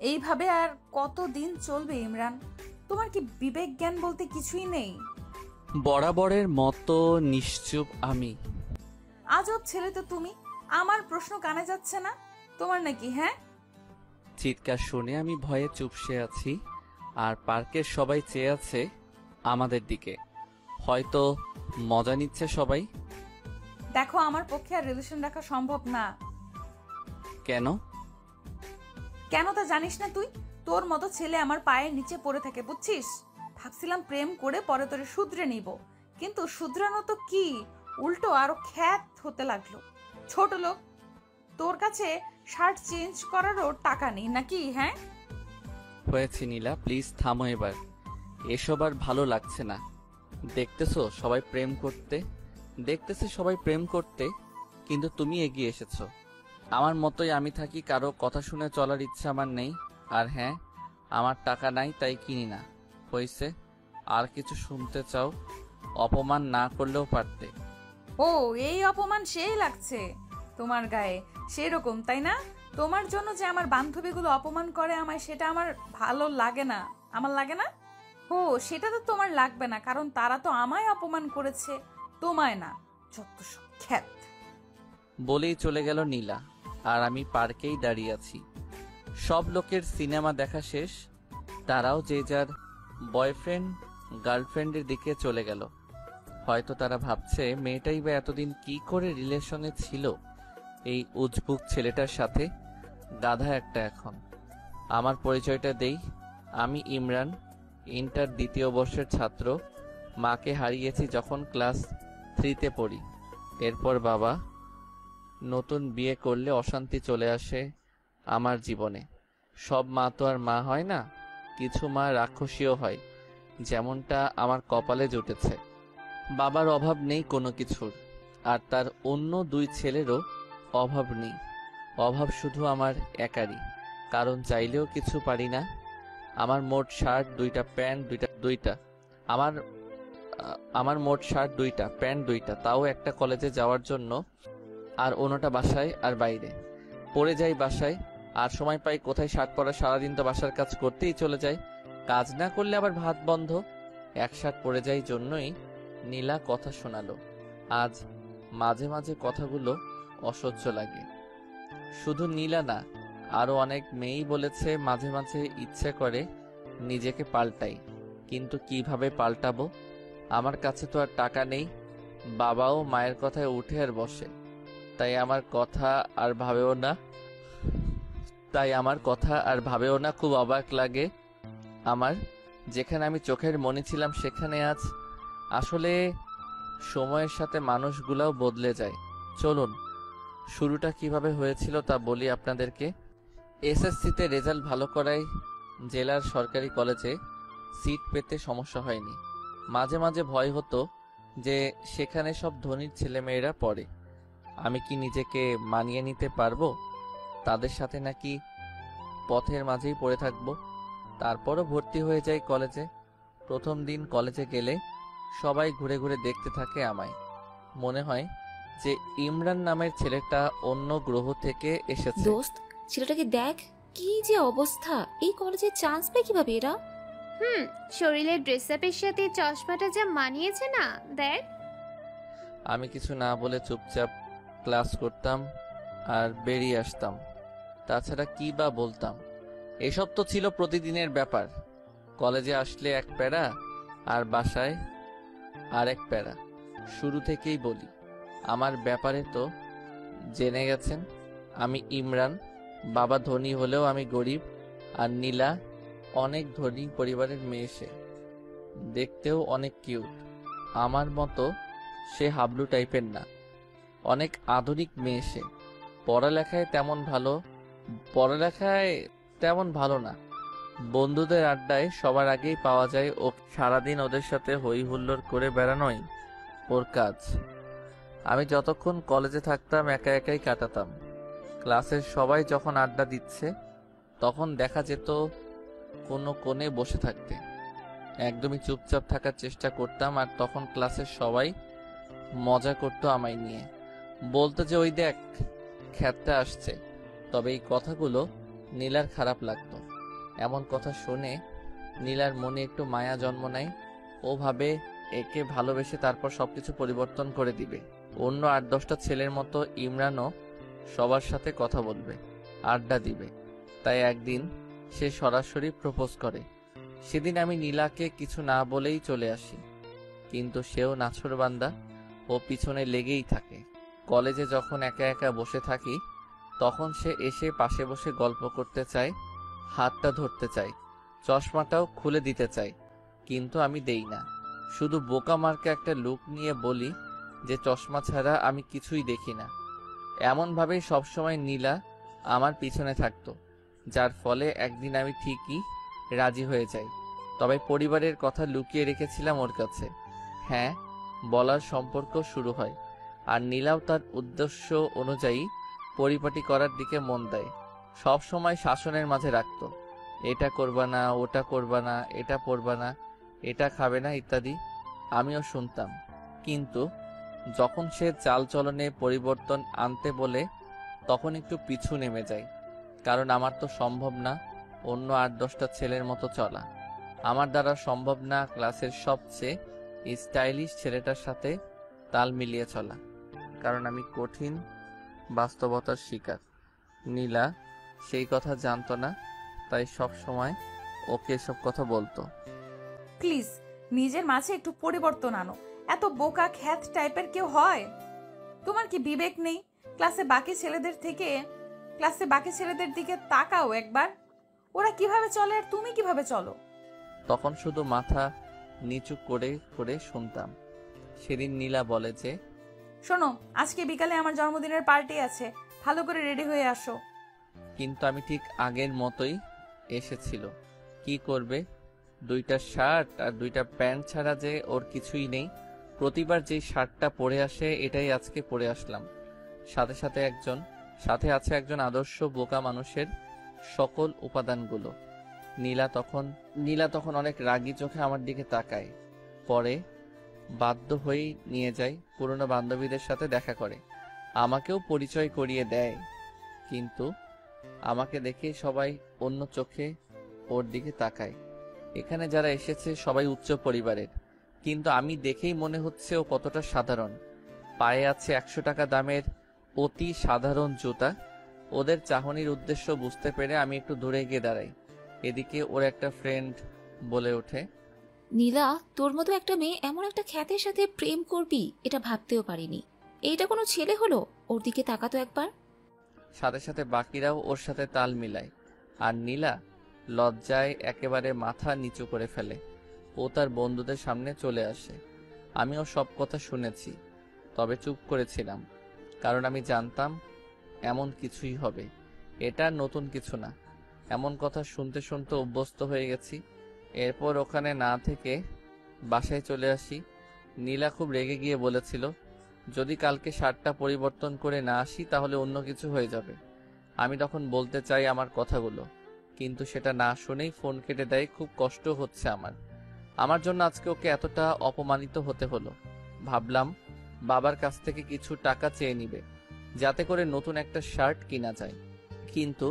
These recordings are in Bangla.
এইভাবে আর কতদিন চলবে ইমরান? তোমার কি বিবেক জ্ঞান বলতে কিছুই নেই? বরাবরের মতো নিশ্চুপ আমি। আজব ছেলে তো তুমি। আমার প্রশ্ন কানে যাচ্ছে না তোমার নাকি? হ্যাঁ, চিৎকার শুনে আমি ভয়ে চুপসে আছি, আর পার্কের সবাই চেয়ে আছে আমাদের দিকে। হয়তো মজা নিচ্ছে সবাই। দেখো আমার পক্ষে আর রিলেশন রাখা সম্ভব না। কেন? কেন তা জানিস না তুই? তোর মতো ছেলে আমার পায়ের নিচে পড়ে থাকে, বুঝছিস? ভাবছিলাম প্রেম করে পরে তোরে শুধরে নিব, কিন্তু শুধরানো তো কি, উল্টো আরো খ্যাত হতে লাগলো। ছোট লোক, তোর কাছে শার্ট চেঞ্জ করারও টাকা নেই নাকি? হ্যাঁ, হয়েছে নীলা, প্লিজ থামো এবার। এসব আর ভালো লাগছে না। দেখতেছো সবাই প্রেম করতে, দেখতেছে সবাই প্রেম করতে, কিন্তু তুমি এগিয়ে এসেছো। আমার মতোই আমি থাকি, কারো কথা শুনে চলার ইচ্ছা আমার নেই। আর হ্যাঁ, আমার টাকা নাই তাই কিনি না। হয়েছে? আর কিছু শুনতে চাও? অপমান না করলেও পারতে। ও এই অপমান সেই লাগছে তোমার গায়ে, সেরকম তাই না? তোমার জন্য যে আমার বান্ধবীগুলো অপমান করে আমায়, সেটা আমার ভালো লাগে না। আমার লাগে না? ও সেটা তো তোমার লাগবে না, কারণ তারা তো আমায় অপমান করেছে, তোমায় না। যত সব খ্যাত। বলেই চলে গেল নীলা, আর আমি পার্কেই দাঁড়িয়ে আছি। সব লোকের সিনেমা দেখা শেষ, তারাও যে যার বয়ফ্রেন্ড গার্লফ্রেন্ডের দিকে চলে গেল। হয়তো তারা ভাবছে মেয়েটাই বা এতদিন কি করে রিলেশনে ছিল এই উজবুক ছেলেটার সাথে। গাধা একটা এখন। আমার পরিচয়টা দেই, আমি ইমরান, ইন্টার দ্বিতীয় বর্ষের ছাত্র। মাকে হারিয়েছি যখন ক্লাস 3-তে পড়ি। এরপর বাবা। নতুন বিয়ে করলে অশান্তি চলে আসে আমার জীবনে। সব মা তো আর মা হয় না, কিছু মা রাক্ষসীও হয়, যেমনটা আমার কপালে জুটেছে। বাবার অভাব নেই কোনো কিছুর, আর তার অন্য 2 ছেলেরও অভাব নেই। অভাব শুধু আমার একারই, কারণ চাইলেও কিছু পারি না। আমার মোট শার্ট 2টা, প্যান্ট 2টা। আমার আমার মোট শার্ট 2টা, প্যান্ট 2টা, তাও একটা কলেজে যাওয়ার জন্য, আর অন্যটা বাসায় আর বাইরে। পরে যাই বাসায়, আর সময় পাই কোথায় শার্ট পরা? সারাদিন তো বাসার কাজ করতেই চলে যায়, কাজ না করলে আবার ভাত বন্ধ। এক শার্ট পরে যাই জন্যই নীলা কথা শোনালো। আজ মাঝে মাঝে কথাগুলো অসহ্য লাগে। শুধু নীলা না, আরো অনেক মেয়েই বলেছে মাঝে মাঝে ইচ্ছে করে নিজেকে পাল্টাই, কিন্তু কিভাবে পাল্টাবো? আমার কাছে তো আর টাকা নেই। বাবাও মায়ের কথায় উঠে আর বসে, তাই আমার কথা আর ভাবেও না খুব অবাক লাগে আমার। যেখানে আমি চোখের মনি ছিলাম সেখানে আজ। আসলে সময়ের সাথে মানুষগুলাও বদলে যায়। চলুন, শুরুটা কিভাবে হয়েছিল তা বলি আপনাদেরকে। এসএসসিতে রেজাল্ট ভালো করায় জেলার সরকারি কলেজে সিট পেতে সমস্যা হয়নি। মাঝে মাঝে ভয় হতো যে সেখানে সব ধনীর ছেলেমেয়েরা পড়ে, আমি কি নিজেকে মানিয়ে নিতে পারবো তাদের সাথে, নাকি পথের মাঝেই পড়ে থাকবো। তারপরও ভর্তি হয়ে যাই কলেজে। প্রথম দিন কলেজে গেলে সবাই ঘুরে ঘুরে দেখতে থাকে আমায়। মনে হয় যে ইমরান নামের ছেলেটা অন্য গ্রহ থেকে এসেছে। দোস্ত, ছেলেটাকে দেখ, কি যে অবস্থা! এই কলেজে চান্স পায় কিভাবে এরা? শরীরের ড্রেস আপের সাথে চশমাটা যা মানিয়েছে না, দেখ। আমি কিছু না বলে চুপচাপ ক্লাস করতাম আর বেরিয়ে আসতাম। তাছাড়া কি বা বলতাম? এসব তো ছিল প্রতিদিনের ব্যাপার। কলেজে আসলে এক প্যারা, আর বাসায় আর এক প্যারা। শুরু থেকেই বলি, আমার ব্যাপারে তো জেনে গেছেন। আমি ইমরান, বাবা ধনী হলেও আমি গরিব। আর নীলা অনেক ধনী পরিবারের মেয়ে, সে দেখতেও অনেক কিউট। আমার মতো সে হাবলু টাইপের না, অনেক আধুনিক মেয়ে সে। পড়ালেখায় তেমন ভালো না। বন্ধুদের আড্ডায় সবার আগেই পাওয়া যায় ও। সারাদিন ওদের সাথে হই হুল্লোড় করে বেড়ানোই ওর কাজ। আমি যতক্ষণ কলেজে থাকতাম একা একাই কাটাতাম। ক্লাসের সবাই যখন আড্ডা দিচ্ছে তখন দেখা যেত কোনো কোণে বসে থাকতে। একদমই চুপচাপ থাকার চেষ্টা করতাম, আর তখন ক্লাসের সবাই মজা করতো আমায় নিয়ে, বলতো যে ওই দেখ খ্যাতটা আসছে। তবে এই কথাগুলো নীলার খারাপ লাগতো। এমন কথা শুনে নীলার মনে একটু মায়া জন্ম নেয়। ও ভাবে একে ভালোবেসে তারপর সবকিছু পরিবর্তন করে দিবে। অন্য 8-10টা ছেলের মতো ইমরানও সবার সাথে কথা বলবে, আড্ডা দিবে। তাই একদিন সে সরাসরি প্রপোজ করে। সেদিন আমি নীলাকে কিছু না বলেই চলে আসি, কিন্তু সেও নাছোড়বান্দা, ও পিছনে লেগেই থাকে। কলেজে যখন একা একা বসে থাকি তখন সে এসে পাশে বসে গল্প করতে চায়, হাতটা ধরতে চায়, চশমাটাও খুলে দিতে চায়, কিন্তু আমি দেই না। শুধু বোকা মার্কা একটা লুক নিয়ে বলি যে চশমা ছাড়া আমি কিছুই দেখি না। এমনভাবেই সবসময় নীলা আমার পিছনে থাকতো, যার ফলে একদিন আমি ঠিকই রাজি হয়ে যাই। তবে পরিবারের কথা লুকিয়ে রেখেছিলাম ওর কাছে। হ্যাঁ, বলার সম্পর্ক শুরু হয়, আর নীলাও তার উদ্দেশ্য অনুযায়ী পরিপাটি করার দিকে মন দেয়। সব সময় শাসনের মাঝে রাখতো, এটা করবা না, ওটা করবা না, এটা পরবা না, এটা খাবে না ইত্যাদি। আমিও শুনতাম, কিন্তু যখন সে চালচলনে পরিবর্তন আনতে বলে তখন একটু পিছু নেমে যায়। কারণ আমার তো সম্ভব না অন্য 8-10টা ছেলের মতো চলা। আমার দ্বারা সম্ভব না ক্লাসের সবচেয়ে স্টাইলিশ ছেলেটার সাথে তাল মিলিয়ে চলা, কারণ আমি কঠিন বাস্তবতার শিকার। নীলা সেই কথা জানতো না, তাই সব সময় ওকে এসব কথা বলতো। প্লিজ নিজের মাঝে একটু পরিবর্তন আনো। এত বোকা খ্যাত টাইপের কেউ হয়? তোমার কি বিবেক নেই? ক্লাসে বাকি ছেলেদের দিকে তাকাও একবার। ওরা কিভাবে চলে আর তুমি কিভাবে চলো? তখন শুধু মাথা নিচু করে করে শুনতাম। সেদিন নীলা বলে যে, শোনো, আজকে বিকালে আমার জন্মদিনের পার্টি আছে, ভালো করে রেডি হয়ে আসো। কিন্তু আমি ঠিক আগের মতোই এসেছিল। কি করবে, 2টা শার্ট আর 2টা প্যান্ট ছাড়া যে ওর কিছুই নেই। প্রতিবার যে শার্টটা পরে আসে এটাই আজকে পরে আসলাম। সাথে আছে একজন আদর্শ বোকা মানুষের সকল উপাদানগুলো। নীলা তখন অনেক রাগী চোখে আমার দিকে তাকায়। পরে বাধ্য হয়েই নিয়ে যায়, পুরনো বান্ধবীদের সাথে দেখা করে, আমাকেও পরিচয় করিয়ে দেয়। কিন্তু আমাকে দেখে সবাই অন্য চোখে ওর দিকে তাকায়। এখানে যারা এসেছে সবাই উচ্চ পরিবারের, কিন্তু আমি দেখেই মনে হচ্ছে ও কতটা সাধারণ। পায়ে আছে 100 টাকা দামের অতি সাধারণ জুতা। ওদের চাহনির উদ্দেশ্য বুঝতে পেরে আমি একটু দূরে গিয়ে দাঁড়াই। এদিকে ওর একটা ফ্রেন্ড বলে ওঠে, নীলা, তোর মতো একটা মেয়ে এমন একটা খ্যাতের সাথে প্রেম করবি এটা ভাবতেও পারিনি। এইটা কোনো ছেলে হলো? ওর দিকে তাকাতো একবার। সাথে সাথে বাকিরাও ওর সাথে তাল মিলায়, আর নীলা লজ্জায় একেবারে মাথা নিচু করে ফেলে। ও তার বন্ধুদের সামনে চলে আসে। আমিও সব কথা শুনেছি, তবে চুপ করেছিলাম, কারণ আমি জানতাম এমন কিছুই হবে। এটা নতুন কিছু না, এমন কথা শুনতে শুনতে অভ্যস্ত হয়ে গেছি। এরপর ওখানে না থেকে বাসায় চলে আসি। নীলা খুব রেগে গিয়ে বলেছিল, যদি কালকে শার্টটা পরিবর্তন করে না আসি তাহলে অন্য কিছু হয়ে যাবে। আমি তখন বলতে চাই আমার কথাগুলো, কিন্তু সেটা না শুনেই ফোন কেটে দেয়। খুব কষ্ট হচ্ছে আমার জন্য আজকে ওকে এতটা অপমানিত হতে হলো। ভাবলাম বাবার কাছ থেকে কিছু টাকা চেয়ে নিবে, যাতে করে নতুন একটা শার্ট কিনা যায়। কিন্তু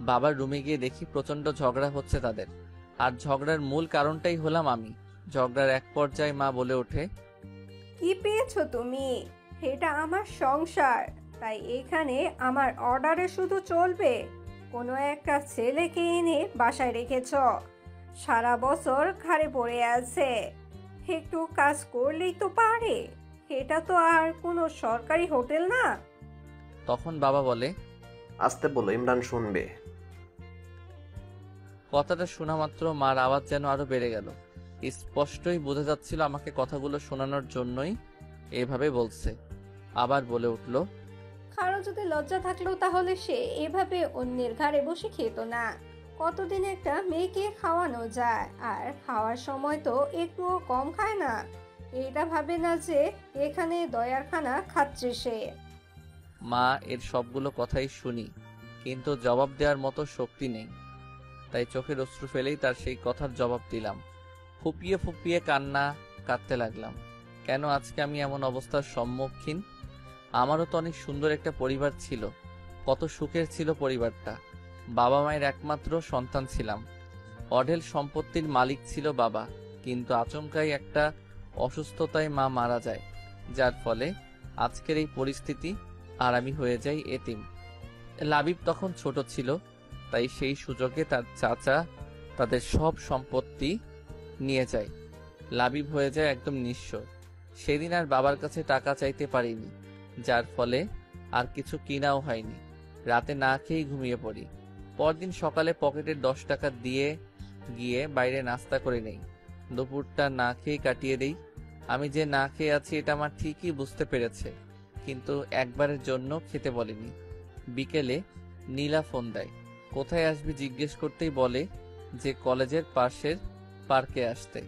বাবার রুমে গিয়ে দেখি প্রচন্ড ঝগড়া হচ্ছে তাদের, আর ঝগড়ার মূল কারণটাই হলাম আমি। ঝগড়ার এক পর্যায়ে মা বলে ওঠে, কি পেয়েছো তুমি? এটা আমার সংসার, তাই এখানে আমার অর্ডারে শুধু চলবে। কোনো একটা ছেলেকে এনে বাসায় রেখেছ, সারা বছর ঘাড়ে পড়ে আছে, একটু কাজ করলেই তো পারে। এটা তো আর কোনো সরকারি হোটেল না। তখন বাবা বলে, আসতে বলো, ইমরান শুনবে। কথাটা শোনা মাত্র মার আওয়াজ যেন আরো বেড়ে গেল। স্পষ্টই বোঝা যাচ্ছিল আমাকে কথাগুলো শোনানোর জন্যই এভাবে বলছে। আবার বলে উঠল, কারো যদি লজ্জা থাকলো তাহলে সে এভাবে অন্যের ঘাড়ে বসে খেত না। কতদিন একটা মেয়েকে খাওয়ানো যায়, আর খাওয়ার সময় তো একটুও কম খায় না। এটা ভাবে না যে এখানে দয়ার খানা খাচ্ছে সে। মা এর সবগুলো কথাই শুনি, কিন্তু জবাব দেওয়ার মতো শক্তি নেই। তাই চোখের অশ্রু ফেলেই তার সেই কথার জবাব দিলাম। ফুপিয়ে ফুপিয়ে কাঁদতে লাগলাম। কেন আজকে আমি এমন অবস্থার সম্মুখীন? আমারও তো অনেক সুন্দর একটা পরিবার ছিল, কত সুখের ছিল পরিবারটা। বাবা মায়ের একমাত্র সন্তান ছিলাম, অঢেল সম্পত্তির মালিক ছিল বাবা, কিন্তু আচমকাই একটা অসুস্থতায় মা মারা যায়, যার ফলে আজকের এই পরিস্থিতি, আর আমি হয়ে যাই এতিম। লাবিব তখন ছোট ছিল, তাই সেই সুযোগে তার চাচা তাদের সব সম্পত্তি নিয়ে যায়। লাবিব হয়ে যায় একদম নিঃস্ব। সেদিন আর বাবার কাছে টাকা চাইতে পারিনি, যার ফলে আর কিছু কিনাও হয়নি। রাতে না খেয়েই ঘুমিয়ে পড়ি। পরদিন সকালে পকেটের 10 টাকা দিয়ে গিয়ে বাইরে নাস্তা করে নেই। দুপুরটা না খেয়ে কাটিয়ে দেই। আমি যে না খেয়ে আছি এটা আমার ঠিকই বুঝতে পেরেছে, কিন্তু একবারের জন্য খেতে বলেনি। বিকেলে নীলা ফোন দেয়। কোথায় আসবি জিজ্ঞেস করতেই বলে যে কলেজের পাশের পার্কে আসতে।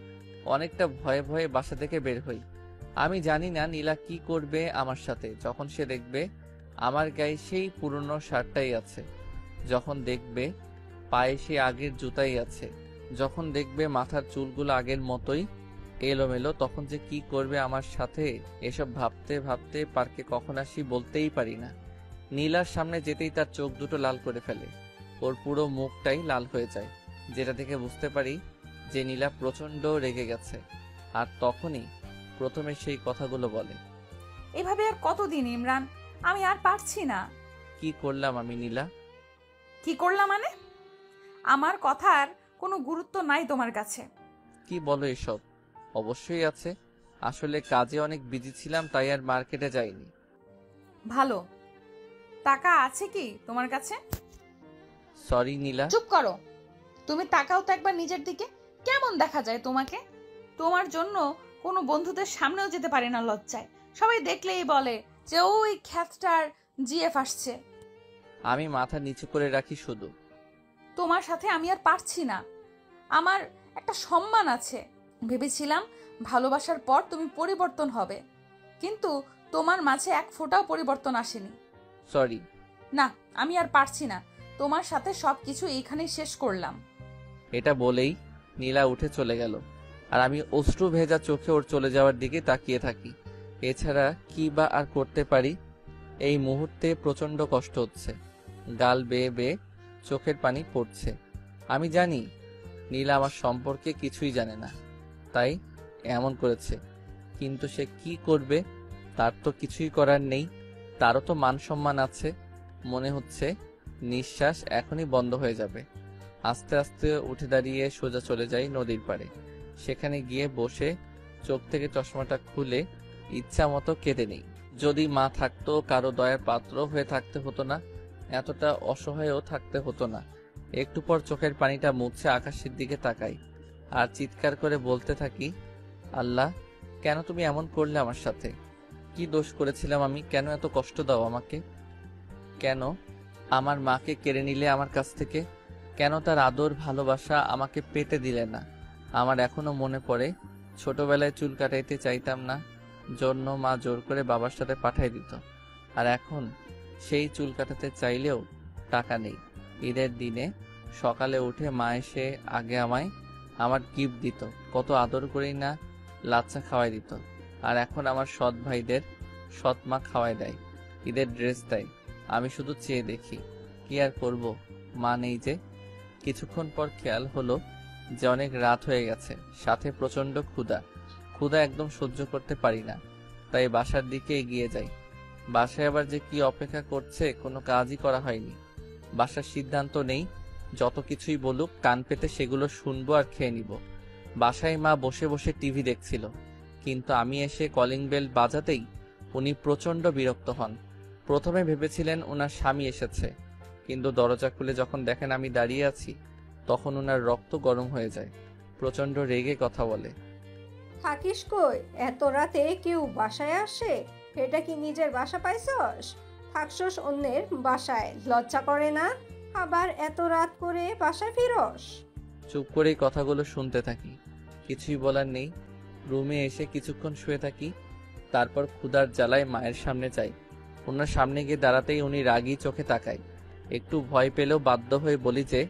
অনেকটা ভয়ে ভয়ে বাসা থেকে বের হই। আমি জানি না নীলা কি করবে আমার সাথে, যখন সে দেখবে আমার গায়ে সেই পুরনো শার্টটাই আছে, যখন দেখবে পায়ে সেই আগের জুতাই আছে, যখন দেখবে মাথার চুলগুলো আগের মতোই এলোমেলো, তখন যে কি করবে আমার সাথে। এসব ভাবতে ভাবতে পার্কে কখন আসি বলতেই পারি না। নীলার সামনে যেতেই তার চোখ দুটো লাল করে ফেলে। ওর পুরো মুখটাই লাল হয়ে যায়, যেটা দেখে বুঝতে পারি যে নীলা প্রচন্ড রেগে গেছে। আর তখনই প্রথমে সেই কথাগুলো বলে। এভাবে আর কতদিন ইমরান, আমি আর পারছি না। কি করলাম আমি নীলা? কি করলাম মানে? আমার কথার কোনো গুরুত্ব নাই তোমার কাছে? কি বলো এসব? অবশ্যই আছে, আসলে কাজে অনেক বিজি ছিলাম, তাই আর মার্কেটে যাইনি। ভালো। টাকা আছে কি তোমার কাছে? সরি নীলা। চুপ করো। তুমি তাকাও তো একবার নিজের দিকে, কেমন দেখা যায় তোমাকে? তোমার জন্য কোনো বন্ধুদের সামনেও যেতে পারে না লজ্জায়। সবাই দেখলেই বলে যে ওই খ্যাতটার জিএফ আসছে। আমি মাথা নিচু করে রাখি শুধু। তোমার সাথে আমি আর পারছি না। আমার একটা সম্মান আছে। ভেবেছিলাম ভালোবাসার পর তুমি পরিবর্তন হবে, কিন্তু তোমার মাঝে এক ফোঁটাও পরিবর্তন আসেনি। সরি। না, আমি আর পারছি না। তোমার সাথে সবকিছু এইখানেই শেষ করলাম। এটা বলেই নীলা উঠে চলে গেল, আর আমি অশ্রু ভেজা চোখে ওর চলে যাওয়ার দিকে তাকিয়ে থাকি। এছাড়া কি বা আর করতে পারি? এই মুহূর্তে প্রচন্ড কষ্ট হচ্ছে, গাল বেয়ে বেয়ে চোখের পানি পড়ছে। আমি জানি নীলা আমার সম্পর্কে কিছুই জানে না, তাই এমন করেছে, কিন্তু সে কি করবে? তার তো কিছুই করার নেই। তারও তো মান সম্মান আছে। মনে হচ্ছে নিঃশ্বাস এখনই বন্ধ হয়ে যাবে। আস্তে আস্তে উঠে দাঁড়িয়ে সোজা চলে যাই নদীর পাড়ে। সেখানে গিয়ে বসে চোখ থেকে চশমাটা খুলে ইচ্ছা মতো কেঁদে নেই। যদি মা থাকতো, কারো দয়ার পাত্র হয়ে থাকতে হতো না, এতটা অসহায়ও থাকতে হতো না। একটু পর চোখের পানিটা মুছে আকাশের দিকে তাকাই আর চিৎকার করে বলতে থাকি, আল্লাহ, কেন তুমি এমন করলে আমার সাথে? কি দোষ করেছিলাম আমি? কেন এত কষ্ট দাও আমাকে? কেন আমার মাকে কেড়ে নিলে আমার কাছ থেকে? কেন তার আদর ভালোবাসা আমাকে পেতে দিলে না? আমার এখনো মনে পড়ে, ছোটবেলায় চুল কাটাইতে চাইতাম না, জন্য মা জোর করে বাবার সাথে পাঠাই দিত। আর এখন সেই চুল কাটাতে চাইলেও টাকা নেই। ঈদের দিনে সকালে উঠে মা এসে আগে আমায় আমার গিফট দিত, কত আদর করেই না লাচ্ছা খাওয়াই দিত। আর এখন আমার সৎ ভাইদের সৎ মা খাওয়াই দেয়, ঈদের ড্রেস দেয়। আমি শুধু চেয়ে দেখি, কি আর করব, মা নেই যে। কিছুক্ষণ পর খেয়াল হলো যে অনেক রাত হয়ে গেছে, সাথে প্রচন্ড ক্ষুধা একদম সহ্য করতে পারি না, তাই বাসার দিকে এগিয়ে যাই। বাসায় আবার যে কি অপেক্ষা করছে কোনো কাজই করা হয়নি। বাসার সিদ্ধান্ত নেই, যত কিছুই বলুক কান পেতে সেগুলো শুনবো আর খেয়ে নিব। বাসায় মা বসে বসে টিভি দেখছিল, কিন্তু আমি এসে কলিং বেল বাজাতেই উনি প্রচন্ড বিরক্ত হন। প্রথমে ভেবেছিলেন ওনার স্বামী এসেছে, কিন্তু দরজা খুলে যখন দেখেন আমি দাঁড়িয়ে আছি, তখন ওনার রক্ত গরম হয়ে যায়। প্রচন্ড রেগে কথা বলে, থাকিস কই? এত রাতে কেউ বাসায় আসে? এটা কি নিজের বাসা পাইছস? থাকছস অন্যের বাসায়, লজ্জা করে না? আবার এত রাত করে বাসায় ফিরস? চুপ করেই কথাগুলো শুনতে থাকি, কিছুই বলার নেই। রুমে এসে কিছুক্ষণ শুয়ে থাকি, তারপর ক্ষুধার জ্বালায় মায়ের সামনে যাই। ওনার সামনে গিয়ে দাঁড়াতেই উনি রাগী চোখে তাকায়। একটু ভয় পেলেও বাধ্য হয়ে বলি যে,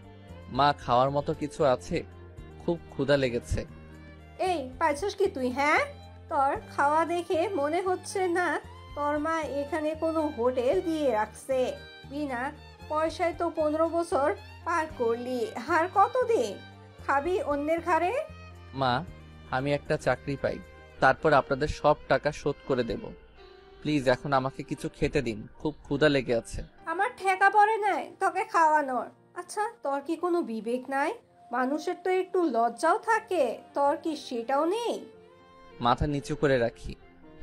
মা, খাওয়ার মতো কিছু আছে? খুব ক্ষুধা লেগেছে। এই পাইছস কি তুই? হ্যাঁ, তোর খাওয়া দেখে মনে হচ্ছে না তোর মা এখানে কোনো হোটেল দিয়ে রাখছে। বিনা পয়সায় তো 15 বছর পার করলি, আর কতদিন? খাবি অন্যের ঘাড়ে? মা, আমি একটা চাকরি পাই, তারপর আপনাদের সব টাকা শোধ করে দেব। প্লিজ এখন আমাকে কিছু খেতে দিন, খুব ক্ষুধা লেগে আছে। আমার ঠেকা পড়ে নাই তোকে খাওয়ানোর। আচ্ছা, তোর কি কোনো বিবেক নাই? মানুষের তো একটু লজ্জাও থাকে, তোর কি সেটাও নেই? মাথা নিচু করে রাখি।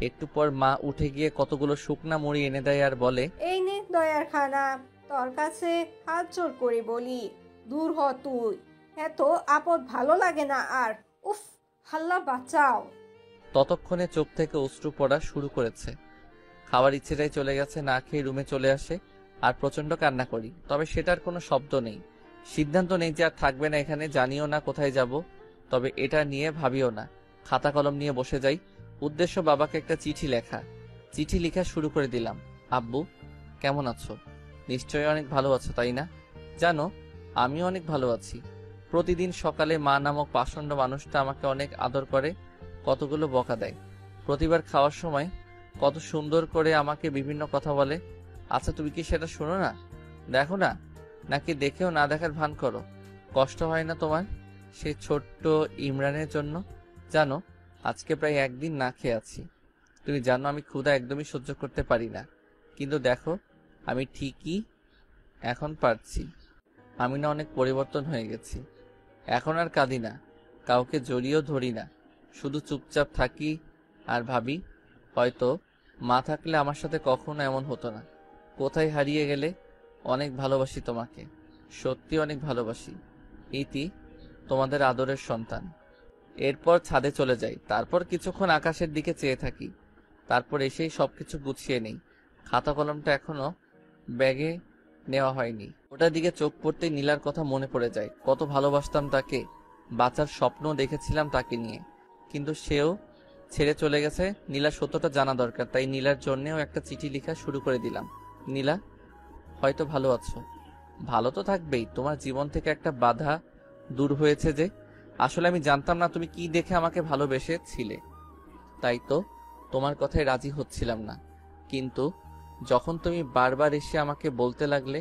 একটু পর মা উঠে গিয়ে কতগুলো শুকনা মুড়ি এনে দেয় আর বলে, এই নে দয়ার খানা, তোর কাছে হাত জোর করে বলি, দূর হ তুই। এত আপদ ভালো লাগে না আর। উফ, হাল্লা বাঁচাও। ততক্ষণে চোখ থেকে অশ্রু পড়া শুরু করেছে। খাওয়ার ইচ্ছেটাই চলে গেছে, না খেয়ে রুমে চলে আসে আর প্রচন্ড কান্না করি। তবে সেটার কোনো শব্দ নেই, সিদ্ধান্ত নেই যে আর থাকবে না এখানে। জানিও না কোথায় যাব, তবে এটা নিয়ে ভাবিও না। খাতা কলম নিয়ে বসে যাই। উদ্দেশ্য বাবাকে একটা চিঠি লেখা। চিঠি লেখা শুরু করে দিলাম। আব্বু, কেমন আছো? নিশ্চয়ই অনেক ভালো আছো, তাই না? জানো, আমিও অনেক ভালো আছি। প্রতিদিন সকালে মা নামক পাষণ্ড মানুষটা আমাকে অনেক আদর করে, কতগুলো বকা দেয়। প্রতিবার খাওয়ার সময় কত সুন্দর করে আমাকে বিভিন্ন কথা বলে। আচ্ছা, তুমি কি সেটা শোনো না, দেখো না, নাকি দেখেও না দেখার ভান করো? কষ্ট হয় না তোমার সেই ছোট্ট ইমরানের জন্য? জানো, আজকে প্রায় একদিন না খেয়ে আছি। তুমি জানো আমি ক্ষুধা একদমই সহ্য করতে পারি না, কিন্তু দেখো আমি ঠিকই এখন পারছি। আমি না অনেক পরিবর্তন হয়ে গেছি। এখন আর কাঁদি না, কাউকে জড়িয়েও ধরি না, শুধু চুপচাপ থাকি আর ভাবি, হয়তো মা থাকলে আমার সাথে কখনো এমন হতো না। কোথায় হারিয়ে গেলে? অনেক ভালোবাসি তোমাকে, সত্যি অনেক ভালোবাসি। ইতি, তোমাদের আদরের সন্তান। এরপর ছাদে চলে যাই। তারপর কিছুক্ষণ আকাশের দিকে চেয়ে থাকি। তারপর এসেই সবকিছু গুছিয়ে নেই। খাতা কলমটা এখনো ব্যাগে নেওয়া হয়নি। ওটার দিকে চোখ পড়তেই নীলার কথা মনে পড়ে যায়। কত ভালোবাসতাম তাকে, বাঁচার স্বপ্ন দেখেছিলাম তাকে নিয়ে, কিন্তু সেও ছেড়ে চলে গেছে। নীলা সত্যটা জানা দরকার, তাই নীলার জন্যেও একটা চিঠি লেখা শুরু করে দিলাম। নীলা, হয়তো ভালো আছো, ভালো তো থাকবেই। তোমার জীবন থেকে একটা বাধা দূর হয়েছে যে। আসলে আমি জানতাম না তুমি কি দেখে আমাকে ভালোবেসেছিলে, তাই তো তোমার কথায় রাজি হচ্ছিলাম না। কিন্তু যখন তুমি বারবার এসে আমাকে বলতে লাগলে,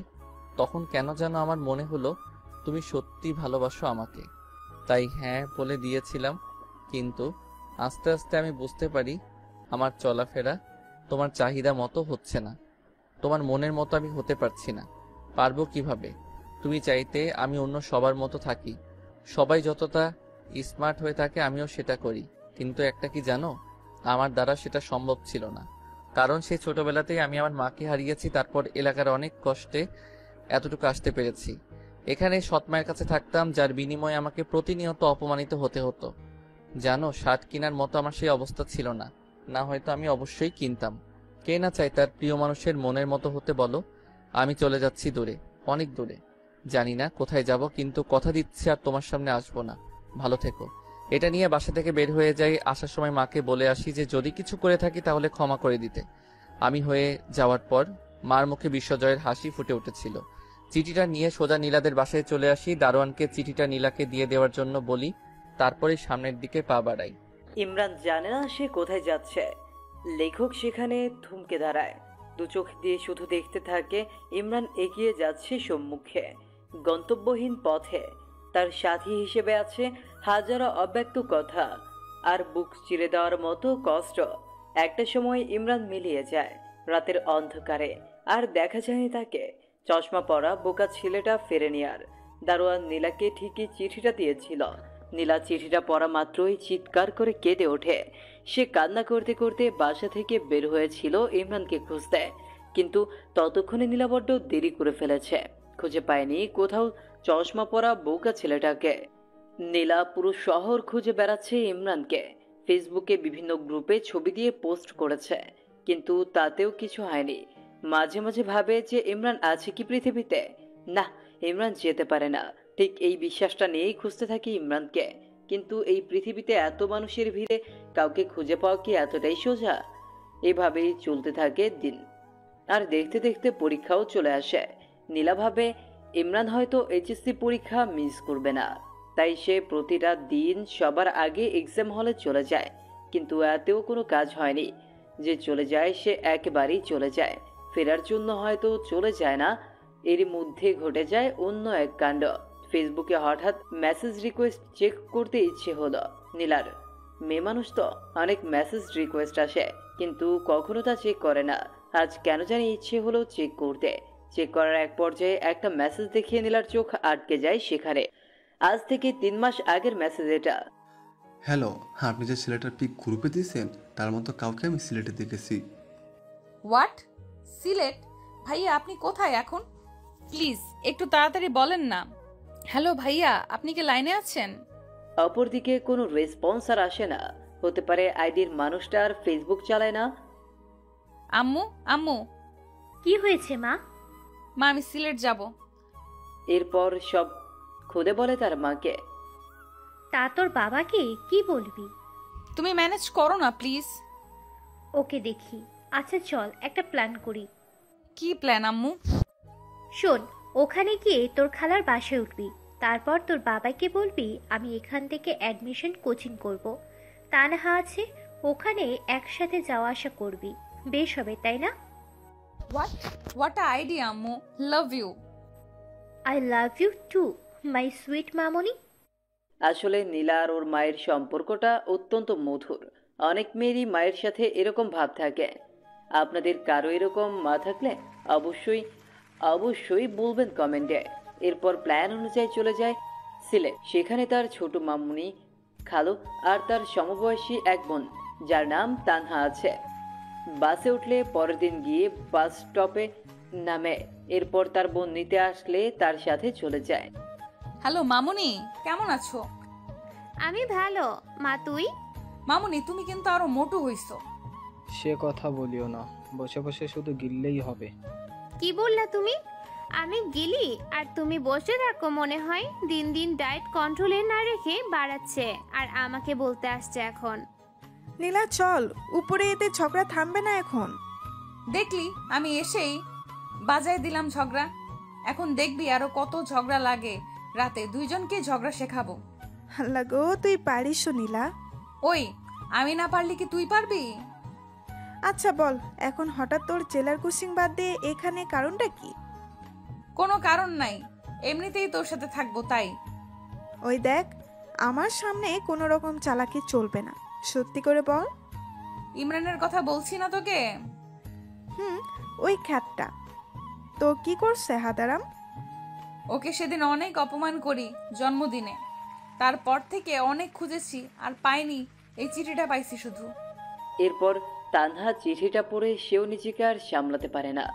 তখন কেন যেন আমার মনে হলো তুমি সত্যি ভালোবাসো আমাকে। তাই হ্যাঁ বলে দিয়েছিলাম। কিন্তু আস্তে আস্তে আমি বুঝতে পারি আমার চলাফেরা তোমার চাহিদা মতো হচ্ছে না। তোমার মনের মতো আমি হতে পারছি না। পারবো কিভাবে? তুমি চাইতে আমি অন্য সবার মতো থাকি, সবাই যতটা স্মার্ট হয়ে থাকে আমিও সেটা করি। কিন্তু একটা কি জানো, আমার দ্বারা সেটা সম্ভব ছিল না। কারণ সেই ছোটবেলাতেই আমি আমার মাকে হারিয়েছি, তারপর এলাকার অনেক কষ্টে এতটুকু আসতে পেরেছি। এখানে সৎ মায়ের কাছে থাকতাম, যার বিনিময়ে আমাকে প্রতিনিয়ত অপমানিত হতে হতো। জানো, শার্ট কেনার মতো আমার সেই অবস্থা ছিল না, না হয়তো আমি অবশ্যই কিনতাম। কে না চাই তার প্রিয় মানুষের মনের মতো হতে বলো? আমি চলে যাচ্ছি দূরে, অনেক দূরে। জানি না কোথায় যাব, কিন্তু কথা দিচ্ছি আর তোমার সামনে আসবো না। ভালো থেকো। এটা নিয়ে বাসা থেকে বের হয়ে যাই। আসার সময় মাকে বলে আসি যে যদি কিছু করে থাকি তাহলে ক্ষমা করে দিতে। আমি হয়ে যাওয়ার পর মার মুখে বিশ্বজয়ের হাসি ফুটে উঠেছিল। চিঠিটা নিয়ে সোজা নীলাদের বাসায় চলে আসি। দারোয়ানকে চিঠিটা নীলাকে দিয়ে দেওয়ার জন্য বলি, তারপরে সামনের দিকে পা বাড়াই। ইমরান জানে না সে কোথায় যাচ্ছে। লেখক সেখানে থমকে দাঁড়ায়, দু চোখ দিয়ে শুধু দেখতে থাকে ইমরান এগিয়ে যাচ্ছে সম্মুখে, গন্তব্যহীন পথে। তার সাথী হিসেবে আছে হাজারো অব্যক্ত কথা আর বুক চিরে দেওয়ার মতো কষ্ট। একটা সময় ইমরান মিলিয়ে যায় রাতের অন্ধকারে, আর দেখা যায়নি তাকে। চশমা পরা বোকা ছেলেটা ফেরেনি আর। দারোয়ান নীলাকে ঠিকই চিঠিটা দিয়েছিল। নীলা চিঠিটা পড়া মাত্রই চিৎকার করে কেঁদে ওঠে। সে কান্না করতে করতে বাসা থেকে বের হয়েছিল ইমরানকে খুঁজতে, কিন্তু ততক্ষণে নীলা বড্ড দেরি করে ফেলেছে। খুঁজে পায়নি কোথাও চশমা পরা বোকা ছেলেটাকে। নীলা পুরো শহর খুঁজে বেড়াচ্ছে ইমরানকে। ফেসবুকে বিভিন্ন গ্রুপে ছবি দিয়ে পোস্ট করেছে, কিন্তু তাতেও কিছু হয়নি। মাঝে মাঝে ভাবে যে ইমরান আছে কি পৃথিবীতে। না, ইমরান যেতে পারে না। ঠিক এই বিশ্বাসটা নিয়েই খুঁজতে থাকি ইমরানকে। কিন্তু এই পৃথিবীতে এত মানুষের ভিড়ে কাউকে খুঁজে পাওয়া কি এতটাই সোজা? এভাবেই চলতে থাকে দিন। আর দেখতে দেখতে পরীক্ষাও চলে আসে। নীলা ভাবে ইমরান হয়তো এইচএসসি পরীক্ষা মিস করবে না, তাই সে প্রতিটা দিন সবার আগে এক্সাম হলে চলে যায়। কিন্তু এতেও কোনো কাজ হয়নি। যে চলে যায় সে একেবারেই চলে যায়, ফেরার জন্য হয়তো চলে যায় না। এর মধ্যে ঘটে যায় অন্য এক কাণ্ড। ফেসবুকে হঠাৎ মেসেজ রিকোয়েস্ট চেক করতে ইচ্ছে হলো নীলার। মেয়ে মানুষ তো, অনেক মেসেজ রিকোয়েস্ট আসে, কিন্তু কখনো তা চেক করে না। আজ কেন জানি ইচ্ছে হলো চেক করতে। চেক করার এক পর্যায়ে একটা মেসেজ দেখিয়ে নীলার চোখ আটকে যায় সেখানে। আজ থেকে 3 মাস আগের মেসেজ এটা। হ্যালো, আপনি যে ছেলেটার পিক গ্রুপে দিয়েছেন তার মতো কাউকে আমি সিলেটে দেখেছি। হোয়াট? সিলেট? ভাইয়া আপনি কোথায় এখন? প্লিজ একটু তাড়াতাড়ি বলেন না। হ্যালো ভাইয়া, আপনি কি লাইনে আছেন? অপরদিকে কোনো রেসপন্স আর আসে না। হতে পারে আইডির মানুষটা আর ফেসবুক চালায় না। আম্মু, আম্মু। কি হয়েছে মা? মা, আমি সিলেট যাব। এরপর সব খুলে বলে তার মাকে। তা তোর বাবাকে কি বলবি? তুমি ম্যানেজ করো না প্লিজ। ওকে দেখি। আচ্ছা চল একটা প্ল্যান করি। কি প্ল্যান আম্মু? শোন, ওখানে গিয়ে তোর খালার বাসায় উঠবি। তারপর তোর বাবাকে বলবি আমি এখান থেকে অ্যাডমিশন কোচিং করব। তানহা আছে, ওখানে একসাথে যাওয়া আসা করবি। বেশ হবে, তাই না? হোয়াট আইডিয়া আম্মু, love you. I love you to my sweet মামনি। আসলে নীলা আর ওর মায়ের সম্পর্কটা অত্যন্ত মধুর। অনেক মেয়েরই মায়ের সাথে এরকম ভাব থাকে। আপনাদের কারো এরকম মা থাকলে অবশ্যই অবশ্যই বলবেন কমেন্টে। এরপর প্ল্যান অনুযায়ী চলে যায় সিলেট। সেখানে তার ছোট মামুনি, খালু আর তার সমবয়সী এক বোন যার নাম তানহা আছে। বাসে উঠলে পরের দিন গিয়ে বাস স্টপে নামে। এরপর তার বোন নিতে আসলে তার সাথে চলে যায়। হ্যালো মামুনি, কেমন আছো? আমি ভালো মা, তুই? মামুনি তুমি কিন্তু আরো মোটু হইছো। সে কথা বলিও না, বসে বসে শুধু গিললেই হবে। কি বললা তুমি? আমি গেলি আর তুমি বসে থাকো মনে হয়। দিন দিন ডায়েট কন্ট্রোলে না রেখে বাড়াচ্ছে আর আমাকে বলতে আসছে এখন। নীলা চল, উপরে এতে ঝগড়া থামবে না এখন। দেখলি আমি এসেই বাজায় দিলাম ঝগড়া। এখন দেখবি আরো কত ঝগড়া লাগে। রাতে দুইজনকে ঝগড়া শেখাবো। আল্লাহ গো, তুই পারিস নীলা। ওই, আমি না পারলি কি তুই পারবি? আচ্ছা বল, এখন হঠাৎ তোর জেলার কোচিং বাদ দিয়ে এখানে কারণটা কি? কোনো কারণ নাই, এমনিতেই তোর সাথে থাকবো তাই। ওই দেখ, আমার সামনে কোনো রকম চালাকি চলবে না, সত্যি করে বল। ইমরানের কথা বলছি না তোকে? ওই খ্যাতটা তো কি করছে হাদারাম? ওকে সেদিন অনেক অপমান করি জন্মদিনে। তারপর থেকে অনেক খুঁজেছি আর পাইনি, এই চিঠিটা পাইছি শুধু। এরপর তানহা চিঠিটা পড়ে সেও নিজেকে আর সামলাতে পারে না।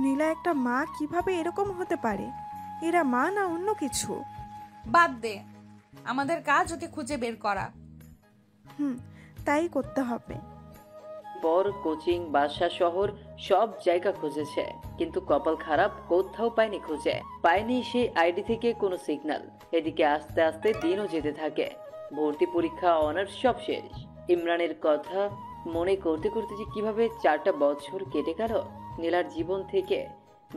নীলা একটা মা কিভাবে এরকম হতে পারে? এরা মা না অন্য কিছু? বাদ দে, আমাদের কাজ ওকে খুঁজে বের করা। তাই করতে হবে। পর কোচিং, বাসা, শহর সব জায়গা খুঁজেছে, কিন্তু কপাল খারাপ, কোথাও পায়নি। খুঁজে পায়নি সেই আইডি থেকে কোনো সিগন্যাল। এদিকে আস্তে আস্তে দিনও যেতে থাকে। ভর্তি পরীক্ষা, অনার্স সব শেষ। ইমরানের কথা মনে করতে করতে যে কিভাবে 4টা বছর কেটে গেল নীলার জীবন থেকে।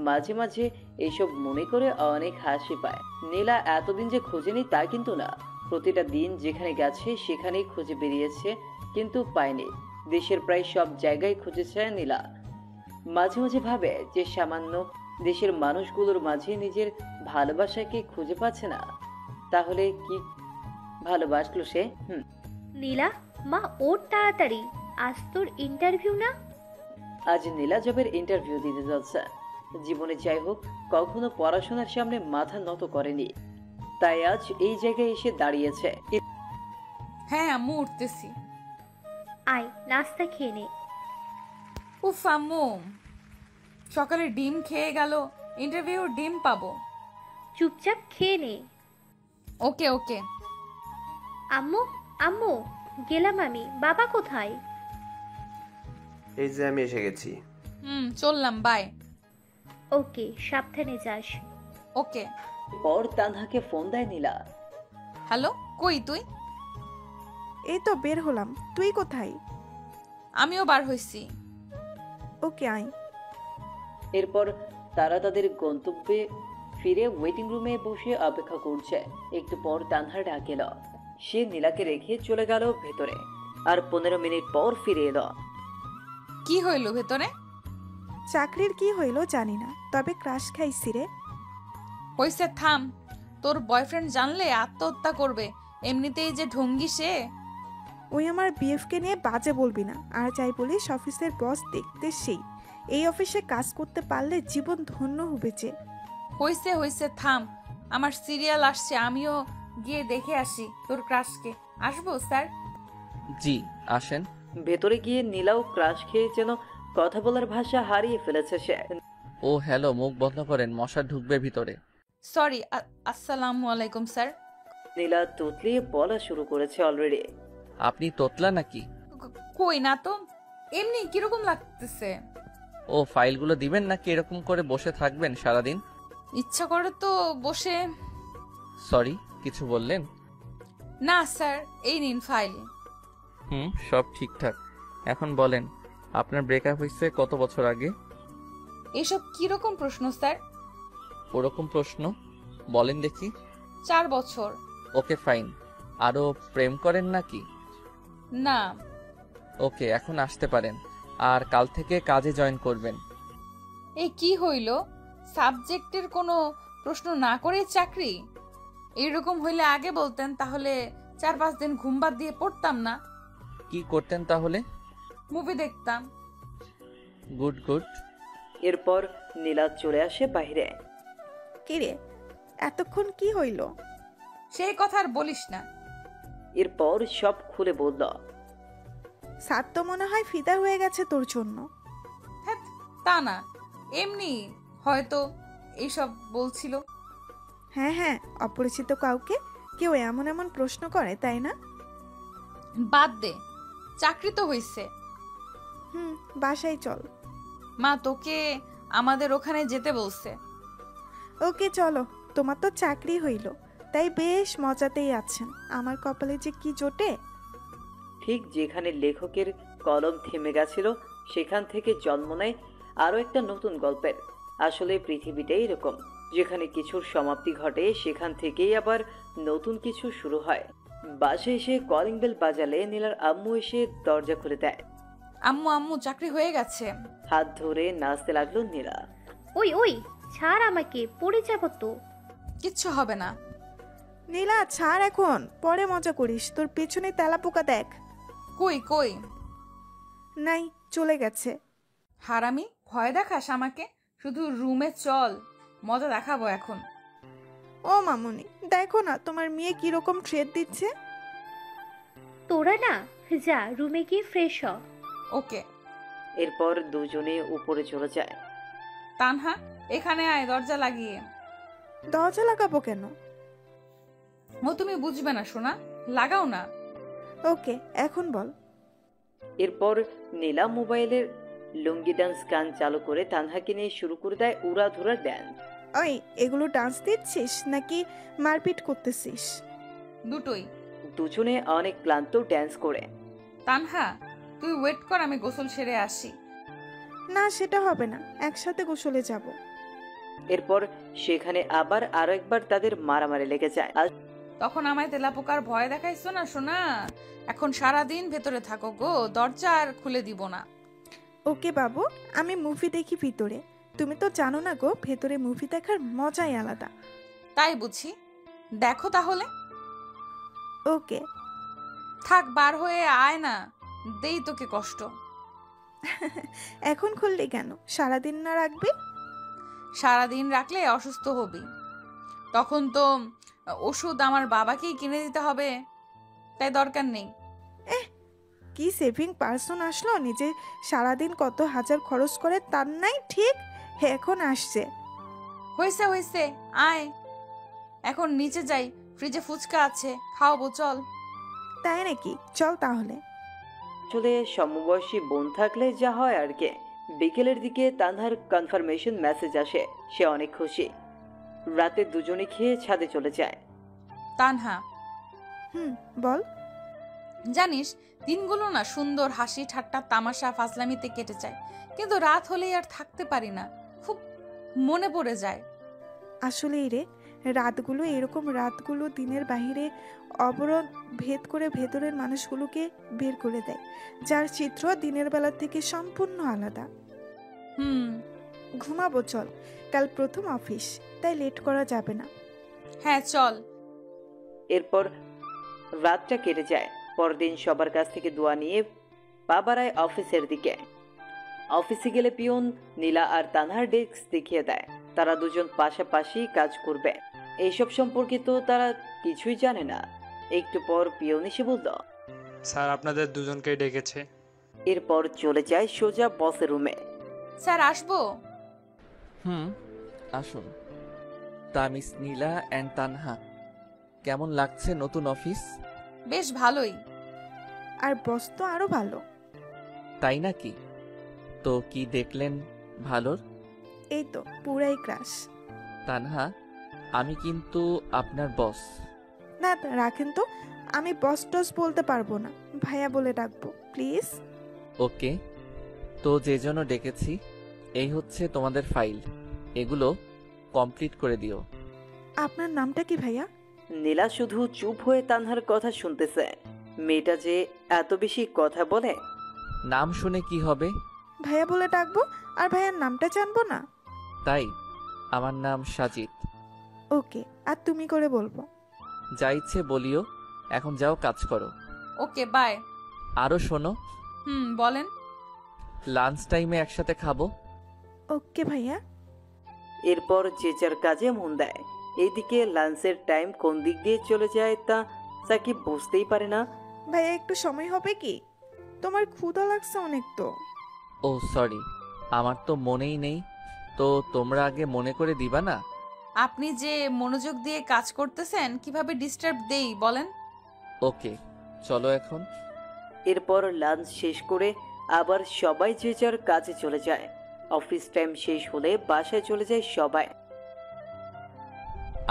মাঝে মাঝে এইসব মনে করে অনেক হাসি পায়। নীলা এতদিন যে খোঁজেনি তা কিন্তু না। প্রতিটা দিন যেখানে গেছে সেখানেই খুঁজে বেরিয়েছে, কিন্তু পায়নি। দেশের প্রায় সব জায়গায় খুঁজেছে নীলা। মাঝে মাঝে ভাবে যে সামান্য দেশের মানুষগুলোর মাঝে নিজের ভালোবাসাকে খুঁজে পাচ্ছে না। তাহলে কি ভালোবাসলো সে? নীলা মা, ওর তাড়াতাড়ি, আজ তোর ইন্টারভিউ না? আজ নীলা জবের ইন্টারভিউ দিতে যাচ্ছে। জীবনে যাই হোক, কখনো পড়াশোনার সামনে মাথা নত করেনি, তাই আজ এই জায়গায় এসে দাঁড়িয়েছে। হ্যাঁ আম্মু, উঠতেছি। আয় নাস্তা খেয়ে নে। উফ আম্মু, সকালে ডিম খেয়ে গেল, ইন্টারভিউ ডিম পাবো। চুপচাপ খেয়ে নে। ওকে ওকে। আম্মু আম্মু, গেলাম আমি। বাবা কোথায়? এই যে আমি এসে গেছি। চললাম, বাই। ওকে, সাবধানে যাস। ওকে। পর তানহাকে ফোন দেয় নীলা। হ্যালো, কই তুই? এই তো বের হলাম, তুই কোথায়? আমিও বার হইছি। ওকে আয়। এরপর তারা তাদের গন্তব্যে ফিরে ওয়েটিং রুমে বসে অপেক্ষা করছে। একটু পর তানহা ডাক এলো। সে নীলাকে রেখে চলে গেল ভেতরে, আর 15 মিনিট পর ফিরে এলো। কি হইল ভেতরে? চাকরির কি হইল জানি না, তবে ক্রাশ খাইছি রে। হইছে, থাম। তোর বয়ফ্রেন্ড জানলে আত্মহত্যা করবে, এমনিতেই যে ঢঙ্গি সে। ওই আমার বিএফকে নিয়ে বাজে বলবি না, আর যাই বলিস অফিসের বস দেখতে সেই। এই অফিসে কাজ করতে পারলে জীবন ধন্য হবে যে। হইছে হইছে, থাম। আমার সিরিয়াল আসছে, আমিও গিয়ে দেখে আসি তোর ক্রাশকে। আসবো স্যার? জি আসেন। ভেতরে গিয়ে নীলাও ক্রাশ খেয়ে যেন কথা বলার ভাষা হারিয়ে ফেলেছে সে। ও হ্যালো, মুখ বন্ধ করেন, মশা ঢুকবে ভিতরে। সরি, আসসালামু আলাইকুম স্যার। নীলা তুতলিয়ে বলা শুরু করেছে অলরেডি। আপনি তোতলা নাকি? কই না তো, এমনি কিরকম লাগতেছে। ও ফাইলগুলো দিবেন নাকি এরকম করে বসে থাকবেন সারাদিন? ইচ্ছা করে তো বসে। সরি, কিছু বললেন? না স্যার, এই নিন ফাইল। সব ঠিকঠাক। এখন বলেন, আপনার ব্রেকআপ হয়েছে কত বছর আগে? এসব কিরকম প্রশ্ন স্যার? ওরকম প্রশ্ন বলেন দেখি। 4 বছর। Okay fine. আরো প্রেম করেন নাকি? না। ওকে, এখন আসতে পারেন। আর কাল থেকে কাজে জয়েন করবেন। এই কি হইল? সাবজেক্টের কোনো প্রশ্ন না করেই চাকরি? এইরকম হইলে আগে বলতেন, তাহলে 4-5 দিন ঘুম বাদ দিয়ে পড়তাম না। কি করতেন তাহলে? মুভি দেখতাম। Good good. এরপর নীলা চলে আসে বাইরে। কিরে, এতক্ষণ কি হইল? সেই কথা আর বলিস না। এরপর সব খুলে বলল। স্যার তো মনে হয় ফিদা হয়ে গেছে তোর জন্য। হ্যাঁ, তা না, এমনি হয়তো এইসব বলছিল। হ্যাঁ হ্যাঁ, অপরিচিত কাউকে কেউ এমন এমন প্রশ্ন করে, তাই না? বাদ দে, চাকরি তো হইছে। বাসায় চল। মা তোকে আমাদের ওখানে যেতে বলছে। ওকে চলো, তোমার তো চাকরি হইল, তাই বেশ মজাতেই আছেন। আমার কপালে যে কি জোটে। ঠিক যেখানে লেখকের কলম থেমে গেছিল সেখান থেকে জন্ম নেয় আরও একটা নতুন গল্পের। আসলে পৃথিবীটাই এরকম, যেখানে কিছুর সমাপ্তি ঘটে সেখান থেকেই আবার নতুন কিছু শুরু হয়। বাসে এসে কলিং বেল বাজালে নীলার আম্মু এসে দরজা খুলে দেয়। আম্মু আম্মু চাকরি হয়ে গেছে। হাত ধরে নাচতে লাগলো নীলা। ওই ওই, ছাড় আমাকে, পড়ে যাব তো। কিচ্ছু হবে না। নীলা ছাড়, এখন পরে মজা করিস। তোর পেছনে তেলাপোকা দেখ। কই কই? নাই, চলে গেছে। হারামি, ভয় দেখাস আমাকে? শুধু রুমে চল, মজা দেখাবো এখন। ও মামুনি, দেখো না তোমার মেয়ে কিরকম ট্রেড দিচ্ছে। তোরা না, যা রুমে গিয়ে ফ্রেশ হ। ওকে। এরপর দুজনে উপরে চলে যায়। তানহা, এখানে আয়, দরজা লাগিয়ে। দরজা লাগাবো কেন? ও তুমি বুঝবে না সোনা, লাগাও না। ওকে, এখন বল। এরপর নীলা মোবাইলের লুঙ্গি ডান্স গান চালু করে তানহাকে নিয়ে শুরু করে দেয় উড়াধুরা ড্যান্স। ওই, এগুলো ডান্স দিচ্ছিস নাকি মারপিট করতেছিস? দুটোই। দুজনে অনেক ক্লান্ত ড্যান্স করে। তানহা, তুই ওয়েট কর, আমি গোসল সেরে আসি। না, সেটা হবে না, একসাথে গোসলে যাব। এরপর সেখানে আবার আরো একবার তাদের মারামারি লেগে যায়। তখন আমায় তেলাপোকার ভয় দেখাইছো না সোনা। এখন সারাদিন ভেতরে থাকো গো, দরজা আর খুলে দিব না। ওকে বাবু, আমি মুভি দেখি ভিতরে। তুমি তো জানো না গো, ভেতরে মুভি দেখার মজাই আলাদা। তাই বুঝি, দেখো তাহলে। ওকে। থাক, বার হয়ে আয় না, দেই তোকে কষ্ট। এখন খুললি কেন? সারাদিন না রাখবি? সারাদিন রাখলে অসুস্থ হবি, তখন তো ওষুধ আমার বাবাকেই কিনে দিতে হবে, তাই দরকার নেই। কি সেভিং পার্সন আসলো, নিজে সারাদিন কত হাজার খরচ করে তার নাই ঠিক এখন আসছে। হয়েছে হয়েছে, আয় এখন নিচে যাই, ফ্রিজে ফুচকা আছে, খাওয়াবো, চল। তাই নাকি? চল তাহলে। আসলে সমবয়সী বোন থাকলে যা হয় আর কি। বিকেলের দিকে তানহার কনফার্মেশন মেসেজ আসে, সে অনেক খুশি। রাতে দুজনে খেয়ে ছাদে চলে যায়। তানহা, বল। জানিস, দিনগুলো না সুন্দর হাসি ঠাট্টা তামাশা ফাজলামিতে কেটে যায়, কিন্তু রাত হলেই আর থাকতে পারি না, খুব মনে পড়ে যায়। আসলেই রে, রাতগুলো এরকম, রাতগুলো দিনের বাহিরে অবরোধ ভেদ করে ভেতরের মানুষগুলোকে বের করে দেয়, যার চিত্র দিনের বেলা থেকে সম্পূর্ণ আলাদা। ঘুমাবো চল, কাল প্রথম অফিস, তাই লেট করা যাবে না। হ্যাঁ চল। এরপর রাতটা কেটে যায়। পরদিন সবার কাছ থেকে দোয়া নিয়ে পা বাড়ায় অফিসের দিকে। অফিসে গেলে পিয়ন নীলা আর তানহার ডেস্ক দেখিয়ে দেয়। তারা দুজন পাশাপাশি কাজ করবে, এইসব সম্পর্কে তো তারা কিছুই জানে না। একটু পর পিয়ন এসে বলল, স্যার আপনাদের দুজনকেই ডেকেছে। এরপর চলে যায় সোজা বসের রুমে। স্যার আসবো? আসুন। তা মিস নীলা অ্যান্ড তানহা, কেমন লাগছে নতুন অফিস? বেশ ভালোই। আর বস তো আরো ভালো। তাই নাকি? তো কি দেখলেন ভালোর? এই তো পুরাই ক্রাশ। তানহা, আমি কিন্তু আপনার বস। না রাখেন তো, আমি বস টস বলতে পারবো না, ভাইয়া বলে ডাকবো প্লিজ। ওকে, তো যে জন্য ডেকেছি এই হচ্ছে তোমাদের ফাইল, এগুলো কমপ্লিট করে দিও। আপনার নামটা কি ভাইয়া? নীলা শুধু চুপ হয়ে তানহার কথা শুনতেছে। মেয়েটা যে এত বেশি কথা বলে। নাম শুনে কি হবে? ভাইয়া বলে ডাকবো, আর ভাইয়ার নামটা জানবো না? তাই, আমার নাম সাজিদ। ওকে, আর তুমি করে বলবো। যা ইচ্ছে বলিও, এখন যাও কাজ করো। Okay bye. আরো শোনো, বলেন। লাঞ্চ টাইমে একসাথে খাবো। ওকে ভাইয়া। এরপর যে যার কাজে মন দেয়। এইদিকে লাঞ্চের টাইম কোন দিক দিয়ে চলে যায় তা সাকিব বুঝতেই পারে না। ভাইয়া একটু সময় হবে কি? তোমার ক্ষুধা লাগছে অনেক তো। ও সরি, আমার তো মনেই নেই, তো তোমরা আগে মনে করে দিবা না? আপনি যে মনোযোগ দিয়ে কাজ করতেছেন, কিভাবে ডিস্টার্ব দেই বলেন? ওকে, চলো এখন। এরপর লাঞ্চ শেষ করে আবার সবাই যে যার কাজে চলে যায়। অফিস টাইম শেষ হলে বাসায় চলে যায় সবাই।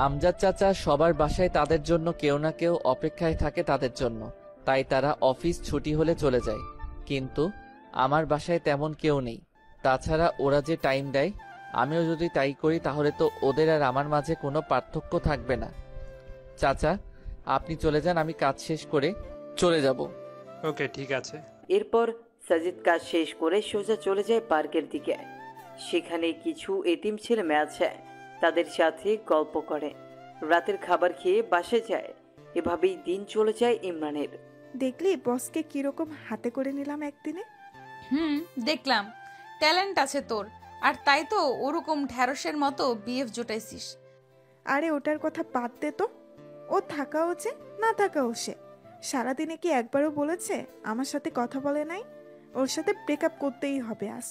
আমজাদ চাচা সবার বাসায় তাদের জন্য কেউ না কেউ অপেক্ষায় থাকে তাদের জন্য, তাই তারা অফিস ছুটি হলে চলে যায়। কিন্তু আমার বাসায় তেমন কেউ নেই। তাছাড়া ওরা যে টাইম দেয়, আমিও যদি তাই করি তাহলে তো ওদের আর আমার মাঝে কোনো পার্থক্য থাকবে না। চাচা, আপনি চলে যান, আমি কাজ শেষ করে চলে যাব। ওকে ঠিক আছে। এরপর সাজিদ কাজ শেষ করে সোজা চলে যায় পার্কের দিকে। সেখানে কিছু এতিম ছেলে মেয়ে আছে, তাদের সাথে গল্প করে। রাতের খাবার খেয়ে বাসায় যায়। এভাবেই দিন চলে যায় ইমরানের। দেখলি বসকে কিরকম হাতে করে নিলাম একদিনে? দেখলাম, ট্যালেন্ট আছে তোর, আর তাই তো ওরকম ঢ্যাঁড়সের মতো বিএফ জোটাইছিস। আরে ওটার কথা বাদ দে তো। ও থাকাও যে না থাকাও সে। সারাদিনে কি একবারও বলেছে আমার সাথে কথা বলে নাই? ওর সাথে ব্রেকআপ করতেই হবে আজ।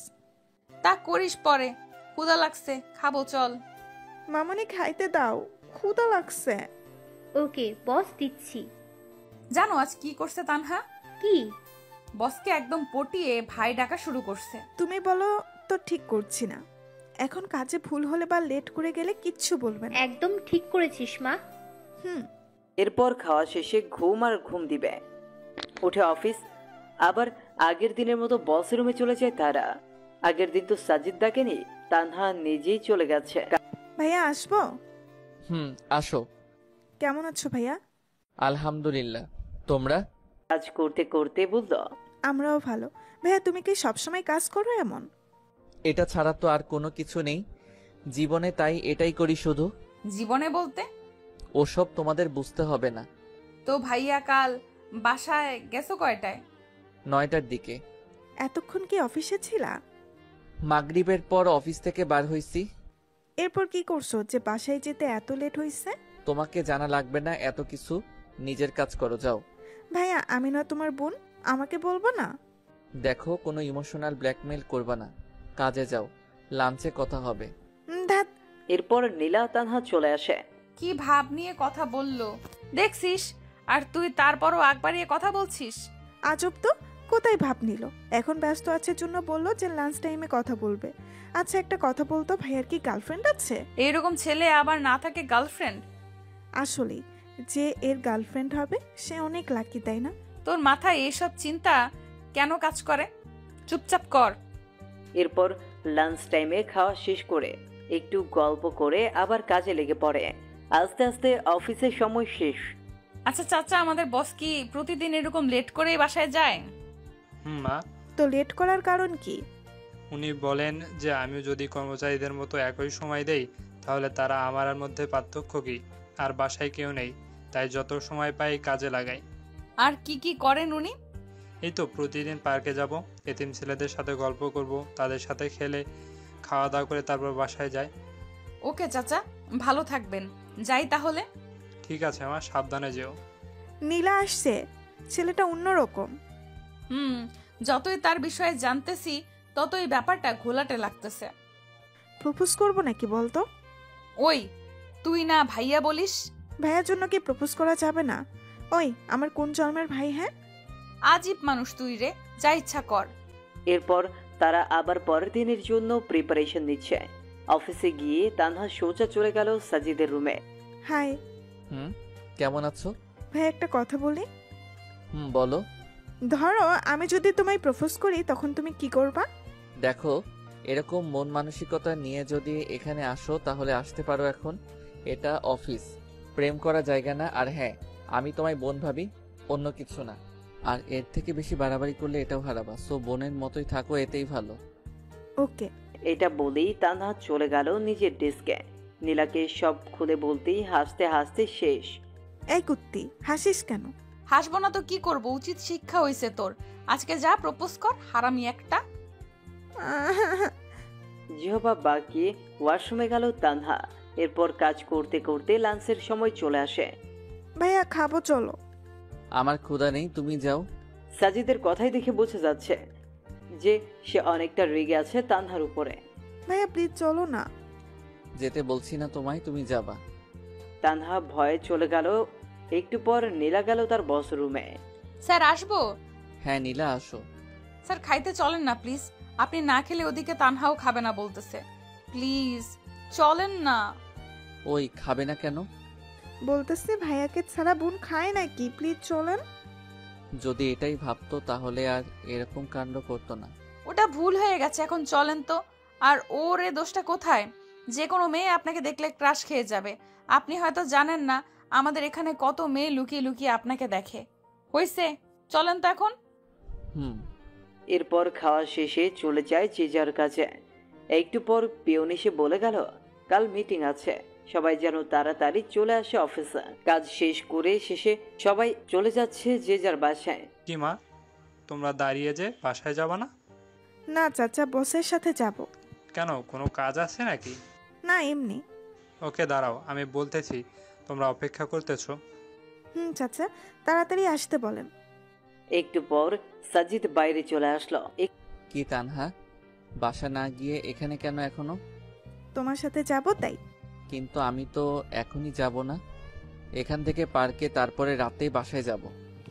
তা করিস পরে। ক্ষুধা লাগছে, খাবো চল। মামনি খাইতে দাও, ক্ষুধা লাগছে। ওকে বস, দিচ্ছি। জানো আজ কি করছে তানহা? কি? বসকে একদম পটিয়ে ভাই ডাকা শুরু করছে। তুমি বলো তো ঠিক করছি না। এখন কাজে ভুল হলে বা লেট করে গেলে কিচ্ছু বলবে না। একদম ঠিক করেছিস মা। এরপর খাওয়া শেষে ঘুম আর ঘুম দিবে। উঠে অফিস। আবার আগের দিনের মতো বস রুমে চলে যায় তারা। আগের দিন তো সাজিদ ডাকেনি, তানহা নিজেই চলে গেছে। ভাইয়া আসবো? আসো। কেমন আছো ভাইয়া? আলহামদুলিল্লাহ, তোমরা? কাজ করতে করতে বলল, আমরাও ভালো। ভাইয়া তুমি কি সবসময় কাজ করো এমন? এটা ছাড়া তো আর কোনো কিছু নেই জীবনে, তাই এটাই করি শুধু। জীবনে বলতে? ওসব তোমাদের বুঝতে হবে না। তো ভাইয়া কাল বাসায় গেছো কয়টায়? 9টার দিকে। এতক্ষণ কি অফিসে ছিলা? মাগরিবের পর অফিস থেকে বার হইছি। এরপর কি করছো যে বাসায় যেতে এত লেট হইছে? তোমাকে জানা লাগবে না এত কিছু, নিজের কাজ করো, যাও। ভাইয়া আমি না তোমার বোন, আমাকে বলবো না? দেখো, কোনো ইমোশনাল ব্ল্যাকমেল করবা না, কাজে যাও, লাঞ্চে কথা হবে। এরপর নীলা তানহা চলে আসে। কি ভাব নিয়ে কথা বললো দেখছিস, আর তুই তারপরও আগ বাড়িয়ে কথা বলছিস। আজব তো, কোথায় ভাব নিল? এখন ব্যস্ত আছে জন্য বললো যে লাঞ্চ টাইমে কথা বলবে। আচ্ছা একটা কথা বলতো, ভাইয়ার কি গার্লফ্রেন্ড আছে? এরকম ছেলে আবার না থাকে গার্লফ্রেন্ড? আসলেই যে এর গার্লফ্রেন্ড হবে সে অনেক লাকি, তাই না? তোর মাথায় এইসব চিন্তা কেন কাজ করে? চুপচাপ কর। এরপর লাঞ্চ টাইমে খাওয়া শেষ করে একটু গল্প করে আবার কাজে লেগে পড়ে। আস্তে আস্তে অফিসের সময় শেষ। আচ্ছা চাচা, আমাদের বস কি প্রতিদিন এরকম লেট করে বাসায় যায়? মা। তো লেট করার কারণ কি? উনি বলেন যে আমি যদি কর্মচারীদের মতো একই সময় দেই তাহলে তারা আমার মধ্যে পার্থক্য কি? আর বাসায় কেউ নেই, তাই যত সময় পাই কাজে লাগাই। আর কি কি করেন উনি? এই তো প্রতিদিন পার্কে যাব, এতিম ছেলেদের সাথে গল্প করব, তাদের সাথে খেলে খাওয়া দাওয়া করে তারপর বাসায় যাই। ওকে চাচা, ভালো থাকবেন, যাই তাহলে। ঠিক আছে মা, সাবধানে যেও। নীলা আসছে, ছেলেটা অন্যরকম। যতই তার বিষয়ে জানতেছি ততই ব্যাপারটা ঘোলাটে লাগতেছে। প্রপোজ করবো নাকি বলতো? ওই, তুই না ভাইয়া বলিস? ভাইয়ার জন্য কি প্রপোজ করা যাবে না? ওই আমার কোন জন্মের ভাই? হ্যাঁ, আজীব মানুষ তুই রে, যা ইচ্ছা কর। এরপর তারা আবার পরের দিনের জন্য প্রিপারেশন নিচ্ছে। অফিসে গিয়ে তানহা সোজা চলে গেল সাজিদের রুমে। হাই। কেমন আছো? ভাই একটা কথা বলি। বলো। ধরো আমি যদি তোমায় প্রপোজ করি তখন তুমি কি করবা? দেখো, এরকম মন মানসিকতা নিয়ে যদি এখানে আসো তাহলে আসতে পারো। এখন এটা অফিস, প্রেম করা জায়গা না। আর হ্যাঁ, আমি তোমায় বোন ভাবি, অন্য কিছু না। আর এর থেকে বেশি বাড়াবাড়ি করলে এটাও হারাবা। সো বোনের মতোই থাকো, এতেই ভালো। ওকে। এটা বলেই তানহা চলে গেল নিজের ডেস্কে। নীলাকে সব খুলে বলতেই হাসতে হাসতে শেষ। এই কুত্তি, হাসিস কেন? হাসবো না তো কি করব, উচিত শিক্ষা হইছে তোর। আজকে যা প্রপোজ কর, হারামি একটা। জিহবা বাকি ওয়াশরুমে গেল তানহা। এরপর কাজ করতে করতে লাঞ্চের সময় চলে আসে। ভাইয়া খাবো, চলো। আমার ক্ষুধা নেই, তুমি যাও। সাজিদের কথাই দেখে বোঝা যাচ্ছে যে সে অনেকটা রেগে আছে তানহার উপরে। ভাইয়া প্লিজ চলো না। যেতে বলছি না তোমায়, তুমি যাবা। তানহা ভয়ে চলে গেল। একটু পর নীলা গেল তার বস রুমে। স্যার আসবো? হ্যাঁ নীলা, আসো। স্যার খাইতে চলেন না প্লিজ, আপনি না খেলে ওদিকে তানহাও খাবে না বলতেছে। প্লিজ চলেন না। ওই খাবে না কেন? বলতেছে ভাইয়াকে ছাড়া বোন খায় নাকি, প্লিজ চলেন। যদি এটাই ভাবতো তাহলে আর এরকম কাণ্ড করতো না। ওটা ভুল হয়ে গেছে, এখন চলেন তো। আর ওর এ দোষটা কোথায়? যে কোনো মেয়ে আপনাকে দেখলে ক্রাশ খেয়ে যাবে। আপনি হয়তো জানেন না আমাদের এখানে কত মেয়ে লুকিয়ে লুকিয়ে আপনাকে দেখে। হইছে, চলেন তো এখন। এরপর খাওয়া শেষে চলে যায় যে যার কাছে। একটু পর পিয়ন এসে বলে গেল কাল মিটিং আছে, সবাই যেন তাড়াতাড়ি চলে আসে অফিসে। কাজ শেষ করে শেষে সবাই চলে যাচ্ছে যে যার বাসায়। কি মা, তোমরা দাঁড়িয়ে যে বাসায় যাবা না? না চাচা, বসের সাথে যাব। কেন, কোনো কাজ আছে নাকি? না, এমনি। ওকে দাঁড়াও, আমি বলতেছি, তোমরা অপেক্ষা করতেছো। চাচা তাড়াতাড়ি আসতে বলেন। একটু পর সাজিদ বাইরে চলে আসলো। কি তানহা, বাসা না গিয়ে এখানে কেন এখনো? তোমার সাথে যাব তাই। কিন্তু আমি তো এখনই যাব না, এখান থেকে পার্কে, তারপরে রাতেই বাসায় যাব।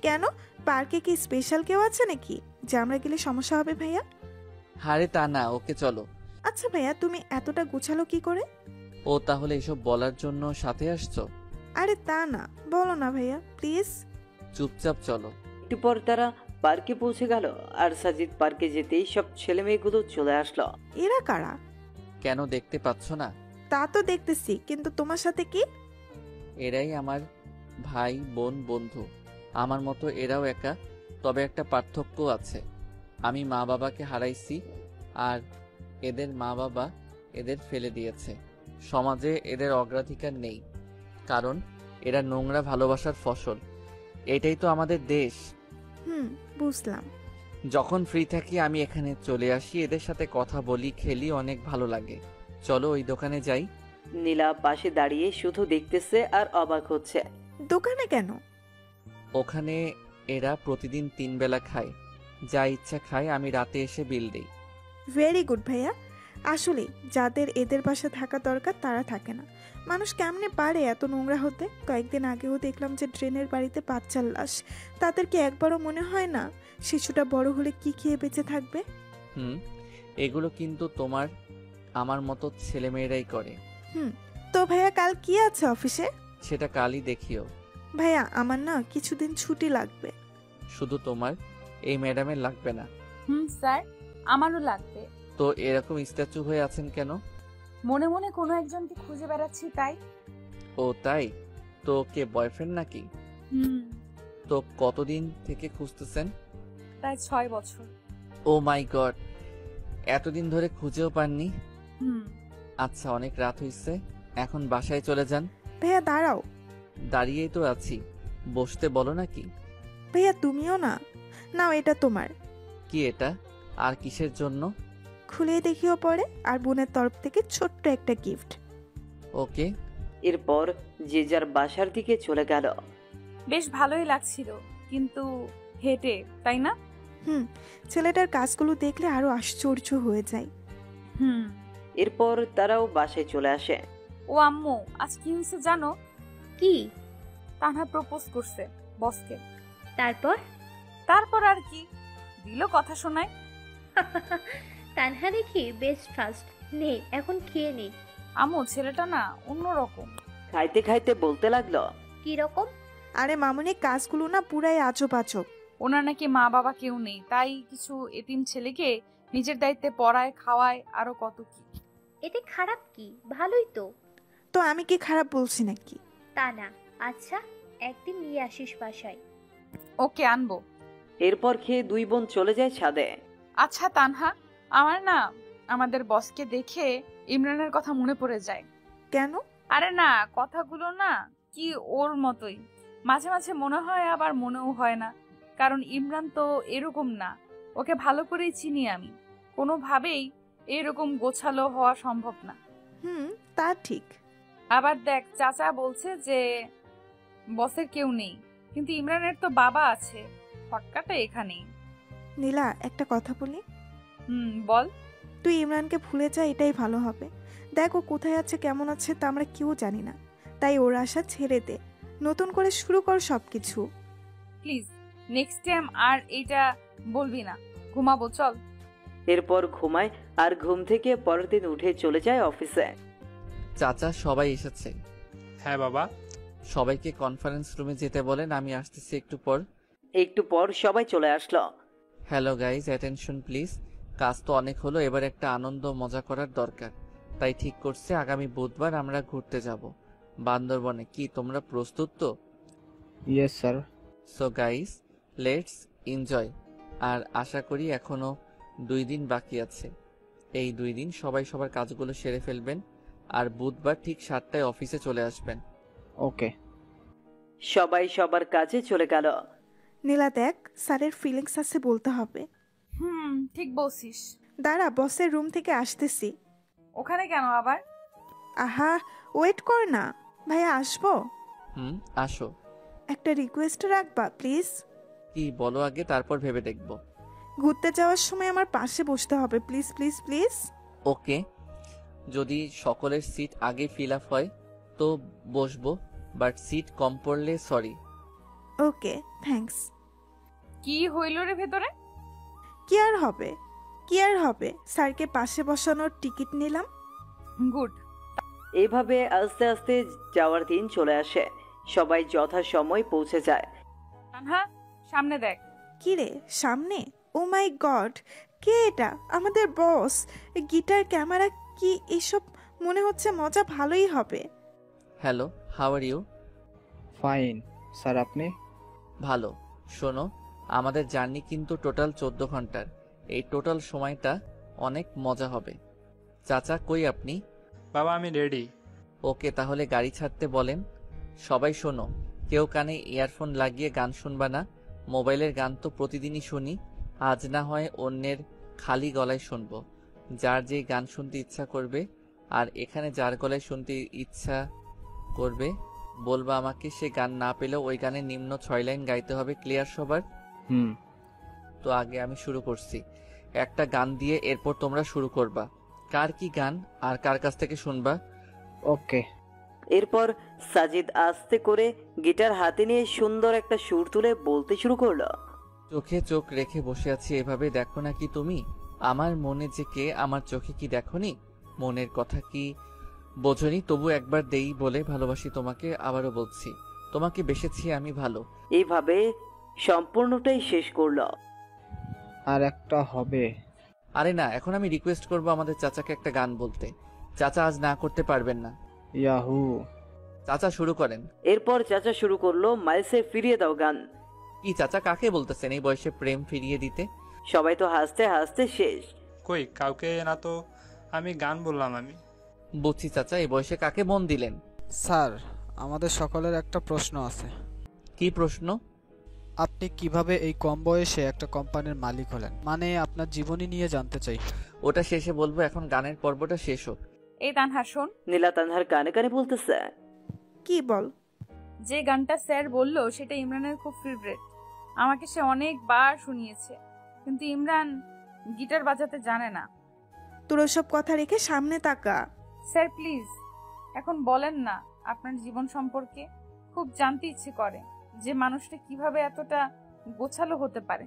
কেন, পার্কে কি স্পেশাল কেউ আছে নাকি যে আমরা গেলে সমস্যা হবে ভাইয়া? আরে তা না, ওকে চলো। আচ্ছা ভাইয়া, তুমি এতটা গুছালো কি করে? ও তাহলে এসব বলার জন্য সাথে আসছো? আরে তা না, বলো না ভাইয়া প্লিজ। চুপচাপ চলো। একটু পর তারা পার্কে পৌঁছে গেল। আর সাজিদ পার্কে যেতেই সব ছেলে মেয়েগুলো চলে আসলো। এরা কারা? কেন দেখতে পাচ্ছ না? তা তো দেখতেছি, কিন্তু তোমার সাথে কি? এরাই আমার ভাই বোন বন্ধু, আমার মতো এরাও একা। তবে একটা পার্থক্য আছে, আমি মা বাবাকে হারাইছি আর এদের মা বাবা এদের ফেলে দিয়েছে। সমাজে এদের অগ্রাধিকার নেই, কারণ এরা নোংরা ভালোবাসার ফসল। এটাই তো আমাদের দেশ। বুঝলাম। যখন ফ্রি থাকি আমি এখানে চলে আসি, এদের সাথে কথা বলি, খেলি, অনেক ভালো লাগে। চলো ওই দোকানে যাই। নীলা পাশে দাঁড়িয়ে শুধু দেখতেছে আর অবাক হচ্ছে। দোকানে কেন? ওখানে এরা প্রতিদিন 3 বেলা খায়, যা ইচ্ছা খায়, আমি রাতে এসে বিল দিই। ভেরি গুড ভাইয়া। আসলে যাদের এদের পাশে থাকা দরকার তারা থাকে না। মানুষ কেমনে পারে এত নোংরা হতে? কয়েকদিন আগেও দেখলাম যে ড্রেনের বাড়িতে বাচ্চার লাশ। তাদেরকে একবারও মনে হয় না শিশুটা বড় হলে কি খেয়ে বেঁচে থাকবে? এগুলো কিন্তু তোমার আমার মতো ছেলেমেয়েরাই করে। তো ভাইয়া কাল কি আছে অফিসে? সেটা কালই দেখিও। ভাইয়া আমার না কিছুদিন ছুটি লাগবে। শুধু তোমার, এই ম্যাডামের লাগবে না? স্যার, আমারও লাগবে। তো এরকম স্ট্যাচু হয়ে আছেন কেন? মনে মনে কোনো একজনকে খুঁজে বেড়াচ্ছি তাই। ও তাই? তো কে বয়ফ্রেন্ড নাকি? তো কতদিন থেকে খুঁজতেছেন? প্রায় 6 বছর। ও মাই গড, এতদিন ধরে খুঁজেও পাননি? হুম। আচ্ছা, অনেক রাত হইছে, এখন বাসায় চলে যান। ভাইয়া দাঁড়াও, দাঁড়িয়েই তো আছি, বসতে বলো নাকি? ভাইয়া তুমিও না, নাও এটা তোমার। কি এটা? আর কিসের জন্য? খুলে দেখিও পরে, আর বোনের তরফ থেকে ছোট্ট একটা গিফট। ওকে। এরপর যে যার বাসার দিকে চলে গেল। বেশ ভালোই লাগছিল, কিন্তু হেঁটে, তাই না? ছেলেটার কাজগুলো দেখলে আরো আশ্চর্য হয়ে যায়। এরপর তারাও বাসায় চলে আসে। ও আম্মু, আজ কি হয়েছে জানো? কি? তানহা প্রপোজ করছে বসকে। তারপর আর কি, দিল কথা শোনায়। তানহা দেখি বেস্ট ফার্স্ট। নে এখন খেয়ে নে। আম্মু, ছেলেটা না অন্যরকম। খাইতে খাইতে বলতে লাগলো, কি রকম? আরে মামুনি, কাজগুলো না পুরাই আজব আজব। ওনার নাকি মা বাবা কেউ নেই, তাই কিছু এতিম ছেলেকে নিজের দায়িত্বে পড়ায়, খাওয়ায়, আরো কত কি। এতে খারাপ কি? ভালোই তো। তো আমি কি খারাপ বলছি নাকি? তা না। আচ্ছা, একদিন নিয়ে আসিস বাসায়। ওকে, আনবো। এরপর খেয়ে দুই বোন চলে যায় ছাদে। আচ্ছা তানহা, আমার না আমাদের বসকে দেখে ইমরানের কথা মনে পড়ে যায়। কেন? আরে না, কথাগুলো না কি ওর মতোই। মাঝে মাঝে মনে হয়, আবার মনেও হয় না, কারণ ইমরান তো এরকম না। ওকে ভালো করেই চিনি আমি, কোনোভাবেই এরকম গোছালো হওয়া সম্ভব না। তা ঠিক। আবার দেখ, চাচা বলছে যে বসের কেউ নেই, কিন্তু ইমরানের তো বাবা আছে। ফটকাটা এখানেই। নীলা, একটা কথা বলি? বল। তুই ইমরানকে ভুলে যা, এটাই ভালো হবে। দেখ ও কোথায় আছে, কেমন আছে তা আমরা কেউ জানি না, তাই ওর আশা ছেড়ে দে, নতুন করে শুরু কর সবকিছু। প্লিজ, নেক্সট টাইম আর এইটা বলবি না। ঘুমাবো, চল। এরপর ঘুমায়, আর ঘুম থেকে পরের দিন উঠে চলে যায় অফিসে। চাচা, সবাই এসেছে? হ্যাঁ বাবা। সবাইকে কনফারেন্স রুমে যেতে বলেন, আমি আসতেছি একটু পর। একটু পর সবাই চলে আসলো। Hello guys, attention please. কাজ তো অনেক হলো, এবার একটা আনন্দ মজা করার দরকার। তাই ঠিক করছে, আগামী বুধবার আমরা ঘুরতে যাব বান্দরবনে। কি তোমরা প্রস্তুত তো? Yes sir. So guys, let's enjoy. আর আশা করি এখনো 2 দিন বাকি আছে। এই 2 দিন সবাই সবার কাজগুলো সেরে ফেলবেন, আর বুধবার ঠিক 7টায় অফিসে চলে আসবেন। ওকে। সবাই সবার কাজে চলে গেল। নীলা দেখ, স্যারের ফিলিংস আছে বলতে হবে। ঠিক বলছিস। দাঁড়া, বসের রুম থেকে আসতেছি। ওখানে কেন আবার? আহা, ওয়েট কর না। ভাইয়া আসবো? আসো। একটা রিকোয়েস্ট রাখবা প্লিজ? কি বলো আগে, তারপর ভেবে দেখব। ঘুরতে যাওয়ার সময় আমার পাশে বসতে হবে, প্লিজ প্লিজ প্লিজ। ওকে, যদি সকলের সিট আগে ফিল আপ হয় তো বসবো, বাট সিট কম পড়লে সরি। ওকে, থ্যাঙ্কস। কি হইল রে ভেতরে? কি আর হবে, স্যারকে পাশে বসানোর টিকিট নিলাম। গুড। এইভাবে আস্তে আস্তে যাওয়ার দিন চলে আসে। সবাই যথাসময় পৌঁছে যায়। তানহা, সামনে দেখ। কি রে, সামনে? ও মাই গড, কে এটা? আমাদের বস। গিটার, ক্যামেরা, কি এসব? মনে হচ্ছে মজা ভালোই হবে। Hello, how are you? Fine sir, আপনি? ভালো। শোনো, আমাদের জার্নি কিন্তু টোটাল 14 ঘন্টার। এই টোটাল সময়টা অনেক মজা হবে। চাচা কই আপনি? বাবা, আমি রেডি। ওকে, তাহলে গাড়ি ছাড়তে বলেন। সবাই শোনো, কেউ কানে ইয়ারফোন লাগিয়ে গান শুনবা না। মোবাইলের গান তো প্রতিদিনই শুনি, আজ না হয় অন্যের খালি গলায় শুনবো। যার যেই গান শুনতে ইচ্ছা করবে, আর এখানে যার গলায় শুনতে ইচ্ছা করবে বলবা আমাকে। সে গান না পেলেও ওই গানের নিম্ন 6 লাইন গাইতে হবে। ক্লিয়ার সবার? তো আগে আমি শুরু করছি একটা গান দিয়ে, এরপর তোমরা শুরু করবা। কার কি গান আর কার কাছ থেকে শুনবা? ওকে। এরপর সাজিদ আস্তে করে গিটার হাতে নিয়ে সুন্দর একটা সুর তুলে বলতে শুরু করলো। চোখে চোখ রেখে বসে আছি এভাবে, দেখো না কি তুমি আমার মনে যে কে, আমার চোখে কি দেখোনি? মনের কথা কি বোঝনি? তবু একবার দেই বলে ভালোবাসি তোমাকে, আবারও বলছি তোমাকে বেসেছি আমি ভালো। এইভাবে সম্পূর্ণটাই শেষ করলো। আর একটা হবে। আরে না, এখন আমি রিকোয়েস্ট করব আমাদের চাচাকে একটা গান বলতে। চাচা আজ না করতে পারবেন না। ইয়াহু। চাচা শুরু করেন। এরপর চাচা শুরু করলো মাইলসে ফিরিয়ে দাও গান। কি চাচা, কাকে বলতেছেন এই বয়সে প্রেম ফিরিয়ে দিতে? সবাই তো হাসতে হাসতে শেষ। কই, কাউকে না তো, আমি গান বললাম। আমি বুঝছি চাচা, এই বয়সে কাকে মন দিলেন? স্যার, আমাদের সকলের একটা প্রশ্ন আছে। কি প্রশ্ন? আপনি কিভাবে এই কম বয়সে একটা কোম্পানির মালিক হলেন? মানে আপনার জীবনী নিয়ে জানতে চাই। ওটা শেষে বলবো, এখন গানের পর্বটা শেষ হোক। এই তানহা শোন, নীলা তানহার কানে কানে বলতেছে, কি বল? যে গানটা স্যার বললো সেটা ইমরানের খুব ফেভারিট। আমাকে সে অনেকবার শুনিয়েছে, কিন্তু ইমরান গিটার বাজাতে জানে না। তোর সব কথা রেখে সামনে তাকা। স্যার প্লিজ এখন বলেন না আপনার জীবন সম্পর্কে। খুব জানতে ইচ্ছে করে যে মানুষটা কিভাবে এতটা গোছালো হতে পারে।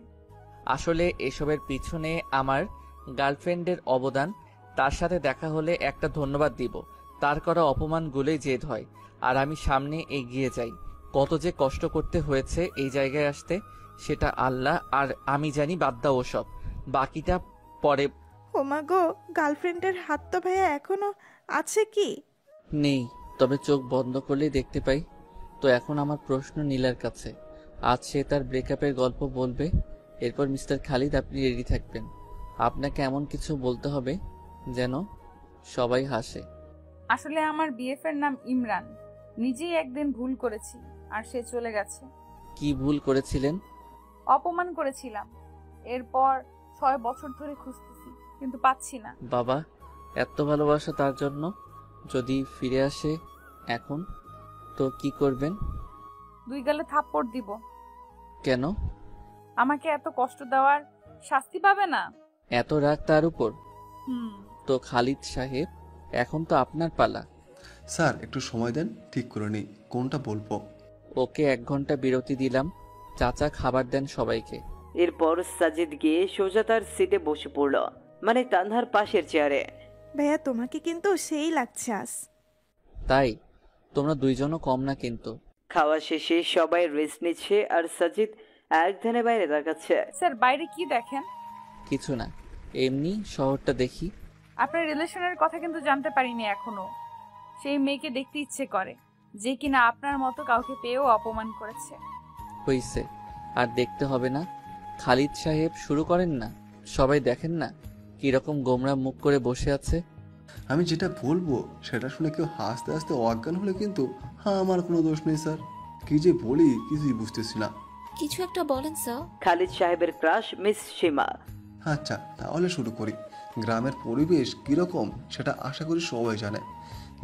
আসলে এসবের পিছনে আমার গার্লফ্রেন্ডের অবদান। তার সাথে দেখা হলে একটা ধন্যবাদ দিব। তার করা অপমানগুলোই জেদ হয়, আর আমি সামনে এগিয়ে যাই। কত যে কষ্ট করতে হয়েছে এই জায়গায় আসতে, সেটা আল্লাহ আর আমি জানি। বাদ দাও ওসব, বাকিটা পরে। ওমা গো, গার্লফ্রেন্ডের হাত তো ভাইয়া এখনো আছে কি? নেই, তবে চোখ বন্ধ করলেই দেখতে পাই। তো এখন আমার প্রশ্ন নীলার কাছে। আজ সে তার ব্রেকআপের গল্প বলবে। এরপর মিস্টার খালিদ আপনি রেডি থাকবেন। আপনাকে এমন কিছু বলতে হবে যেন সবাই হাসে। আসলে আমার বিএফের নাম ইমরান। নিজেই একদিন ভুল করেছি আর সে চলে গেছে। কি ভুল করেছিলেন? অপমান করেছিলাম। এরপর 6 বছর ধরে খুঁজতেছি, কিন্তু পাচ্ছি না। বাবা, এত ভালোবাসা তার জন্য যদি ফিরে আসে এখন, তো কি করবেন? 2 গালে থাপ্পড় দিব। কেন? আমাকে এত কষ্ট দেওয়ার শাস্তি পাবে না? এত রাগ তার উপর? হুম। তো খালিদ সাহেব, এখন তো আপনার পালা। স্যার একটু সময় দেন, ঠিক করে নিই কোনটা বলবো। ওকে 1 ঘন্টা বিরতি দিলাম। চাচা খাবার দেন সবাইকে। এরপর সাজিদ গিয়ে সোজা তার সিটে বসে পড়ল, মানে তানহার পাশের চেয়ারে। ভাইয়া তোমাকে কিন্তু সেই লাগছে আজ। তাই? তোমরা 2 জনও কম না কিন্তু। খাওয়া শেষে সবাই রেস্ট নিচ্ছে আর সাজিদ এক ধ্যানে বাইরে তাকাচ্ছে। স্যার বাইরে কি দেখেন? কিছু না, এমনি শহরটা দেখি। আপনার রিলেশনের কথা কিন্তু জানতে পারিনি এখনো। সেই মেয়েকে দেখতে ইচ্ছে করে যে কিনা আপনার মতো কাউকে পেয়েও অপমান করেছে। হইছে, আর দেখতে হবে না। খালিদ সাহেব শুরু করেন না। সবাই দেখেন না কিরকম গোমরা মুখ করে বসে আছে। আমি যেটা বলবো সেটা শুনে কেউ হাসতে হাসতে অজ্ঞান হলে কিন্তু আমার কোনো দোষ নেই স্যার। কি যে বলি কিছুই বুঝতেছি না। কিছু একটা বলেন স্যার। খালিদ সাহেবের ক্রাশ মিস সীমা। আচ্ছা তাহলে শুরু করি। গ্রামের পরিবেশ কীরকম সেটা আশা করি সবাই জানে।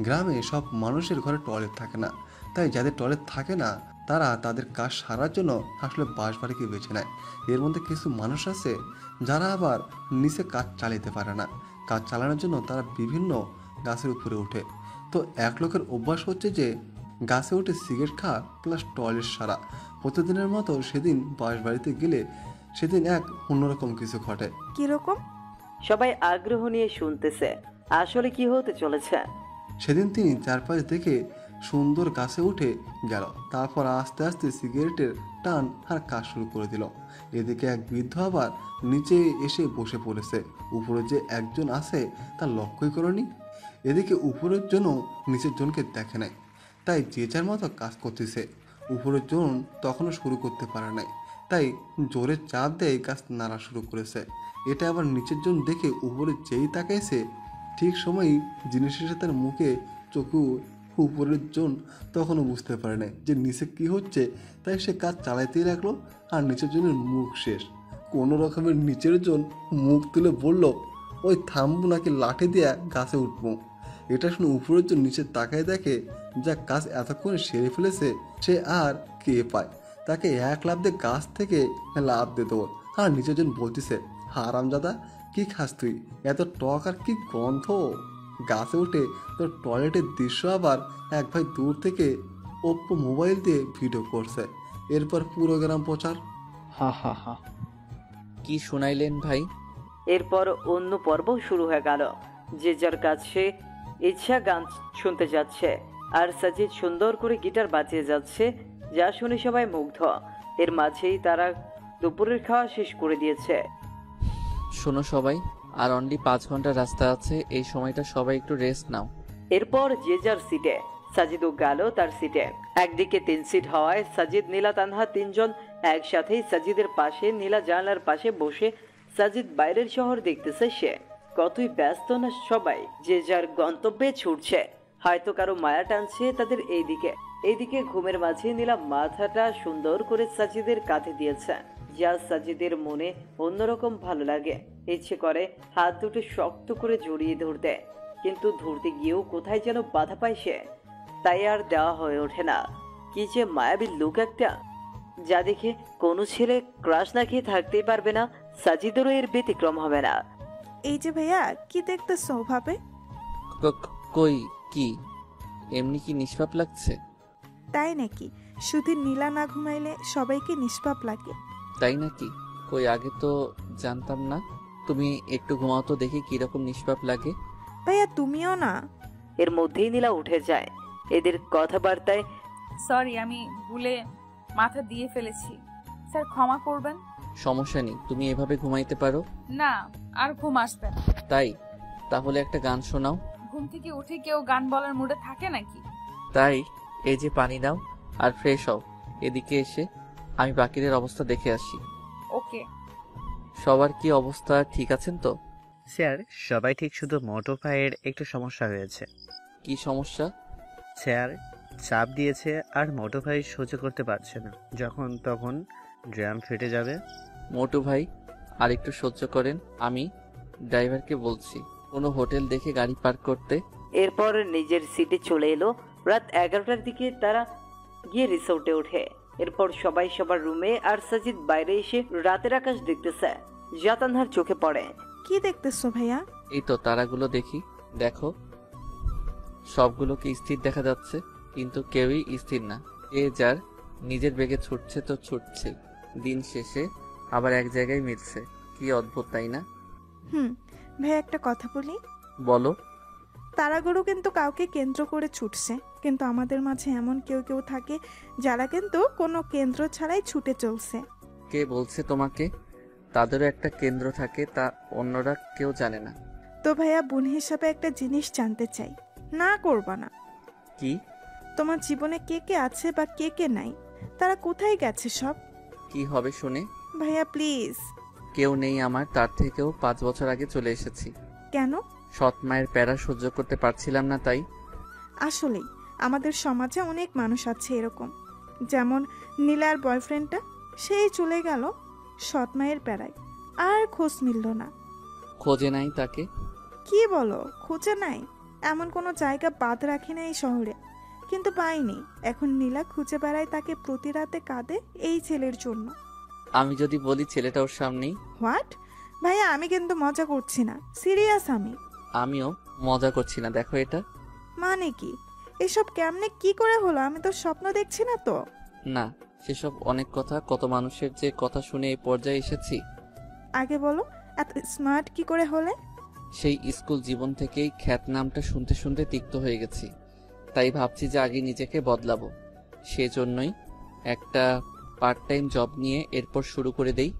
গ্রামে সব মানুষের ঘরে টয়লেট থাকে না, তাই যাদের টয়লেট থাকে না তারা তাদের কাজ সারার জন্য আসলে বাসবাড়িকে বেছে নেয়। এর মধ্যে কিছু মানুষ আছে যারা আবার নিচে কাজ চালাতে পারে না। কাজ চালানোর জন্য তারা বিভিন্ন গাছের উপরে ওঠে। তো এক লোকের অভ্যাস হচ্ছে যে গাছে উঠে সিগারেট খাওয়া প্লাস টয়লেট সারা। প্রতিদিনের মতো সেদিন বাসবাড়িতে গেলে সেদিন এক অন্যরকম কিছু ঘটে। কিরকম? সবাই আগ্রহ নিয়ে শুনতেছে আসলে কি হতে চলেছে। সেদিন তিনি চারপাশ দেখে সুন্দর গাছে উঠে গেল। তারপর আস্তে আস্তে সিগারেটের টান আর কাজ শুরু করে দিল। এদিকে এক বৃদ্ধ আবার নিচে এসে বসে পড়েছে। উপরে যে একজন আছে তা লক্ষ্যই করেনি। এদিকে উপরের জন্য নিচের জনকে দেখে নাই, তাই যে যার মতো কাজ করতেছে। উপরের জন তখনও শুরু করতে পারে নাই, তাই জোরে চাপ দিয়ে গাছ নাড়া শুরু করেছে। এটা আবার নিচের জন দেখে উপরে যেই তাকাইছে ঠিক সময়ই জিনিসের তার মুখে চোখু উপরের জন তখনও বুঝতে পারে না যে নিচে কি হচ্ছে, তাই সে কাজ চালাইতেই লাগলো। আর নিচের জনের মুখ শেষ। কোনো রকমের নিচের জন মুখ তুলে বলল, ওই থামবো নাকি লাঠি দিয়ে গাছে উঠবো। এটা শুনে উপরের জন নিচে তাকায় দেখে যা কাজ এতক্ষণে সেরে ফেলেছে সে আর কে পায়। তাকে এক লাফ দিয়ে গাছ থেকে লাফ দিয়ে দেবো। আর নিচের জন বলতেছে, হারামজাদা কি খাস তুই, এত টক আর কি গন্ধ। গাছে উঠে তোর টয়লেটের দৃশ্য আবার এক ভাই দূর থেকে ওপ্পো মোবাইল দিয়ে ভিডিও করছে। এরপর পুরো গ্রাম প্রচার। হা হা হা। কি শুনাইলেন ভাই? এরপর অন্য পর্ব শুরু হয়ে গেল। যে যার কাছে ইচ্ছা গান শুনতে যাচ্ছে আর সাজিদ সুন্দর করে গিটার বাজিয়ে যাচ্ছে, যা শুনে সবাই মুগ্ধ। এর মাঝেই তারা দুপুরের খাওয়া শেষ করে দিয়েছে। শোনো সবাই, আর অনলি 5 ঘন্টা রাস্তা আছে। এই সময়টা সবাই একটু রেস্ট নাও। এরপর যে যার সিটে। সাজিদও গেল তার সিটে। একদিকে 3 সিট হওয়ায় সাজিদ, নীলা, তানহা 3 জন একসাথেই সাজিদের পাশে নীলা জানলার পাশে বসে। সাজিদ বাইরের শহর দেখতেছে। সে কতই ব্যস্ত না সবাই যে যার গন্তব্যে ছুটছে। হয়তো কারো মায়া টানছে তাদের এই দিকে। এইদিকে ঘুমের মাঝে নীলা মাথাটা সুন্দর করে সাজিদের কাঁধে দিয়েছে, যা সাজিদের মনে অন্যরকম ভালো লাগে। ইচ্ছে করে হাত দুটো শক্ত করে জড়িয়ে ধরতে, কিন্তু ধরতে গিয়েও কোথায় যেন বাধা পায় সে, তাই আর দেওয়া হয়ে ওঠে না। কি যে মায়াবী লুক একটা, যা দেখে কোনো ছেলে ক্রাশ না খেয়ে থাকতেই পারবে না। সাজিদেরও এর ব্যতিক্রম হবে না। এই যে ভাইয়া, কি দেখতেছো ভাবে? কই কি এমনি কি নিষ্পাপ লাগছে? তাই নাকি? শুধু নীলা না ঘুমাইলে সবাইকে নিষ্পাপ লাগে। তাই নাকি? কই আগে তো জানতাম না। তুমি একটু ঘুমাও তো দেখি কিরকম নিষ্পাপ লাগে। ভাইয়া তুমিও না। এর মধ্যেই নীলা উঠে যায়। এদের কথাবার্তায় সরি, আমি ভুলে মাথা দিয়ে ফেলেছি, স্যার ক্ষমা করবেন। সমস্যা নেই, তুমি এভাবে ঘুমাইতে পারো? না, আর ঘুম আসবে না। তাই? তাহলে একটা গান শোনাও। ঘুম থেকে উঠে কেউ গান বলার মুডে থাকে নাকি? তাই এই যে পানি নাও আর ফ্রেশ হও। এদিকে এসে আমি বাকিদের অবস্থা দেখে আসি। ওকে। সবার কি অবস্থা, ঠিক আছেন তো? স্যার সবাই ঠিক, শুধু মোটো ভাইয়ের একটু সমস্যা হয়েছে। কি সমস্যা? স্যার চাপ দিয়েছে আর মোটো ভাই সহ্য করতে পারছে না, যখন তখন ড্রাম ফেটে যাবে। মোটু ভাই আর একটু সহ্য করেন, আমি ড্রাইভারকে বলছি কোনো হোটেল দেখে গাড়ি পার্ক করতে। এরপর নিজের সিটে চলে এলো। রাত 11টার দিকে তারা গিয়ে রিসোর্টে ওঠে। এরপর সবাই সবার রুমে, আর সাজিদ বাইরে এসে রাতের আকাশ দেখতেছে, যা তানহার চোখে পড়ে। কি দেখতেছো ভাইয়া? এই তো তারাগুলো দেখি। দেখো, সবগুলোকে স্থির দেখা যাচ্ছে, কিন্তু কেউই স্থির না। এ যার নিজের বেগে ছুটছে তো ছুটছে, দিন শেষে আবার এক জায়গায় মিলছে। কি অদ্ভুত, তাই না? ভাইয়া একটা কথা বলি। বলো। তারাগুলো কিন্তু কাউকে কেন্দ্র করে ছুটছে, কিন্তু আমাদের মাঝে এমন কেউ কেউ থাকে যারা কিন্তু কোনো কেন্দ্র ছাড়াই ছুটে চলছে। কে বলছে তোমাকে? তাদেরও একটা কেন্দ্র থাকে, তা অন্যরা কেউ জানে না। তো ভাইয়া বোন হিসাবে একটা জিনিস জানতে চাই, না করবা না? কি? তোমার জীবনে কে কে আছে বা কে কে নাই, তারা কোথায় গেছে সব? কি হবে শুনে? ভাইয়া প্লিজ। কেউ নেই আমার, তার থেকেও 5 বছর আগে চলে এসেছি। কেন? সৎ মায়ের প্যারা সহ্য করতে পারছিলাম না, তাই। আসলেই আমাদের সমাজে অনেক মানুষ আছে এরকম, যেমন নীলার বয়ফ্রেন্ডটা, সেই চলে গেল সৎ মায়ের প্যারায়, আর খোঁজ মিলল না। খোঁজে নাই তাকে? কি বলো, খুঁজে নাই? এমন কোনো জায়গা বাদ রাখি না এই শহরে, কিন্তু পাইনি। এখন নীলা খুঁজে বেড়ায় তাকে, প্রতি রাতে কাঁদে এই ছেলের জন্য। আমি যদি বলি ছেলেটা ওর সামনেই? হোয়াট? ভাইয়া আমি কিন্তু মজা করছি না, সিরিয়াস আমি। আমিও মজা করছি না, দেখো এটা। মানে কি এসব? কেমনে কি করে হলো? আমি তো স্বপ্ন দেখছি না তো। না, সেসব অনেক কথা, কত মানুষের যে কথা শুনে এই পর্যায়ে এসেছি। আগে বলো, এত স্মার্ট কি করে হলে? সেই স্কুল জীবন থেকেই খ্যাত নামটা শুনতে শুনতে তিক্ত হয়ে গেছি, তাই ভাবছি যে আগে নিজেকে বদলাবো। সেজন্যই একটা পার্ট টাইম জব নিয়ে এরপর শুরু করে দেই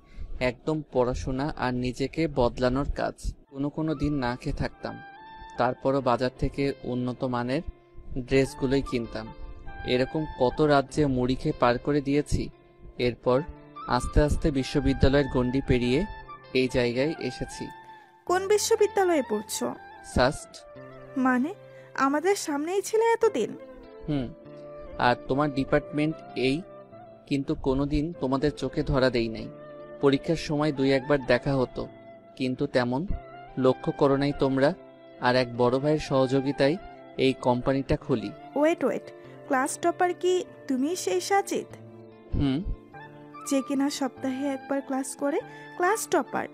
একদম পড়াশোনা আর নিজেকে বদলানোর কাজ। কোনো দিন না খেয়ে থাকতাম, তারপরও বাজার থেকে উন্নত মানের ড্রেসগুলোই কিনতাম। এরকম কত রাজ্যে মুড়ি খেয়ে পার করে দিয়েছি। এরপর আস্তে আস্তে বিশ্ববিদ্যালয়ের গণ্ডি পেরিয়ে এই জায়গায় এসেছি। কোন বিশ্ববিদ্যালয়ে পড়ছো? সাস্ট। মানে আমাদের সামনেই ছিল এতদিন? আর তোমার ডিপার্টমেন্ট এই, কিন্তু কোনোদিন তোমাদের চোখে ধরা দেই নাই। পরীক্ষার সময় 2-1বার দেখা হতো, কিন্তু তেমন লক্ষ্য করো নাই তোমরা। আর এক বড় ভাইয়ের সহযোগিতায় এই কোম্পানিটা খুলি। ওয়েট, ক্লাস টপার কি তুমি সেই সাজিদ? যে কিনা সপ্তাহে একবার ক্লাস করে, ক্লাস টপার?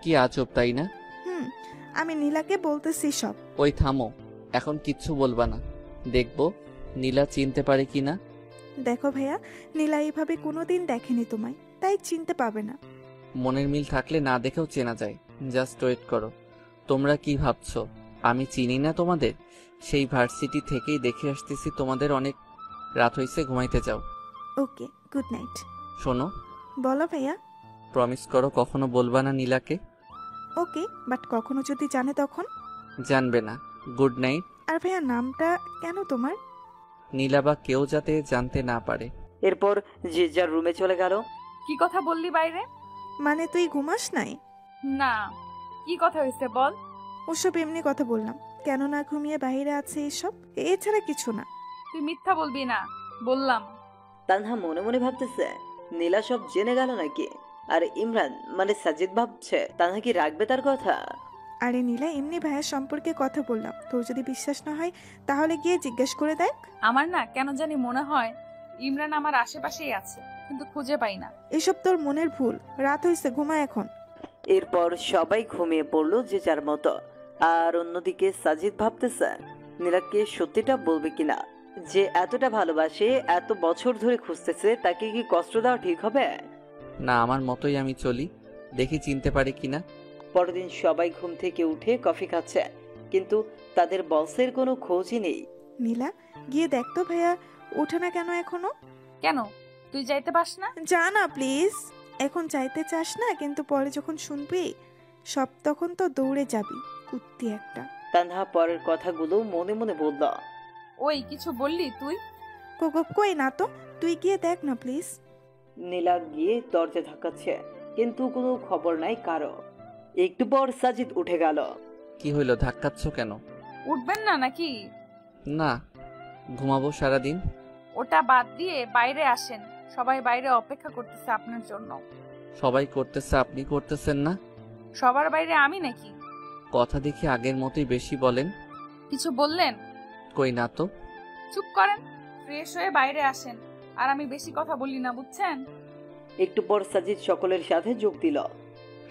কি আজব, তাই না? আমি নীলাকে বলতেছি সব। ওই থামো, এখন কিচ্ছু বলবা না, দেখবো নীলা চিনতে পারে কিনা। দেখো ভাইয়া, নীলা এইভাবে কোনোদিন দেখেনি তোমায়, তাই চিনতে পাবে না। মনের মিল থাকলে না দেখেও চেনা যায়। জাস্ট ওয়েট করো। তোমরা কি ভাবছো আমি চিনি না তোমাদের? সেই ভার্সিটি থেকেই দেখে আসতেছি তোমাদের। অনেক রাত হয়েছে, ঘুমাইতে যাও। ওকে, গুড নাইট। শোনো। বলো ভাইয়া। প্রমিস করো কখনো বলবা না নীলাকে। ওকে, বাট কখনো যদি জানে তখন? জানবে না। Good night. আর ভাইয়া নামটা কেন তোমার? নীলা বা কেউ যাতে জানতে না পারে। এরপর যে যার রুমে চলে গেল। কি কথা বললি বাইরে? মানে তুই ঘুমাস নাই? না, কি কথা হয়েছে বল। ওসব এমনি কথা বললাম, কেন না ঘুমিয়ে বাইরে আছে এসব, এছাড়া কিছু না। তুই মিথ্যা বলবি না, বললাম। তানহা মনে মনে ভাবতেছে নীলা সব জেনে গেল নাকি। আর ইমরান মানে সাজিদ ভাবছে তানহা কি রাখবে তার কথা। আরে নীলা, এমনি ভাইয়ার সম্পর্কে কথা বললাম, তোর যদি বিশ্বাস না হয় তাহলে গিয়ে জিজ্ঞেস করে দেখ। আমার না কেন জানি মনে হয় ইমরান আমার আশেপাশেই আছে, কিন্তু খুঁজে পাই না। এসব তোর মনের ভুল, রাত হয়েছে, ঘুমা এখন। এরপর সবাই ঘুমিয়ে পড়লো যে যার মতো। আর অন্যদিকে সাজিদ ভাবতেছে নীলাকে সত্যিটা বলবে কিনা। যে এতটা ভালোবাসে, এত বছর ধরে খুঁজতেছে, তাকে কি কষ্ট দেওয়া ঠিক হবে? না, আমার মতোই আমি চলি, দেখি চিনতে পারি কিনা। পরের দিন সবাই ঘুম থেকে উঠে কফি খাচ্ছে, কিন্তু তাদের বসের কোনো খোঁজই নেই। নীলা, গিয়ে দেখ তো ভাইয়া ওঠে না কেন এখনো। কেন, তুই যাইতে পাস না? যা না প্লিজ। এখন চাইতে চাস না, কিন্তু পরে যখন শুনবি সব তখন তো দৌড়ে যাবি, কুত্তি একটা। তানহা পরের কথাগুলো মনে মনে বলল। ওই কিছু বললি তুই? কই না তো, তুই গিয়ে দেখ না প্লিজ। নীলা গিয়ে দরজা ধাক্কাচ্ছে, কিন্তু কোনো খবর নাই কারো। একটু পর সাজিদ উঠে গেল। কি হইল, ধাক্কাচ্ছ কেন? উঠবেন না নাকি? না, ঘুমাবো সারাদিন। ওটা বাদ দিয়ে বাইরে আসেন, সবাই বাইরে অপেক্ষা করতেছে আপনার জন্য। সবাই করতেছে, আপনি করতেছেন না? সবার বাইরে আমি নাকি? কথা দেখি আগের মতোই বেশি বলেন। কিছু বললেন? কই না তো। চুপ করেন, ফ্রেশ হয়ে বাইরে আসেন, আর আমি বেশি কথা বলি না, বুঝছেন? একটু পর সাজিদ সকলের সাথে যোগ দিল।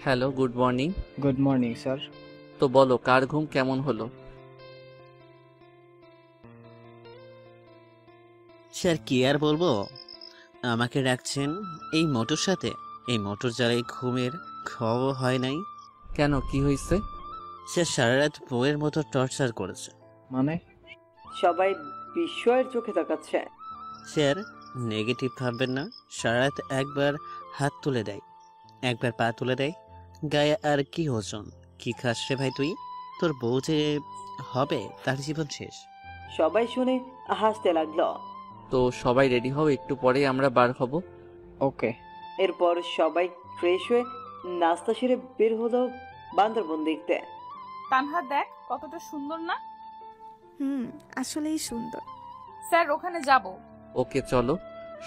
Hello, good morning. Good morning sir. তো বলো, কার ঘুম কেমন হলো? স্যার কি আর বলবো, আমাকে ডাকছেন এই মোটর সাথে। এই মোটর জ্বালাই ঘুমের খবর হয় নাই। কেন, কি হয়েছে? স্যার সারা রাত বউয়ের মতো টর্চার করেছে। মানে? সবাই বিস্ময়ের চোখে তাকাচ্ছে। স্যার নেগেটিভ ভাববেন না, সারা রাত একবার হাত তুলে দেয়, একবার পা তুলে দেয়, গায়ে আর কি ওজন। কি খাস রে ভাই তুই? তোর বউ যে হবে তার জীবন শেষ। সবাই শুনে হাসতে লাগলো। তো সবাই রেডি হও, একটু পরেই আমরা বার হব। ওকে। এরপর সবাই ফ্রেশ হয়ে নাস্তা সেরে বের হলো বান্দরবন দেখতে। তানহা দেখ কতটা সুন্দর না? আসলেই সুন্দর। স্যার ওখানে যাব। ওকে চলো,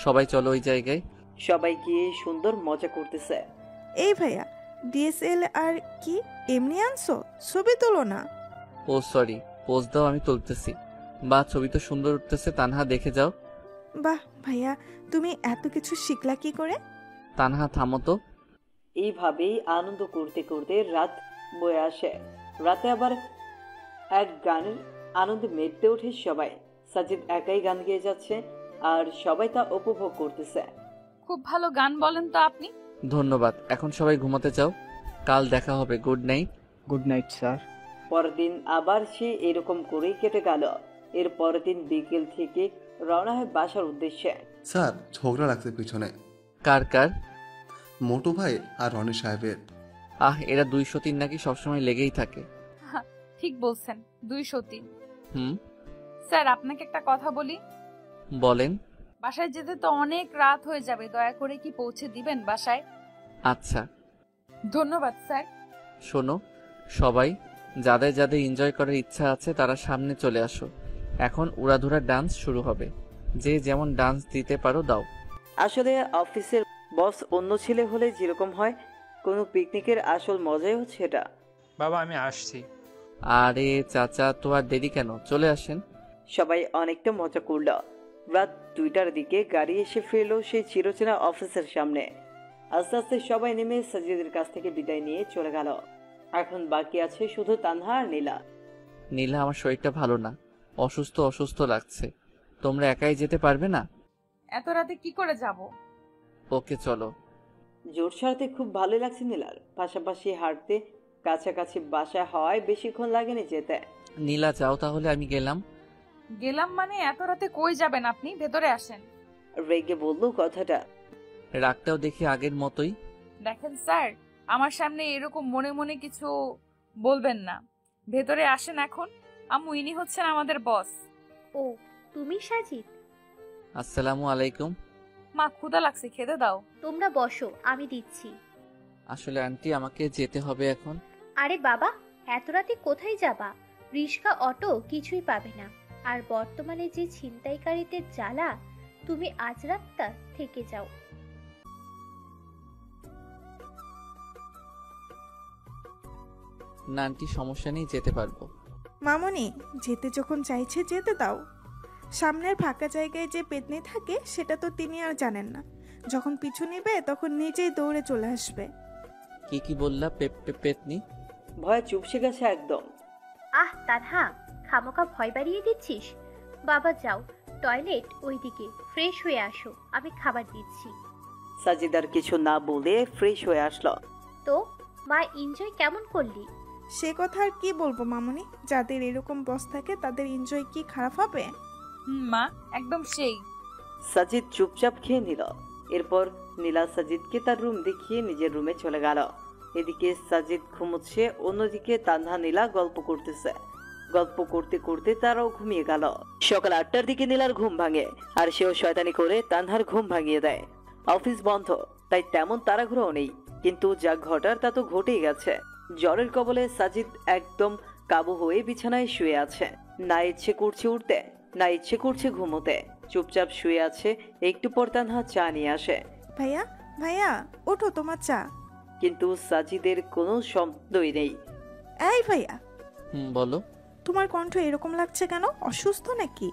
সবাই চলো ওই জায়গায়। সবাই গিয়ে সুন্দর মজা করতেছে। এই ভাইয়া, DSLR কি এমনি আনছো? ছবি তোলো না। ও সরি, পোজ দাও, আমি তুলতেছি। বা ছবি তো সুন্দর উঠতেছে, তানহা দেখে যাও। বাহ ভাইয়া, তুমি এত কিছু শিখলা কি করে? তানহা থামো তো। এইভাবেই আনন্দ করতে করতে রাত বয়ে আসে। রাতে আবার এক গানের আনন্দে মেতে ওঠে সবাই। সাজিদ একাই গান গেয়ে যাচ্ছে, আর সবাই তা উপভোগ করতেছে। খুব ভালো গান বলেন তো আপনি। ধন্যবাদ, এখন সবাই ঘুমাতে যাও, কাল দেখা হবে। Good night. Good night sir. পরের দিন আবার সে এরকম করেই কেটে গেল। এর পরের দিন বিকেল থেকে রওনা হয় বাসার উদ্দেশ্যে। স্যার ঝগড়া লাগছে পিছনে। কার কার? মোটু ভাই আর রনি সাহেবের। এরা 203 নাকি সবসময় লেগেই থাকে। ঠিক বলছেন, 203। হুম, স্যার আপনাকে একটা কথা বলি। বলেন। বাসায় যেতে তো অনেক রাত হয়ে যাবে, দয়া করে কি পৌঁছে দিবেন বাসায়? আচ্ছা। ধন্যবাদ স্যার। শোনো সবাই, যাদের যাদের এনজয় করার ইচ্ছা আছে তারা সামনে চলে আসো। এখন উড়াধুরা ডান্স শুরু হবে, যে যেমন ডান্স দিতে পারো দাও। আসলে অফিসের বস অন্য ছেলে হলে যেরকম হয়, কোনো পিকনিকের আসল মজাই হচ্ছে এটা। বাবা আমি আসছি। আরে চাচা, তো আর দেরি কেন, চলে আসেন। সবাই অনেকটা মজা করল। রাত 2টার দিকে গাড়ি এসে ফিরল সেই চিরচেনা অফিসের সামনে। আস্তে আস্তে সবাই নেমে সাজিদের কাছ থেকে বিদায় নিয়ে চলে গেল। এখন বাকি আছে শুধু তানহা আর নীলা। নীলা, আমার শরীরটা ভালো না, অসুস্থ অসুস্থ লাগছে, তোমরা একাই যেতে পারবে না? এত রাতে কি করে যাব? ওকে চলো। জোর সারতে খুব ভালো লাগছে নীলার, পাশাপাশি হাঁটতে। কাছাকাছি বাসা হওয়ায় বেশিক্ষণ লাগেনি যেতে। নীলা যাও তাহলে, আমি গেলাম। গেলাম মানে এত রাতে কই যাবেন আপনি? ভেতরে আসেন। রেগে বললো কথাটা। রাগটাও দেখি আগের মতোই। দেখেন স্যার, আমার সামনে এরকম মনে মনে কিছু বলবেন না। ভেতরে আসেন এখন। আম্মু, ইনি হচ্ছেন আমাদের বস। ও তুমি সাজিদ? আসসালামু আলাইকুম। মা, ক্ষুধা লাগছে, খেতে দাও। তোমরা বসো, আমি দিচ্ছি। আসলে আন্টি, আমাকে যেতে হবে এখন। আরে বাবা, এত রাতে কোথায় যাবা? রিস্কা অটো কিছুই পাবে না। আর বর্তমানে যে ছিনতাইকারীদের জ্বালা, তুমি আজ রাতটা থেকে যাও। না আন্টি, সমস্যা নেই, যেতে পারবো। মামনি, যেতে যখন চাইছে যেতে দাও। সামনের ফাঁকা জায়গায় যে পেতনি থাকে সেটা তো তিনি আর জানেন না। যখন পিছু নিবে তখন নিজেই দৌড়ে চলে আসবে। কি বললা? পেতনি? ভয়ে চুপসে গেছে একদম। আহ তানহা, খামোকা ভয় বাড়িয়ে দিচ্ছিস। বাবা যাও, টয়লেট ওইদিকে, ফ্রেশ হয়ে আসো, আমি খাবার দিচ্ছি। সাজিদার কিছু না বলে ফ্রেশ হয়ে আসলো। তো মা, এনজয় কেমন করলি? সে কথা আর কি বলবো মামনি, যাদের এরকম বস থাকে তাদের এনজয় কি খারাপ হবে? মা, একদম সেই। সাজিদ চুপচাপ খেয়ে নিল। এরপর নীলা সাজিদকে তার রুম দেখিয়ে নিজের রুমে চলে গেল। এদিকে সাজিদ ঘুমোচ্ছে, অন্যদিকে তানহা নীলা গল্প করতেছে। গল্প করতে করতে তারাও ঘুমিয়ে গেল। সকাল 8টার দিকে নীলার ঘুম ভাঙে, আর সেও শয়তানি করে তানহার ঘুম ভাঙিয়ে দেয়। অফিস বন্ধ, তাই তেমন তাড়াহুড়ো নেই, কিন্তু যা ঘটার তা তো ঘটেই গেছে। জ্বরের কবলে সাজিদ একদম কাবু হয়ে বিছানায় শুয়ে আছে। না ইচ্ছে করছে উঠতে, না ইচ্ছে করছে ঘুমোতে। চুপচাপ শুয়ে আছে। একটু পর তানহা চা নিয়ে আসে। ভাইয়া, ভাইয়া ওঠো, তোমার চা। কিন্তু সাজিদের কোনো শব্দই নেই। এই ভাইয়া। বলো। তোমার কণ্ঠ এরকম লাগছে কেন? অসুস্থ নাকি?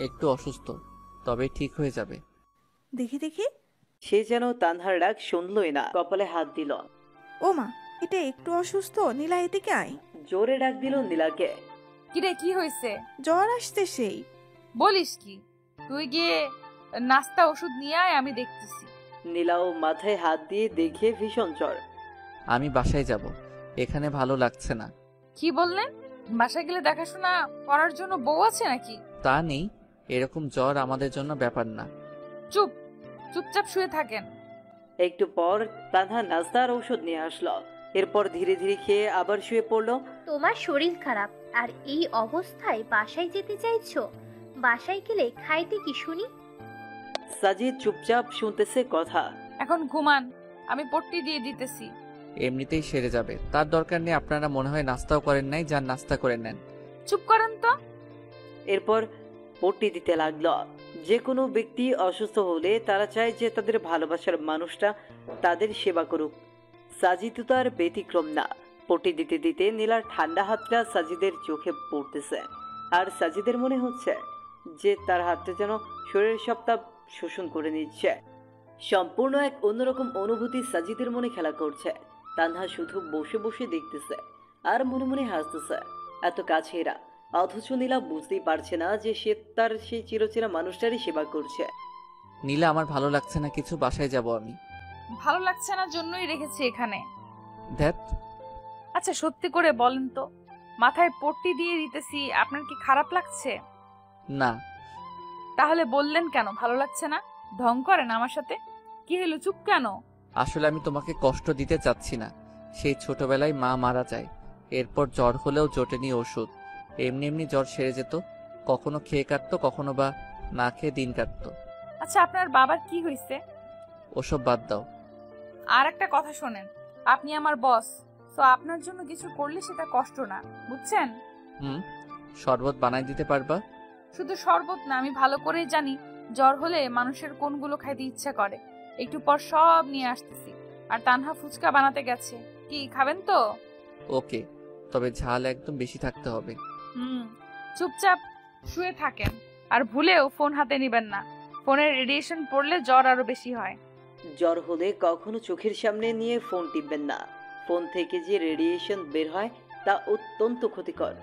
একটু অসুস্থ, তবে ঠিক হয়ে যাবে। দেখি দেখি। সে যেন তানহার ডাক শুনলই না, কপালে হাত দিল। ও মা, এটা একটু অসুস্থ। নীলা, এদিকে আয়। জোরে ডাক দিল নীলাকে। কিরে, কি হয়েছে? জ্বর আসছে সেই। বলিস কি? তুই গিয়ে নাস্তা ওষুধ নিয়ে আয়, আমি দেখতেছি। নীলাও মাথায় হাত দিয়ে দেখে ভীষণ জ্বর। আমি বাসায় যাব, এখানে ভালো লাগছে না। কি বললেন? বাসায় গেলে দেখাশোনা করার জন্য বউ আছে নাকি? তা নেই, এরকম জ্বর আমাদের জন্য ব্যাপার না। চুপচাপ শুয়ে থাকেন। একটু পর তানহা নাস্তা আর ঔষধ নিয়ে আসলো। এরপর ধীরে ধীরে খেয়ে আবার শুয়ে পড়লো। তোমার শরীর খারাপ আর এই অবস্থায় বাসায় যেতে চাইছো? বাসায় গেলে খাইতে কি শুনি? সাজিদ চুপচাপ শুনতেছে কথা। এখন ঘুমান, আমি পট্টি দিয়ে দিতেছি। এমনিতেই সেরে যাবে, তার দরকার নেই। আপনারা মনে হয় নাস্তাও করেন নাই, যান নাস্তা করে নেন। চুপ করেন তো। এরপর পট্টি দিতে লাগলো। যে কোনো ব্যক্তি অসুস্থ হলে তারা চায় যে তাদের ভালোবাসার মানুষটা তাদের সেবা করুক। সাজিদ তো আর ব্যতিক্রম না। পট্টি দিতে দিতে নীলার ঠান্ডা হাতটা সাজিদের চোখে পড়তেছে, আর সাজিদের মনে হচ্ছে যে তার হাতটা যেন শরীরের সব তাপ শোষণ করে নিচ্ছে। সম্পূর্ণ এক অন্যরকম অনুভূতি সাজিদের মনে খেলা করছে। তানহা শুধু বসে বসে দেখতেছে আর মনে মনে হাসতেছে। এত কাছে এরা, অথচ নীলা বুঝতেই পারছে না যে সে তার সেই চিরচেনা মানুষটারই সেবা করছে। নীলা, আমার ভালো লাগছে না কিছু, বাসায় যাব আমি। ভালো লাগছে না জন্যই রেখেছি এখানে। ধ্যাত। আচ্ছা সত্যি করে বলেন তো, মাথায় পট্টি দিয়ে দিতেছি, আপনার কি খারাপ লাগছে? না। তাহলে বললেন কেন ভালো লাগছে না? ঢং করেন আমার সাথে? কি হলো, চুপ কেন? আসলে আমি তোমাকে কষ্ট দিতে চাচ্ছি না। সেই ছোটবেলায় মা মারা যায়, এরপর জ্বর হলেও জোটেনি ওষুধ, এমনি এমনি জ্বর সেরে যেত। কখনো খেয়ে কাটতো, কখনো বা না খেয়ে দিন কাটতো। আচ্ছা আপনার বাবার কি হয়েছে? ওসব বাদ দাও। আর একটা কথা শোনেন, আপনি আমার বস, তো আপনার জন্য কিছু করলে সেটা কষ্ট না, বুঝছেন? শরবত বানাই দিতে পারবা? শুধু শরবত না, আমি ভালো করেই জানি জ্বর হলে মানুষের কোনগুলো খাইতে ইচ্ছা করে। একটু পর সব নিয়ে আসতেছি। আর তানহা ফুচকা বানাতে গেছে, কি খাবেন তো? ওকে, তবে ঝাল একদম বেশি থাকতে হবে। চুপচাপ শুয়ে থাকেন, আর ভুলেও ফোন হাতে নেবেন না। ফোনের রেডিয়েশন পড়লে জ্বর আরো বেশি হয়। জ্বর হলে কখনো চোখের সামনে নিয়ে ফোন টিপবেন না। ফোন থেকে যে রেডিয়েশন বের হয় তা অত্যন্ত ক্ষতিকর।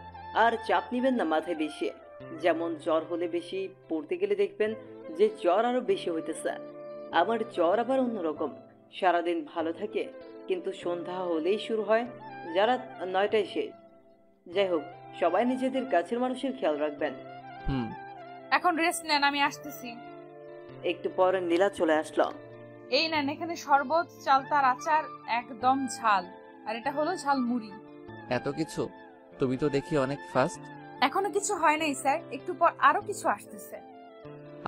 আর চাপ নিবেন না মাথায় বেশি। যেমন জ্বর হলে বেশি পড়তে গেলে দেখবেন যে জ্বর আরো বেশি হইতেছে। আমার জ্বর আবার অন্যরকম, সারাদিন ভালো থাকে, কিন্তু সন্ধ্যা হলেই শুরু হয়, যারা 9টায় শেষ। যাই হোক, সবাই নিজেদের কাছের মানুষের খেয়াল রাখবেন। এখন রেস্ট নেন, আমি আসতেছি। একটু পর নীলা চলে আসলো। এই নেন, এখানে শরবত, চালতার আচার, একদম ঝাল, আর এটা হলো ঝাল মুড়ি। এত কিছু? তুমি তো দেখি অনেক ফাস্ট। এখনো কিছু হয় নাই স্যার, একটু পর আরো কিছু আসতেছে।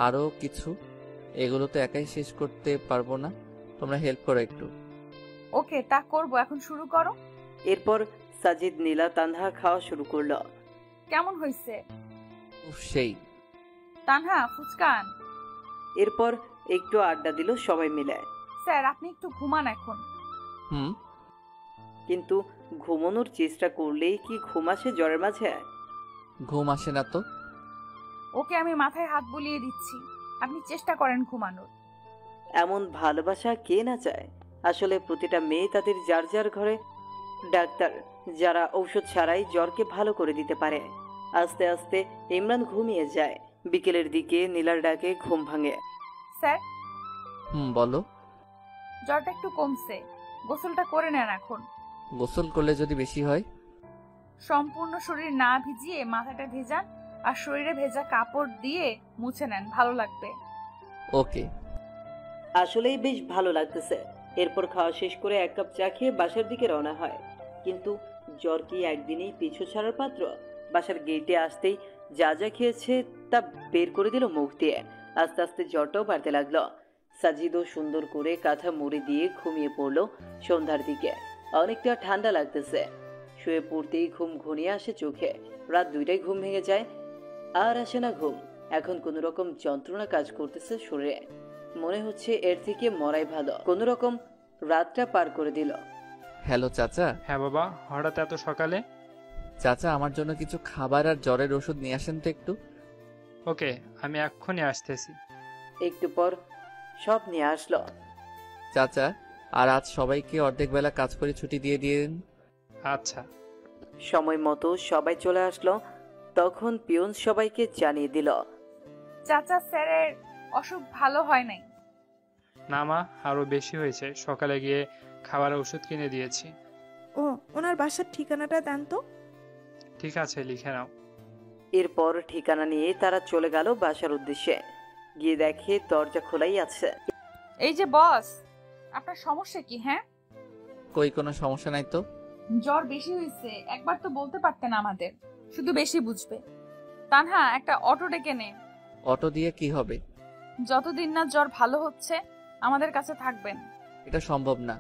আরো কিছু? এগুলো তো একাই শেষ করতে পারবো না, তোমরা হেল্প করো একটু। ওকে, তা করবো, এখন শুরু করো। এরপর সাজিদ নীলা তানহা খাওয়া শুরু করলো। কেমন হয়েছে? উফ সেই। তানহা ফুচকান। এরপর একটু আড্ডা দিল সবাই মিলে। স্যার আপনি একটু ঘুমান এখন। হুম। কিন্তু ঘুমানোর চেষ্টা করলেই কি ঘুম আসে জ্বরের মাঝে? ঘুম আসে না তো। ওকে আমি মাথায় হাত বুলিয়ে দিচ্ছি, আপনি চেষ্টা করেন ঘুমানোর। এমন ভালোবাসা কে না চায়? আসলে প্রতিটা মেয়ে তাদের যার যার ঘরে ডাক্তার, যারা ঔষধ ছাড়াই জ্বরকে ভালো করে দিতে পারে। আস্তে আস্তে ইমরান ঘুমিয়ে যায়। বিকেলের দিকে নীলার ডাকে ঘুম ভাঙে। স্যার বলো। জ্বরটা একটু কমছে, গোসলটা করে নেন এখন। গোসল করলে যদি বেশি হয়? সম্পূর্ণ শরীর না ভিজিয়ে মাথাটা ভেজান আর শরীরে ভেজা কাপড় দিয়ে মুছে নেন, ভালো লাগবে। ওকে। আসলেই বেশ ভালো লাগতেছে। এরপর খাওয়া শেষ করে 1 কাপ চা খেয়ে বাসার দিকে রওনা হয়। কিন্তু জ্বর কি একদিনেই পিছু ছাড়ার পাত্র? বাসার গেটে আসতেই যা যা খেয়েছে তা বের করে দিল মুখ দিয়ে। আস্তে আস্তে জ্বরটাও বাড়তে লাগলো। সাজিদও সুন্দর করে কাঁথা মুড়ি দিয়ে ঘুমিয়ে পড়লো। সন্ধ্যার দিকে অনেকটা ঠান্ডা লাগতেছে। শুয়ে পড়তেই ঘুম ঘনিয়ে আসে চোখে। রাত 2টায় ঘুম ভেঙে যায়। আর আসে না ঘুম। এখন কোনো রকম যন্ত্রণা কাজ করতেছে শরীরে। মনে হচ্ছে এর থেকে মরাই ভালো। কোনো রকম রাতটা পার করে দিল। হ্যালো চাচা। হ্যাঁ বাবা, হঠাৎ এত সকালে? চাচা আমার জন্য কিছু খাবার আর জ্বরের ওষুধ নিয়ে আসেন তো একটু। ওকে, আমি এক্ষুনি আসতেছি। একটু পর সব নিয়ে আসলো। চাচা আর আজ সবাইকে অর্ধেক বেলা কাজ করে ছুটি দিয়ে দিন। আচ্ছা। সময় মতো সবাই চলে আসলো। তখন পিয়ন সবাইকে জানিয়ে দিল, চাচা স্যারের অসুখ ভালো হয় নাই। না মা, আরো বেশি হয়েছে। সকালে গিয়ে খাবার ওষুধ কিনে দিয়েছি। ও, ওনার বাসার ঠিকানাটা দেন তো। ঠিক আছে, লিখে নাও। এরপর ঠিকানা নিয়ে তারা চলে গেল বাসার উদ্দেশ্যে। গিয়ে দেখে দরজা খোলাই আছে। এই যে বস, আপনার সমস্যা কি? হ্যাঁ, কই কোনো সমস্যা নাই তো। জ্বর বেশি হয়েছে, একবার তো বলতে পারতেন আমাদের, শুধু বেশি বুঝবে। তানহা একটা অটো ডেকে নে। অটো দিয়ে কি হবে? যতদিন না জ্বর ভালো হচ্ছে আমাদের কাছে থাকবেন। এটা সম্ভব না।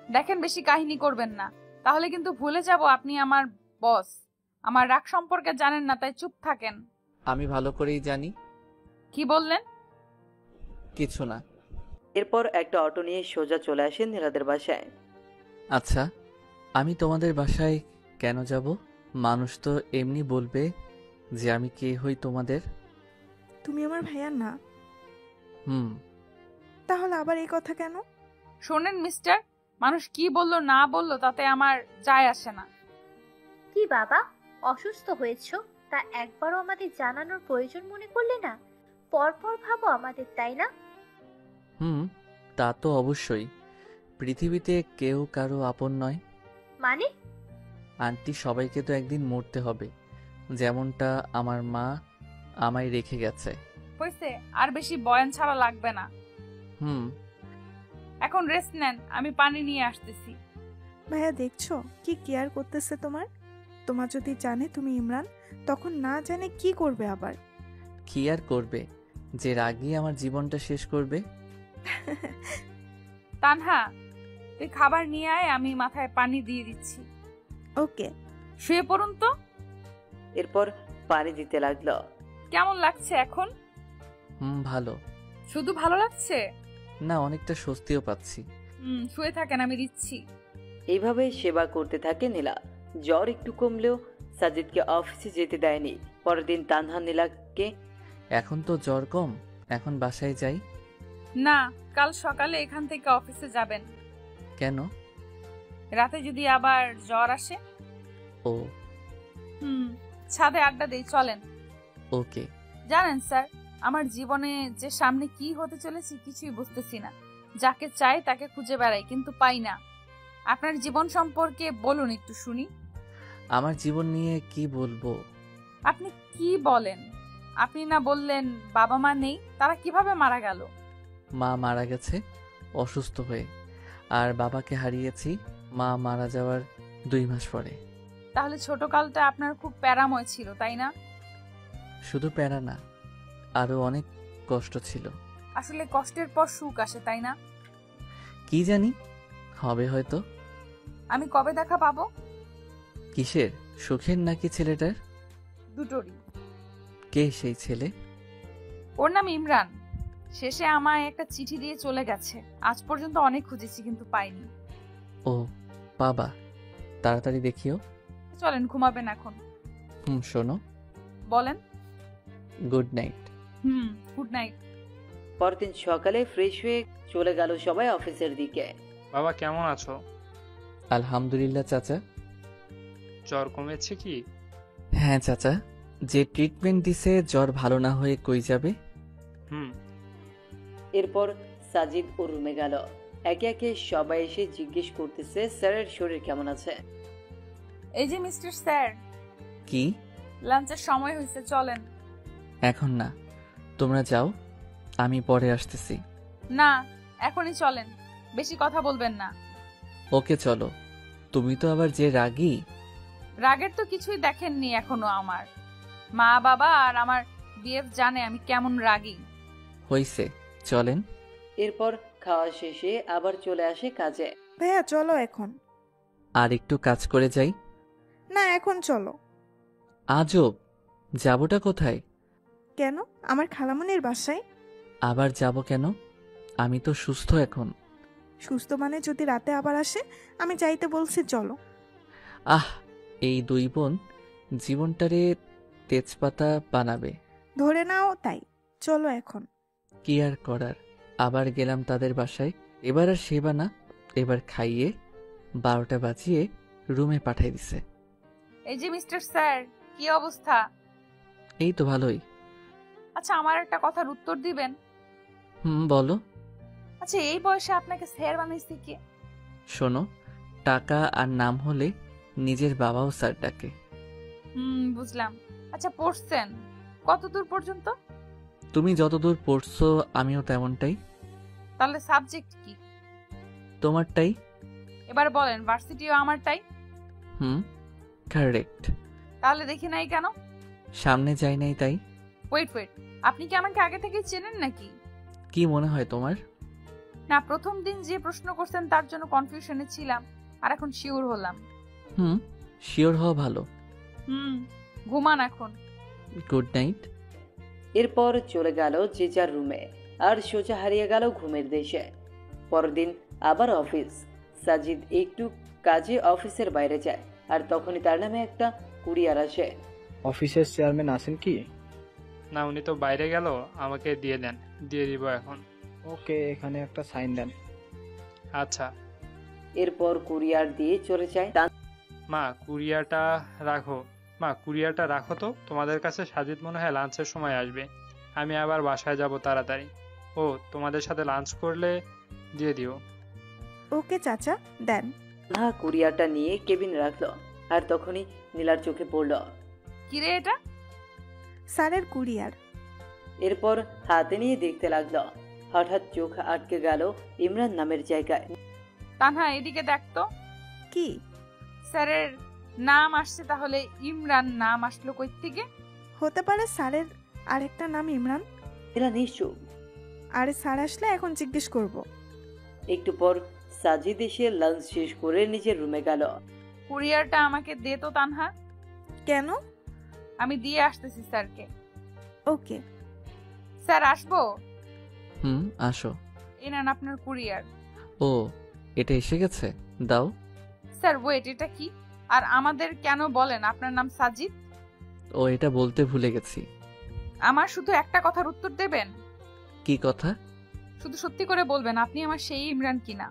দেখেন বেশি কাহিনী করবেন না, তাহলে কিন্তু ভুলে যাব আপনি আমার বস। আমার রাগ সম্পর্কে জানেন না, তাই চুপ থাকেন। আমি ভালো করেই জানি। কি বললেন? কিছু না। এরপর একটা অটো নিয়ে সোজা চলে আসেন নীলাদের বাসায়। আচ্ছা, আমি তোমাদের বাসায় কেন যাব? মানুষ তো এমনি বলবে যে আমি কে হই তোমাদের। তুমি আমার ভাইয়া না। তাহলে আবার এই কথা কেন? শোনেন মিস্টার, মানুষ কি বললো না বললো তাতে আমার যায় আসে না। কি বাবা, অসুস্থ হয়েছো? তা একবারও আমাদের জানানোর প্রয়োজন মনে করলে না? পরপর ভাবো আমাদের, তাই না? তা তো অবশ্যই। পৃথিবীতে কেউ কারো আপন নয়। মানে? আন্টি, সবাইকে তো একদিন মরতে হবে, যেমনটা আমার মা আমায় রেখে গেছে। হয়েছে, আর বেশি বয়ান ছাড়া লাগবে না। এখন রেস্ট নেন, আমি পানি নিয়ে আসতেছি। ভাইয়া দেখছো কি কেয়ার করতেছে তোমার। তোমার যদি জানে তুমি ইমরান, তখন না জানে কি করবে আবার। কি আর করবে, যে রাগই আমার জীবনটা শেষ করবে। তানহা, তুই খাবার নিয়ে আয়, আমি মাথায় পানি দিয়ে দিচ্ছি। ওকে, শুয়ে পড়ুন তো। এরপর পানি দিতে লাগলো। কেমন লাগছে এখন? ভালো। শুধু ভালো লাগছে না, অনেকটা স্বস্তিও পাচ্ছি। শুয়ে থাকেন, আমি দিচ্ছি। এইভাবে সেবা করতে থাকে নীলা। জ্বর একটু কমলেও সাজিদকে অফিসে যেতে দেয়নি। পরের দিন তানহা নীলাকে, এখন তো জ্বর কম, এখন বাসায় যাই। না, কাল সকালে এখান থেকে অফিসে যাবেন। কেন? রাতে যদি আবার জ্বর আসে। ও। ছাদে আড্ডা দেই, চলেন। ওকে। জানেন স্যার, আমার জীবনে যে সামনে কি হতে চলেছে কিছুই বুঝতেছি না। যাকে চাই তাকে খুঁজে বেড়াই, কিন্তু পাই না। আপনার জীবন সম্পর্কে বলুন একটু শুনি। আমার জীবন নিয়ে কি বলবো? আপনি কি বলেন? আপনি না বললেন বাবা মা নেই, তারা কিভাবে মারা গেল? মা মারা গেছে অসুস্থ হয়ে, আর বাবাকে হারিয়েছি মা মারা যাওয়ার 2 মাস পরে। তাহলে ছোটকালটা আপনার খুব প্যারাময় ছিল, তাই না? শুধু প্যারা না, আরো অনেক কষ্ট ছিল। আসলে কষ্টের পর সুখ আসে, তাই না? কি জানি, হবে হয়তো। আমি কবে দেখা পাবো? কিসের, সুখের নাকি ছেলেটার? দুটোরই। কে সেই ছেলে? ওর নাম ইমরান। শেষে আমায় একটা চিঠি দিয়ে চলে গেছে। আজ পর্যন্ত অনেক খুঁজেছি কিন্তু পাইনি। ও বাবা, তাড়াতাড়ি দেখিও। চলেন, ঘুমাবেন এখন। শোনো। বলেন। Good night. Good night. পরদিন সকালে ফ্রেশ হয়ে চলে গেল সবাই অফিসের দিকে। বাবা কেমন আছো? আলহামদুলিল্লাহ চাচা। জ্বর কমেছে কি? হ্যাঁ চাচা, যে ট্রিটমেন্ট দিছে জ্বর ভালো না হয়ে কই যাবে। এরপর সাজিদ ওর রুমে গেল। একে একে সবাই এসে জিজ্ঞেস করতেছে স্যারের শরীর কেমন আছে। এই যে মিস্টার স্যার, কি? লাঞ্চের সময় হয়েছে, চলেন। এখন না, তোমরা যাও, আমি পরে আসতেছি। না, এখনই চলেন, বেশি কথা বলবেন না। ওকে চলো। তুমি তো আবার যে রাগী। রাগের তো কিছুই দেখেননি এখনো। আমার মা বাবা আর আমার বিএফ জানে আমি কেমন রাগী। হইছে, চলেন। এরপর খাওয়া শেষে আবার চলে আসে কাজে। ভাইয়া চলো এখন। আর একটু কাজ করে যাই। না, এখন চলো। আজব, যাবোটা কোথায়? কেন? আমার খালামণির বাসায়। আবার যাব কেন? আমি তো সুস্থ এখন। সুস্থ মানে যদি রাতে আবার আসে? আমি যাইতে বলছি, চলো। আহ, এই দুই বোন জীবনটারে তেজপাতা বানাবে। ধরে নাও তাই। চলো এখন। কি আর করার, আবার গেলাম তাদের বাসায়। এবার আর সেবা না, এবার খাইয়ে 12টা বাজিয়ে রুমে পাঠাই দিছে। এই যে মিস্টার স্যার, কি অবস্থা? এই তো ভালোই। আচ্ছা, আমার একটা কথার উত্তর দিবেন? বলো। আচ্ছা, এই বয়সে আপনাকে স্যার বানাইছে কে? শোনো, টাকা আর নাম হলে নিজের বাবাও স্যার ডাকে। বুঝলাম। আচ্ছা, পড়ছেন কতদূর পর্যন্ত? তুমি যতদূর পড়ছো আমিও তেমনটাই। তাহলে সাবজেক্ট কি? তোমারটাই। এবার বলেন, ভার্সিটিও আমারটাই। কারেক্ট। তাহলে দেখি নাই কেন? সামনে যাই নাই তাই। ওয়েট, আপনি কি আমাকে আগে থেকে চেনেন নাকি? কি মনে হয় তোমার? না, প্রথম দিন যে প্রশ্ন করছেন তার জন্য কনফিউশনে ছিলাম, আর এখন শিওর হলাম। শিওর হওয়া ভালো। ঘুমান এখন। Good night. এরপর চলে গেল যে যার রুমে, আর সোজা হারিয়ে গেল ঘুমের দেশে। পরদিন আবার অফিস। সাজিদ একটু কাজে অফিসের বাইরে যায়, আর তখনই তার নামে একটা কুরিয়ার আসে। অফিসের চেয়ারম্যান আছেন কি? না, উনি তো বাইরে গেল, আমাকে দিয়ে দেন। দিয়ে দিব এখন। ওকে, এখানে একটা সাইন দেন। আচ্ছা। এরপর কুরিয়ার দিয়ে চলে যায়। মা, কুরিয়ারটা রাখো তো। তোমাদের কাছে সাজিদ মনে হয় লাঞ্চের সময় আসবে। আমি আবার বাসায় যাব তাড়াতাড়ি। ও তোমাদের সাথে লাঞ্চ করলে দিয়ে দিও। ওকে চাচা, দেন। না, কুরিয়ারটা নিয়ে কেবিন রাখলো, আর তখনই নীলার চোখে পড়ল। কিরে এটা? স্যারের কুরিয়ার। এরপর হাতে নিয়ে দেখতে লাগলো। হঠাৎ চোখ আটকে গেল ইমরান নামের জায়গায়। তানহা, এদিকে দেখতো। কি? স্যারের নাম আসছে, তাহলে ইমরান নাম আসলো কই থেকে? হতে পারে স্যারের আরেকটা নাম ইমরান। এরা নিশ্চয়। আরে স্যার আসলে এখন জিজ্ঞেস করব। একটু পর সাজিদ এসে লাঞ্চ শেষ করে নিজের রুমে গেল। কুরিয়ারটা আমাকে দে তো তানহা। কেন? আমি দিয়ে আসতেছি স্যারকে। ওকে। স্যার, আসবো? আসো। এই নেন আপনার কুরিয়ার। ও, এটা এসে গেছে, দাও। স্যার ওয়েট, এটা কি? আর আমাদের কেন বলেন আপনার নাম সাজিদ? ও, এটা বলতে ভুলে গেছি। আমার শুধু একটা কথার উত্তর দেবেন। কি কথা? শুধু সত্যি করে বলবেন আপনি আমার সেই ইমরান কিনা।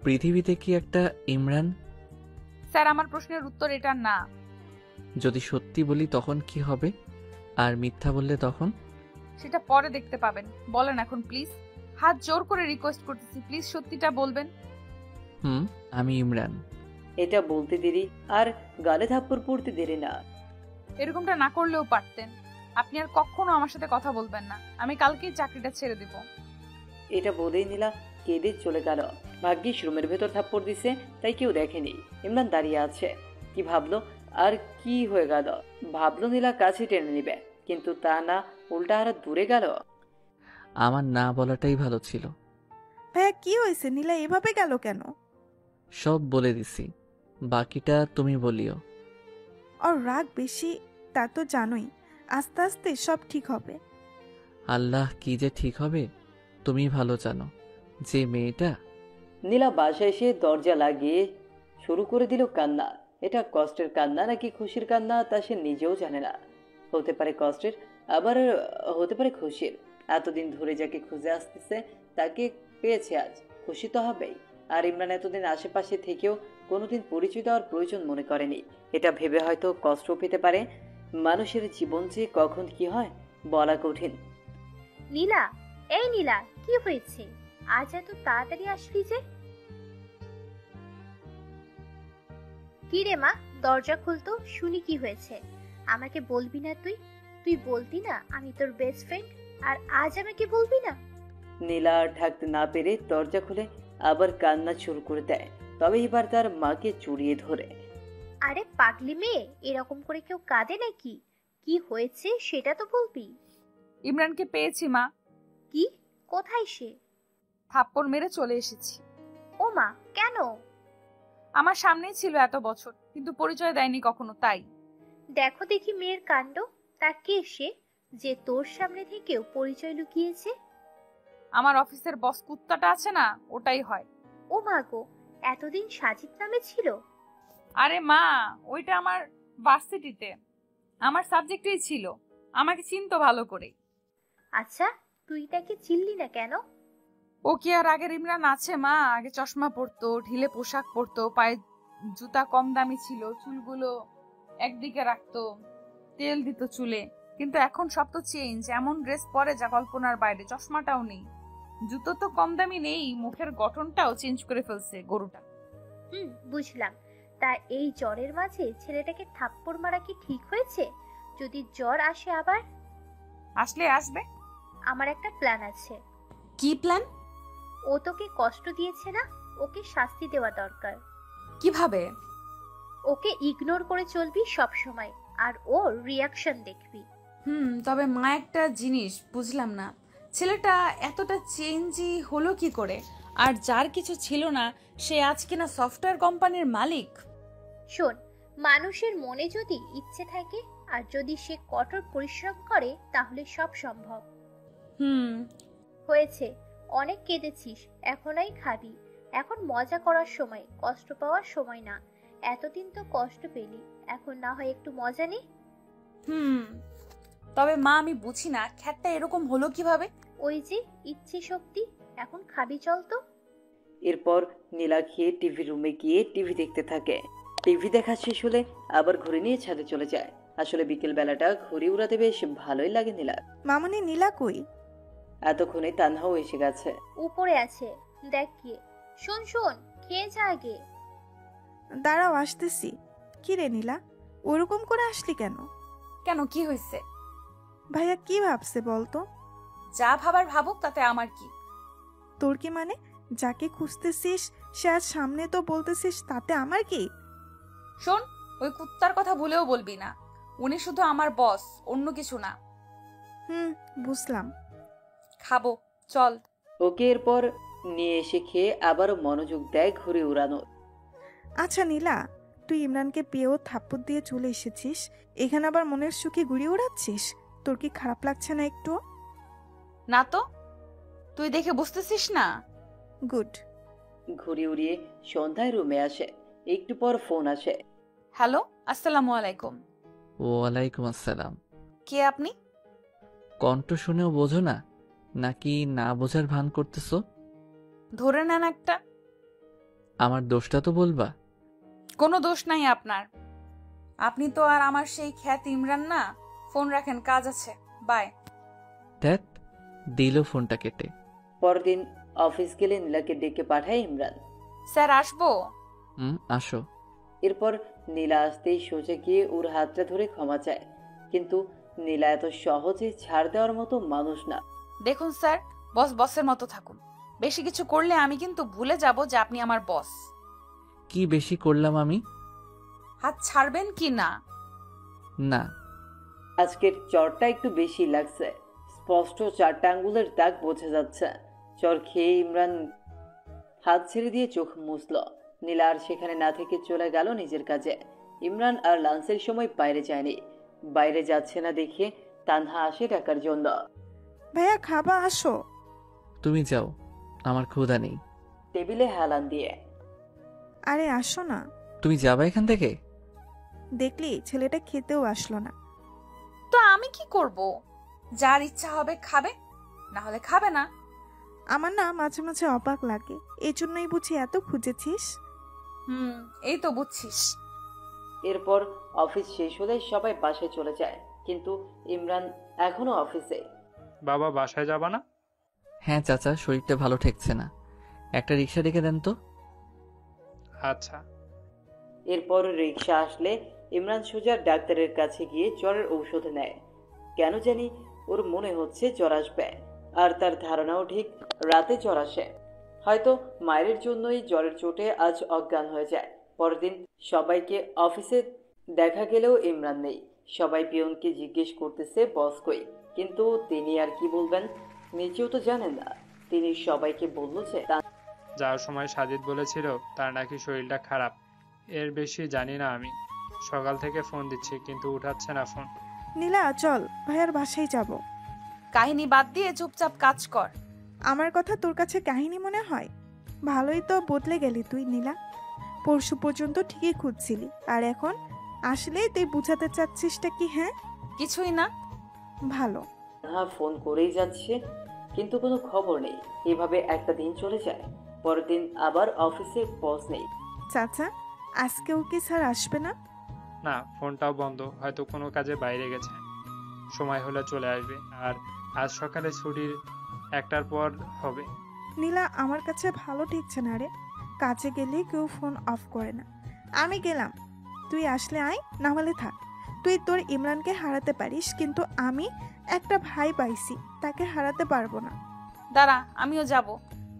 পৃথিবীতে কি একটা ইমরান? স্যার, আমার প্রশ্নের উত্তর এটা না। যদি সত্যি বলি তখন কি হবে, আর মিথ্যা বললে তখন? সেটা পরে দেখতে পাবেন। বলেন এখন প্লিজ, হাত জোর করে রিকোয়েস্ট করতেছি, প্লিজ সত্যিটা বলবেন। আমি ইমরান। এটা বলতে দেরি আর গালে থাপ্পড় পড়তে দেরি না। এরকমটা না করলেও পারতেন। আপনি আর কখনো আমার সাথে কথা বলবেন না। আমি কালকেই চাকরিটা ছেড়ে দিব। এটা বলেই নীলা কেঁদে চলে গেল। ভাগ্যিস রুমের ভেতর থাপ্পড় দিছে, তাই কেউ দেখেনি। ইমরান দাঁড়িয়ে আছে। কি ভাবলো আর কি হয়ে গেল? ভাবলো নীলা কাছে টেনে নিবে, কিন্তু তা না, উল্টা আরো দূরে গেল। আমার না বলাটাই ভালো ছিল। ভাইয়া, কি হয়েছে? নীলা এভাবে গেল কেন? সব বলে দিছি, বাকিটা তুমি বলিও। ওর রাগ বেশি, তা তো জানোই। আস্তে আস্তে সব ঠিক হবে। আল্লাহ, কি যে ঠিক হবে তুমি ভালো জানো। যে মেয়েটা নীলা বাসায় এসে দরজা লাগিয়ে শুরু করে দিল কান্না। এটা কষ্টের কান্না নাকি খুশির কান্না তা সে নিজেও জানে না। হতে পারে কষ্টের, আবার হতে পারে খুশির। এতদিন ধরে যাকে খুঁজে আসতেছে তাকে পেয়েছে আজ, খুশি তো হবেই। আর ইমরান এতদিন আশেপাশে থেকেও কোনোদিন পরিচয় দেওয়ার প্রয়োজন মনে করেনি। এটা ভেবে হয়তো কষ্ট পেতে পারে। মানুষের জীবন যে কখন কি হয় বলা কঠিন। নীলা, এই নীলা, কি হয়েছে? আজ এত তাড়াতাড়ি আসলি যে? কি রে মা, দরজা খুলতো, শুনি কি হয়েছে। আমাকে বলবি না তুই? তুই বলতি না আমি তোর বেস্ট ফ্রেন্ড, আর আজ আমাকে বলবি না? নীলা আর থাকতে না পেরে দরজা খুলে আবার কান্না শুরু করে দেয়, তবে এবার তার মাকে জড়িয়ে ধরে। আরে পাগলি মেয়ে, এরকম করে কেউ কাঁদে নাকি? কি হয়েছে সেটা তো বলবি। ইমরানকে পেয়েছি মা। কি? কোথায় সে? থাপ্পড় মেরে চলে এসেছি। ও মা, কেন? আমার সামনেই ছিল এত বছর, কিন্তু পরিচয় দেয়নি কখনো, তাই। দেখো দেখি মেয়ের কাণ্ড। তা কে সে যে তোর সামনে থেকেও পরিচয় লুকিয়েছে? আমার অফিসের বস কুত্তাটা আছে না, ওটাই হয়। ও মা গো, এতদিন সাজিদ নামে ছিল? আরে মা, ওইটা আমার ভার্সিটিতে আমার সাবজেক্টেই ছিল, আমাকে চিনতো ভালো করে। আচ্ছা, তুই তাকে চিনলি না কেন? ও কি আর আগের ইমরান আছে মা? আগে চশমা পরতো, ঢিলে পোশাক পরতো, পায়ে জুতা কম দামি ছিল, চুলগুলো একদিকে রাখতো, তেল দিত চুলে। কিন্তু এখন সব তো চেঞ্জ, এমন ড্রেস পরে যা কল্পনার বাইরে। চশমাটাও নেই, জুতো তো কম দামি নেই, মুখের গঠনটাও চেঞ্জ করে ফেলছে গরুটা। বুঝলাম। তা এই জ্বরের মাঝে ছেলেটাকে থাপ্পড় মারা কি ঠিক হয়েছে? যদি জ্বর আসে আবার? আসলে আসবে। আমার একটা প্ল্যান আছে। কি প্ল্যান? ও তোকে কষ্ট দিয়েছে না, ওকে শাস্তি দেওয়া দরকার। কিভাবে? ওকে ইগনোর করে চলবি সব সময়, আর ওর রিয়াকশন দেখবি। তবে মা একটা জিনিস বুঝলাম না, ছেলেটা এতটা চেঞ্জই হলো কি করে? আর যার কিছু ছিল না সে আজ কিনা সফটওয়্যার কোম্পানির মালিক। শোন, মানুষের মনে যদি ইচ্ছে থাকে আর যদি সে কঠোর পরিশ্রম করে তাহলে সব সম্ভব। হয়েছে, অনেক কেঁদেছিস, এখনই খাবি। এখন মজা করার সময়, কষ্ট পাওয়ার সময় না। এতদিন তো কষ্ট পেলি, এখন না হয় একটু মজা নে। তবে মা আমি বুঝি না খ্যাটটা এরকম হলো কিভাবে? ওই যে ইচ্ছে শক্তি। এখন খাবি, চল তো। এরপর নীলা খেয়ে টিভি রুমে গিয়ে টিভি দেখতে থাকে। টিভি দেখা শেষ হলে আবার ঘুরে নিয়ে ছাদে চলে যায়। আসলে বিকেল বেলাটা ঘুরে উড়াতে বেশ ভালোই লাগে নীলা। মামনি, নীলা কই? এতক্ষণে তানহাও এসে গেছে। উপরে আছে, দেখ গিয়ে। শোন শোন, খেয়ে যা আগে। দাঁড়াও, আসতেছি। কি রে নীলা, ওরকম করে আসলি কেন? কেন, কি হয়েছে? ভাইয়া কি ভাবছে বলতো? যা ভাবার ভাবুক, তাতে আমার কি? তোর কি মানে? যাকে খুঁজতেছিস সে আজ সামনে তো বলতেছিস, তাতে আমার কি? শোন, ওই কুত্তার কথা ভুলেও বলবি না। উনি শুধু আমার বস, অন্য কিছু না। বুঝলাম। খাবো, চল। ওকে এরপর নিয়ে এসে খেয়ে আবারও মনোযোগ দেয় ঘুরে উড়ানো। আচ্ছা নীলা, তুই ইমরানকে পেয়েও থাপ্পড় দিয়ে চলে এসেছিস, এখানে আবার মনের সুখে ঘুরে উড়াচ্ছিস। তোর কি খারাপ লাগছে না একটু? না তো, তুই দেখে বুঝতেছিস না? গুড। ঘুরে উড়িয়ে সন্ধ্যায় রুমে আসে। একটু পর ফোন আসে। হ্যালো, আসসালামু আলাইকুম। ওয়ালাইকুম আসসালাম। কে আপনি? কণ্ঠ শুনেও বোঝো না নাকি না বোঝার ভান করতেছো? ধরে নেন একটা। আমার দোষটা তো বলবা। কোনো দোষ নাই আপনার। আপনি তো আর আমার সেই খ্যাত ইমরান না। ফোন রাখেন, কাজ আছে, বাই। ধ্যাত, দিল ফোনটা কেটে। পরদিন অফিস গেলে নীলাকে ডেকে পাঠায় ইমরান। স্যার আসবো? আসো। এরপর নীলা আসতেই সোজা গিয়ে ওর হাতটা ধরে ক্ষমা চায়, কিন্তু নীলা এত সহজে ছাড় দেওয়ার মতো মানুষ না। দেখুন স্যার, বস বসের মতো থাকুন। বেশি কিছু করলে আমি কিন্তু ভুলে যাব যে আপনি আমার বস। কি বেশি করলাম আমি? হাত ছাড়বেন কি না? না। আজকের চরটা একটু বেশি লাগছে, স্পষ্ট 4টা আঙ্গুলের দাগ বোঝা যাচ্ছে। চর খেয়ে ইমরান হাত ছেড়ে দিয়ে চোখ মুছল। নীলা আর সেখানে না থেকে চলে গেল নিজের কাজে। ইমরান আর লাঞ্চের সময় বাইরে যায়নি। বাইরে যাচ্ছে না দেখে তানহা আসে ডাকার জন্য। ভাইয়া খাবা, আসো। তুমি যাও, আমার ক্ষুধা নেই। টেবিলে হেলান দিয়ে। আরে আসো না। তুমি যাবা এখান থেকে? দেখলি ছেলেটা খেতেও আসলো না। তো আমি কি করব? যার ইচ্ছা হবে খাবে, না হলে খাবে না। আমার না মাঝে মাঝে অবাক লাগে, এই জন্যই বুঝি এত খুঁজেছিস। এই তো বুঝছিস। এরপর অফিস শেষ হলে সবাই বাসায় চলে যায়, কিন্তু ইমরান এখনো অফিসে। বাবা বাসায় যাবা না? হ্যাঁ চাচা, শরীরটা ভালো ঠেকছে না, একটা রিক্সা ডেকে দেন তো। আচ্ছা। এরপর রিক্সা আসলে ইমরান সোজা ডাক্তারের কাছে গিয়ে জ্বরের ঔষধ নেয়। কেন জানি ওর মনে হচ্ছে জ্বর আসবে, আর তার ধারণাও ঠিক রাতে জ্বর আসে। হয়তো মায়ের জন্যই জ্বরের চোটে আজ অজ্ঞান হয়ে যায়। পরের দিন সবাইকে অফিসে দেখা গেলেও ইমরান নেই। সবাই পিয়নকে জিজ্ঞেস করতেছে বস কই, কিন্তু তিনি আর কি বলবেন, নিজেও তো জানেন না। তিনি সবাইকে বলল যে যাওয়ার সময় সাজিদ বলেছিল তার নাকি শরীরটা খারাপ, এর বেশি জানি না আমি। সকাল থেকে ফোন দিচ্ছি কিন্তু উঠাচ্ছে না ফোন। নীলা চল, ভাইয়ার বাসায় যাব। কাহিনী বাদ দিয়ে চুপচাপ কাজ কর। আমার কথা তোর কাছে কাহিনী মনে হয়? ভালোই তো বদলে গেলি তুই নীলা। পরশু পর্যন্ত ঠিকই খুঁজছিলি, আর এখন আসলেই তুই বুঝাতে চাচ্ছিসটা কি? হ্যাঁ কিছুই না। ভালো। ফোন করেই যাচ্ছে কিন্তু কোনো খবর নেই। এভাবে একটা দিন চলে যায়। পরের দিন আবার অফিসে বস নেই। চাচা আজকেও কি স্যার আসবে না? না, ফোনটাও বন্ধ, হয়তো কোনো কাজে বাইরে গেছে, সময় হলে চলে আসবে। আর আজ সকালে ছুটির 1টার পর হবে। নীলা আমার কাছে ভালো ঠেকছে না রে, কাজে গেলে কেউ ফোন অফ করে না। আমি গেলাম, তুই আসলে আয়, না হলে থাক। তুই তোর ইমরানকে হারাতে পারিস, কিন্তু আমি একটা ভাই পাইছি, তাকে হারাতে পারবো না। দাঁড়া, আমিও যাব,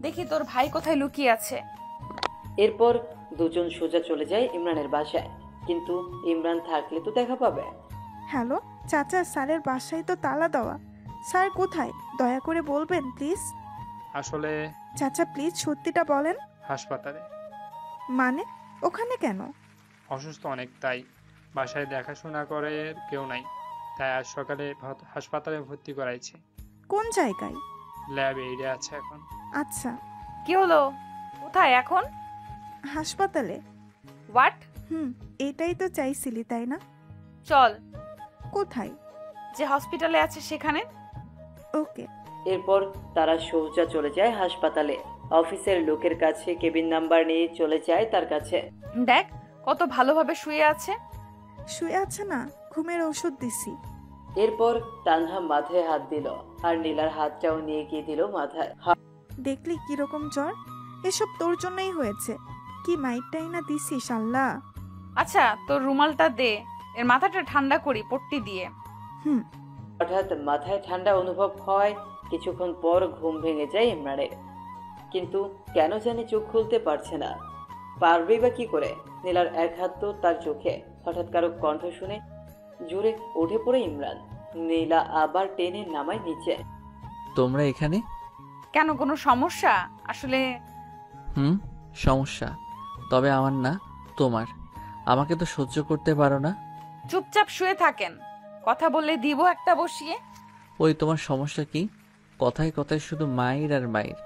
দেখি তোর ভাই কোথায় লুকিয়ে আছে। এরপর দুজন সোজা চলে যায় ইমরানের বাসায়, কিন্তু ইমরান থাকলে তো দেখা পাবে। হ্যালো চাচা, স্যারের বাসায় তো তালা দেওয়া। স্যার কোথায় দয়া করে বলবেন প্লিজ? আসলে চাচা প্লিজ সত্যিটা বলেন। হাসপাতালে। মানে ওখানে কেন? অসুস্থ অনেক, তাই বাসায় দেখাশোনা করে কেউ নাই, তাই আজ সকালে হাসপাতালে ভর্তি করাইছি। কোন জায়গায়? ল্যাবে এইডে আছে এখন। আচ্ছা। কি হলো, কোথায় এখন? হাসপাতালে। হোয়াট? এটাই তো চাইছিলি তাই না? চল। কোথায়? যে হসপিটালে আছে সেখানে। ওকে। এরপর তারা সোজা চলে যায় হাসপাতালে। অফিসের লোকের কাছে কেবিন নাম্বার নিয়ে চলে যায় তার কাছে। দেখ কত ভালোভাবে শুয়ে আছে। শুয়ে আছে না, ঘুমের ওষুধ দিছি। এরপর তানহা মাথায় হাত দিল, আর নীলার হাতটাও নিয়ে গিয়ে দিল মাথায়। দেখলি কিরকম জ্বর? এসব তোর জন্যই হয়েছে। কি মাইটটাই না দিছিস আল্লাহ। আচ্ছা তোর রুমালটা দে, এর মাথাটা ঠান্ডা করি পট্টি দিয়ে। হঠাৎ মাথায় ঠান্ডা অনুভব হয়। কিছুক্ষণ পর ঘুম ভেঙে যায় ইমরানের, কিন্তু কেন জানি চোখ খুলতে পারছে না। পারবেই বা কি করে? নীলার এক হাত তো তার চোখে। হঠাৎ কারো কণ্ঠ শুনে জোরে উঠে পড়ে ইমরান। নীলা আবার টেনে নামায় নিচে। তোমরা এখানে কেন, কোনো সমস্যা? আসলে সমস্যা, তবে আমার না তোমার। আমাকে তো সহ্য করতে পারো না। চুপচাপ শুয়ে থাকেন, কথা বললে দিব একটা বসিয়ে। ওই তোমার সমস্যা কি? কথায় কথায় শুধু মায়ের আর মায়ের।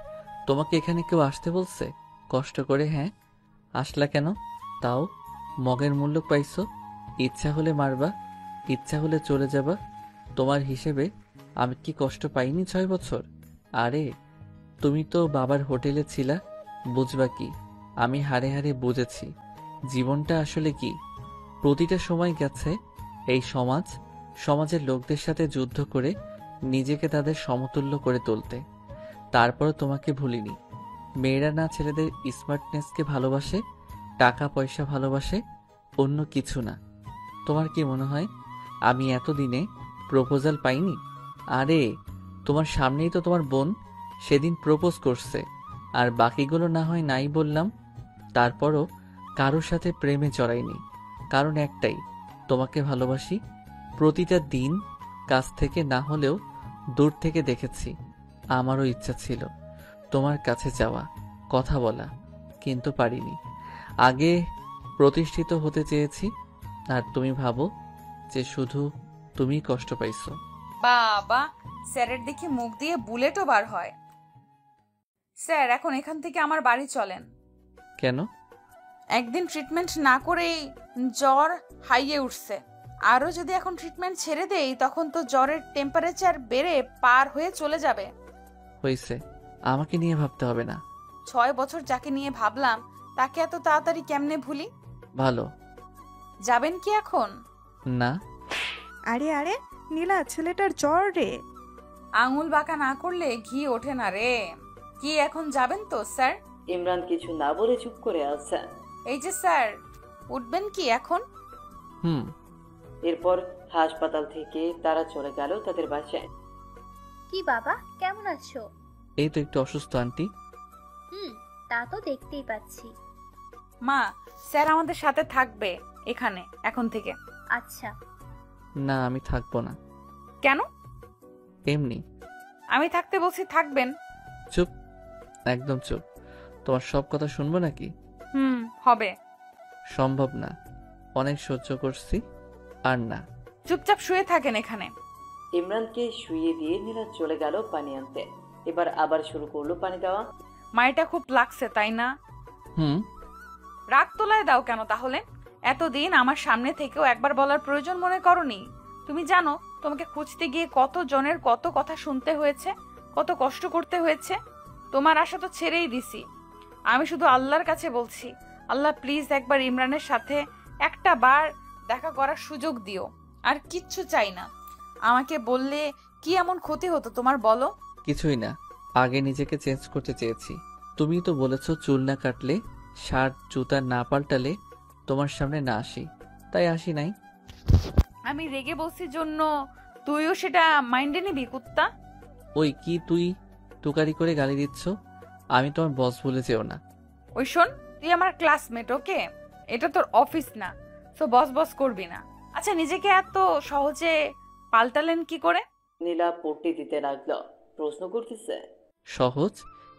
তোমাকে এখানে কেউ আসতে বলছে কষ্ট করে? হ্যাঁ আসলা কেন? তাও মগের মূল্য পাইছো। ইচ্ছা হলে মারবা, ইচ্ছা হলে চলে যাবা। তোমার হিসেবে আমি কি কষ্ট পাইনি 6 বছর? আরে তুমি তো বাবার হোটেলে ছিলা, বুঝবা কি? আমি হারে হারে বুঝেছি জীবনটা আসলে কি। প্রতিটা সময় গেছে এই সমাজের লোকদের সাথে যুদ্ধ করে নিজেকে তাদের সমতুল্য করে তুলতে। তারপর তোমাকে ভুলিনি। মেয়েরা না ছেলেদের স্মার্টনেসকে ভালোবাসে, টাকা পয়সা ভালোবাসে, অন্য কিছু না। তোমার কি মনে হয় আমি এতদিনে প্রপোজাল পাইনি? আরে তোমার সামনেই তো তোমার বোন সেদিন প্রপোজ করছে, আর বাকিগুলো না হয় নাই বললাম। তারপরও কারোর সাথে প্রেমে জড়াইনি, কারণ একটাই, তোমাকে ভালোবাসি। প্রতিটা দিন কাছ থেকে না হলেও দূর থেকে দেখেছি। আমারও ইচ্ছা ছিল তোমার কাছে যাওয়া, কথা বলা, কিন্তু পারিনি। আগে প্রতিষ্ঠিত হতে চেয়েছি, আর তুমি ভাবো যে শুধু তুমি কষ্ট পাইছো। বাবা, স্যারের দেখি মুখ দিয়ে বুলেটও বার হয়। স্যার, এখন এখান থেকে আমার বাড়ি চলেন। কেন? একদিন ট্রিটমেন্ট না করেই জ্বর হাইয়ে উঠছে। আরও যদি এখন ট্রিটমেন্ট ছেড়ে দেই তখন তো জ্বরের টেম্পারেচার বেড়ে পার হয়ে চলে যাবে। হয়েছে, আমাকে নিয়ে ভাবতে হবে না। 6 বছর যাকে নিয়ে ভাবলাম তাকে এত তাড়াতাড়ি কেমনে ভুলি? ভালো। যাবেন কি এখন? না। আরে আরে নীলা, ছেলেটার জ্বর রে। আঙুল বাঁকা না করলে ঘি ওঠে না রে। কি এখন যাবেন তো স্যার? ইমরান কিছু না বলে চুপ করে আছে। এই যে স্যার, উঠবেন কি এখন? হুম। এরপর হাসপাতাল থেকে তারা চলে গেল তাদের বাসায়। কি বাবা, কেমন আছো? এই তো একটু অসুস্থ আন্টি। তা তো দেখতেই পাচ্ছি। মা, স্যার আমাদের সাথে থাকবে এখানে এখন থেকে। আচ্ছা। না, আমি থাকবো না। কেন? এমনি। আমি থাকতে বলছি, থাকবেন। চুপ, একদম চুপ। তোমার সব কথা শুনবো নাকি? হবে। সম্ভব না, অনেক সহ্য করছি, আর না। চুপচাপ শুয়ে থাকেন এখানে। ইমরানকে শুইয়ে দিয়ে নীলা চলে গেল পানি আনতে। এবার আবার শুরু করলো পানি দেওয়া। মায়েরটা খুব লাগছে তাই না? রাগ তোলায় দাও কেন তাহলে? এতদিন আমার সামনে থেকেও একবার বলার প্রয়োজন মনে করনি? তুমি জানো তোমাকে খুঁজতে গিয়ে কত জনের কত কথা শুনতে হয়েছে, কত কষ্ট করতে হয়েছে। তোমার আশা তো ছেড়েই দিছি। আমি শুধু আল্লাহর কাছে বলছি, আল্লাহ প্লিজ একবার ইমরানের সাথে একটা বার দেখা করার সুযোগ দিও। আর কিচ্ছু চাই না। আমাকে বললে কি এমন ক্ষতি হতো তোমার, বলো? কিছুই না, আগে নিজেকে চেঞ্জ করতে চেয়েছি। তুমি তো বলেছো চুল না কাটলে, শার্ট জুতা না পাল্টালে তোমার সামনে না আসি, তাই আসি নাই। আমি রেগে বসি জন্য তুইও সেটা মাইন্ডে নিবি কুত্তা? ওই কি তুই টুকারি করে গালি দিচ্ছ? আমি তোমার বস বলে যেও না। ওই শোন, তুই আমার ক্লাসমেট, ওকে? এটা তোর অফিস না, সো বস বস করবি না। আচ্ছা, নিজেকে এত সহজে পাল্টালেন কি করে? নীলা পট্টি দিতে লাগলো। প্রশ্ন করতেছে, সহজ?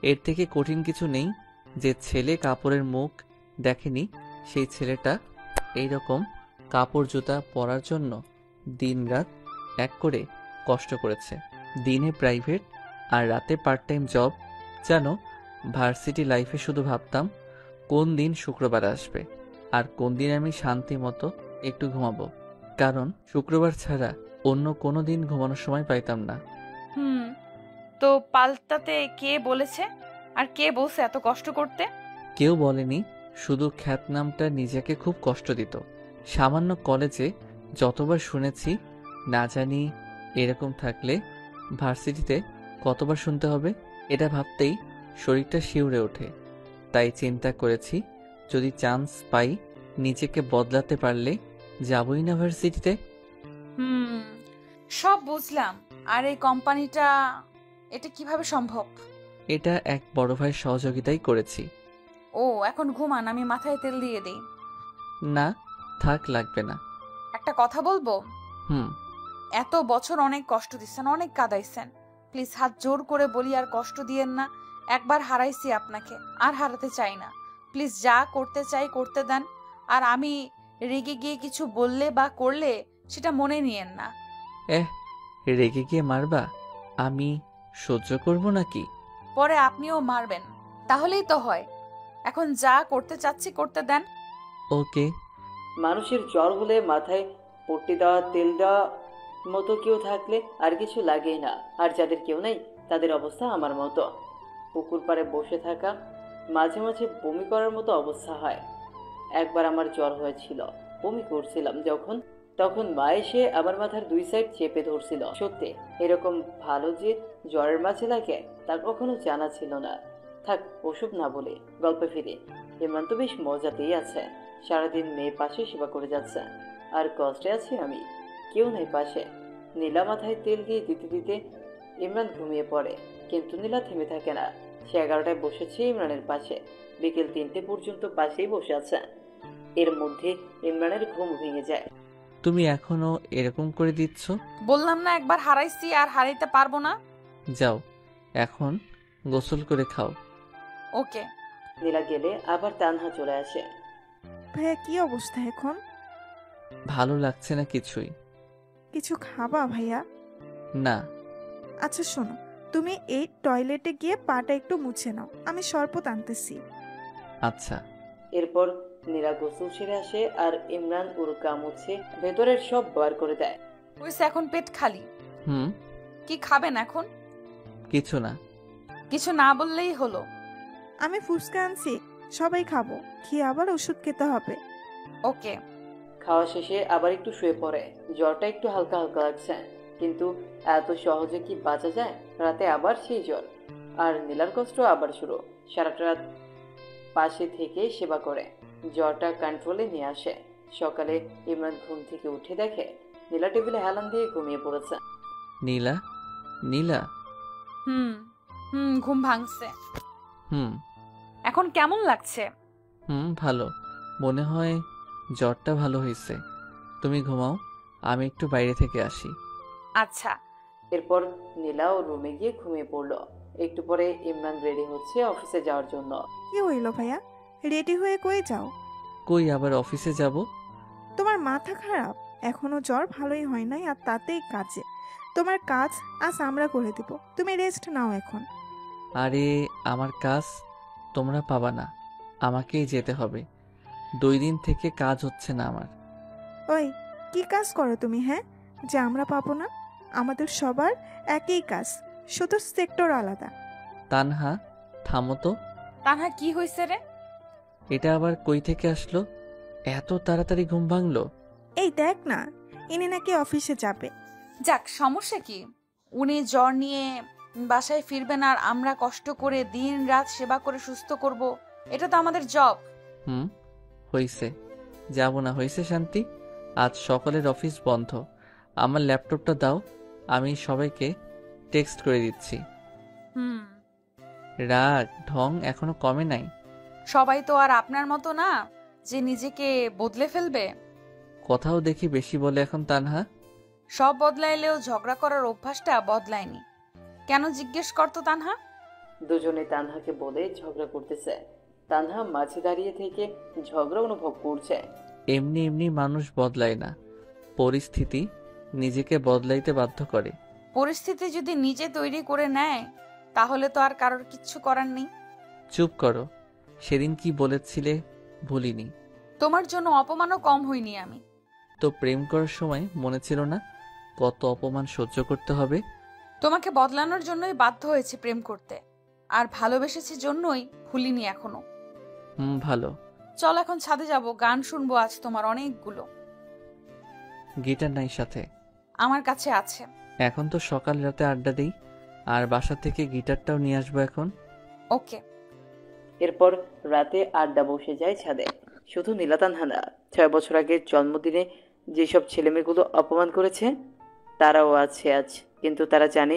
এর থেকে কঠিন কিছু নেই। যে ছেলে কাপড়ের মুখ দেখেনি সেই ছেলেটা এইরকম কাপড় জুতা পরার জন্য দিনরাত এক করে কষ্ট করেছে। দিনে প্রাইভেট আর রাতে পার্ট টাইম জব। জানো, ভার্সিটি লাইফে শুধু ভাবতাম কোন দিন শুক্রবার আসবে আর কোন দিন আমি শান্তি মতো একটু ঘুমাবো, কারণ শুক্রবার ছাড়া অন্য কোনো দিন ঘুমানোর সময় পাইতাম না। তো পাল্টাতে কে বলেছে? আর কে বলছে এত কষ্ট করতে? কেউ বলেনি, শুধু খ্যাতনামটা নিজেকে খুব কষ্ট দিত। সামান্য কলেজে যতবার শুনেছি, না জানি এরকম থাকলে ভার্সিটিতে কতবার শুনতে হবে। এটা ভাবতেই শরীরটা শিউরে ওঠে। তাই চিন্তা করেছি, যদি চান্স পাই নিজেকে বদলাতে পারলে যাবই না ভার্সিটিতে। সব বুঝলাম। আর এই কোম্পানিটা, এটা কিভাবে সম্ভব? এটা এক বড় ভাইয়ের সহযোগিতাই করেছি। ও, এখন ঘুমান, আমি মাথায় তেল দিয়ে দেই। না থাক, লাগবে না। একটা কথা বলবো? এত বছর অনেক কষ্ট দিচ্ছেন, অনেক কাঁদাইছেন। প্লিজ হাত জোর করে বলি, আর কষ্ট দিয়েন না। একবার হারাইছি আপনাকে, আর হারাতে চাই না। প্লিজ যা করতে চাই করতে দেন। আর আমি রেগে গিয়ে কিছু বললে বা করলে সেটা মনে নিয়েন না। রেগে গিয়ে মারবা? আমি সহ্য করব নাকি? পরে আপনিও মারবেন, তাহলেই তো হয়। এখন যা করতে চাচ্ছি করতে দেন। ওকে। মানুষের জ্বর হলে মাথায় পট্টি দেওয়া, তেল দেওয়া মতো কেউ থাকলে আর কিছু লাগেই না। আর যাদের কেউ নেই তাদের অবস্থা আমার মতো। পুকুর পাড়ে বসে থাকা, মাঝে মাঝে বমি করার মতো অবস্থা হয়। একবার আমার জ্বর হয়েছিল, বমি করছিলাম যখন, তখন মা এসে আমার মাথার 2 সাইড চেপে ধরছিল। সত্যি এরকম ভালো যে জ্বরের মাঝে লাগে তা কখনো জানা ছিল না। থাক, ওসব না বলে গল্পে ফিরে। ইমরান তো বেশ মজাতেই আছে। সারাদিন মেয়ের পাশে সেবা করে যাচ্ছে, আর কষ্টে আছি আমি, কেউ নেই পাশে। নীলা মাথায় তেল দিয়ে দিতে দিতে ইমরান ঘুমিয়ে পড়ে, কিন্তু নীলা থেমে থাকে না। সে 11টায় বসেছে ইমরানের পাশে, বিকেল 3টে পর্যন্ত পাশেই বসে আছে। এর মধ্যে ইমরানের ঘুম ভেঙে যায়। তুমি এখনো এরকম করে দিচ্ছ? বললাম না একবার হারাইছি, আর হারাইতে পারবো না। যাও, এখন গোসল করে খাও। ওকে। নীলা গেলে আবার তানহা চলে আসে। ভাইয়া, কি অবস্থা এখন? ভালো লাগছে না কিছুই। কিছু খাবা ভাইয়া? না। আচ্ছা শোনো, তুমি এই টয়লেটে গিয়ে পাটা একটু মুছে নাও, আমি শরবত আনতেছি। আচ্ছা। এরপর নীলা গোসল সেরে আসে আর ইমরান উরকা মুছে ভেতরের সব বার করে দেয়। হয়েছে, এখন পেট খালি। হুম। কি খাবেন এখন? কিছু না। কিছু না বললেই হলো। আমি ফুচকা আনছি, সবাই খাবো, খেয়ে আবার ওষুধ খেতে হবে। ওকে। খাওয়া শেষে আবার একটু শুয়ে পড়ে। জ্বরটা একটু হালকা হালকা লাগছে, কিন্তু এত সহজে কি বাঁচা যায়? রাতে আবার সেই জ্বর, আর নীলার কষ্ট আবার শুরু। সারাটা রাত পাশে থেকে সেবা করে জ্বরটা কন্ট্রোলে নিয়ে আসে। সকালে ইমরান ঘুম থেকে উঠে দেখে নীলা টেবিলে হেলান দিয়ে ঘুমিয়ে পড়েছে। নীলা, নীলা। হুম হুম, ঘুম ভাঙছে। হুম। এখন কেমন লাগছে? ভালো। মনে হয় জ্বরটা ভালো হয়েছে। তুমি ঘুমাও, আমি একটু বাইরে থেকে আসি। আচ্ছা। এরপর নীলা ও রুমে গিয়ে ঘুমিয়ে পড়লো। একটু পরে ইমরান রেডি হচ্ছে অফিসে যাওয়ার জন্য। কি হইল ভাইয়া, রেডি হয়ে কই যাও? কই আবার অফিসে যাব? তোমার মাথা খারাপ? এখনো জ্বর ভালোই হয় নাই, আর তাতেই কাজে। তোমার কাজ আজ আমরা করে দিব, তুমি রেস্ট নাও এখন। আরে আমার কাজ তোমরা পাবা না, আমাকেই যেতে হবে। 2 দিন থেকে কাজ হচ্ছে না আমার। ওই কি কাজ করো তুমি, হ্যাঁ, যে আমরা পাবো না? আমাদের সবার একই কাজ, শুধু সেক্টর আলাদা। তানহা, থামো তো। তানহা, কি হয়েছে রে? এটা আবার কই থেকে আসলো? এত তাড়াতাড়ি ঘুম ভাঙলো? এই দেখ না, ইনি নাকি অফিসে যাবে। যাক, সমস্যা কি? উনি জ্বর নিয়ে বাসায় ফিরবেন আর আমরা কষ্ট করে দিন রাত সেবা করে সুস্থ করব, এটা তো আমাদের জব। হইছে, যাব না। হইছে শান্তি, আজ সকালের অফিস বন্ধ। আমার ল্যাপটপটা দাও, আমি সবাইকে টেক্সট করে দিচ্ছি। রাগ ঢং এখনো কমে নাই। সবাই তো আর আপনার মতো না যে নিজেকে বদলে ফেলবে। কথাও দেখি বেশি বলে এখন তানহা। সব বদলাইলেও ঝগড়া করার অভ্যাসটা বদলায়নি। কেন জিজ্ঞেস করতো তানহা? দুজনে তানহাকে বলে ঝগড়া করতেছে। তানহা মাঝে দাঁড়িয়ে থেকে ঝগড়া অনুভব করছে। এমনি এমনি মানুষ বদলায় না, পরিস্থিতি নিজেকে বদলাইতে বাধ্য করে। পরিস্থিতি যদি নিজে তৈরি করে নেয় তাহলে তো আর কারোর কিচ্ছু করার নেই। চুপ করো, সেদিন কি বলেছিলে ভুলিনি। তোমার জন্য অপমানও কম হইনি আমি। তো প্রেম করার সময় মনে ছিল না কত অপমান সহ্য করতে হবে? তোমাকে বদলানোর জন্যই বাধ্য হয়েছে প্রেম করতে, আর ভালোবেসেছি জন্যই ভুলিনি এখনো। ভালো। চল এখন ছাদে যাব, গান শুনবো আজ তোমার অনেকগুলো। গিটার নাই সাথে? আমার কাছে আছে। এখন তো সকাল রাতে আড্ডা দেই, আর বাসা থেকে গিটারটাও নিয়ে আসবো এখন। ওকে। এরপর রাতে আড্ডা বসে যায় ছাদে। শুধু নীলা তানহা না, 6 বছর আগে জন্মদিনে যেসব ছেলেমেয়েগুলো অপমান করেছে তারাও আছে আজ। কিন্তু তারা জানে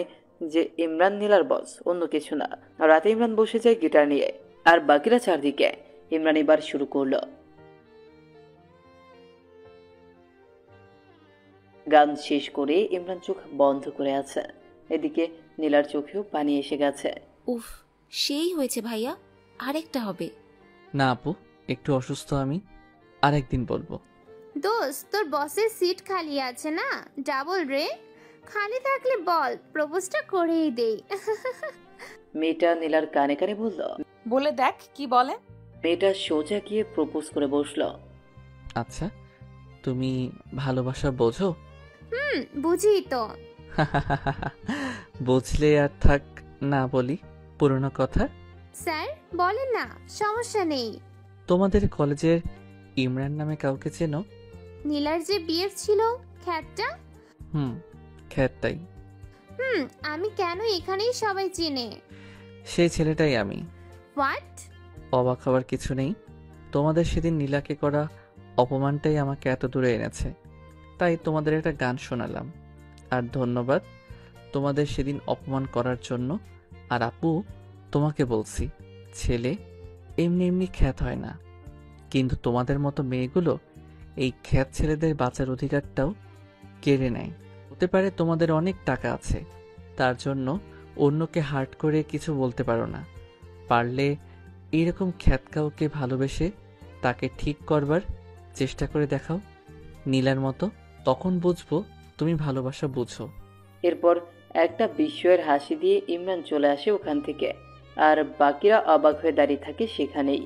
যে ইমরান নীলার বস, অন্য কিছু না। রাতে ইমরান বসে যায় গিটার নিয়ে, আর বাকিরা চারদিকে। ইমরান এবার শুরু করলো। গান শেষ করে ইমরান চোখ বন্ধ করে আছে। এদিকে নীলার চোখেও পানি এসে গেছে। উফ, সেই হয়েছে ভাইয়া, আরেকটা হবে। না আপু, একটু অসুস্থ আমি, আরেকদিন বলবো। দোস্ত, তোর বসের সিট খালি আছে না, ডাবল রে। খালি থাকলে বল, প্রপোজটা করেই দেই। মেয়েটা নীলার কানে কানে বলল। বলে দেখ কি বলে। মেয়েটা সোজা গিয়ে প্রপোজ করে বসলো। আচ্ছা, তুমি ভালোবাসা বোঝো? বুঝি তো। বুঝলে আর থাক না বলি পুরনো কথা। স্যার বলেন না, সমস্যা নেই। তোমাদের কলেজের ইমরান নামে কাউকে চেনো? নীলার যে বিয়ের ছিল খ্যাতটা? খ্যাতটাই। আমি কেন, এখানেই সবাই চিনে। সেই ছেলেটাই আমি। হোয়াট? অবাক হওয়ার কিছু নেই, তোমাদের সেদিন নীলাকে করা অপমানটাই আমাকে এত দূরে এনেছে। তাই তোমাদের একটা গান শোনালাম, আর ধন্যবাদ তোমাদের সেদিন অপমান করার জন্য। আর আপু, তোমাকে বলছি, ছেলে এমনি এমনি খ্যাত হয় না, কিন্তু তোমাদের মতো মেয়েগুলো এই খ্যাত ছেলেদের বাঁচার অধিকারটাও কেড়ে নেয়। হতে পারে তোমাদের অনেক টাকা আছে, তার জন্য অন্যকে হার্ট করে কিছু বলতে পারো না। পারলে এইরকম খ্যাত কাউকে ভালোবেসে তাকে ঠিক করবার চেষ্টা করে দেখাও নীলার মতো। তখন বুঝবো তুমি ভালোবাসা বুঝো। এরপর একটা বিস্ময়ের হাসি দিয়ে ইমরান চলে আসে ওখান থেকে, আর বাকিরা অবাক হয়ে দাঁড়িয়ে থাকে সেখানেই।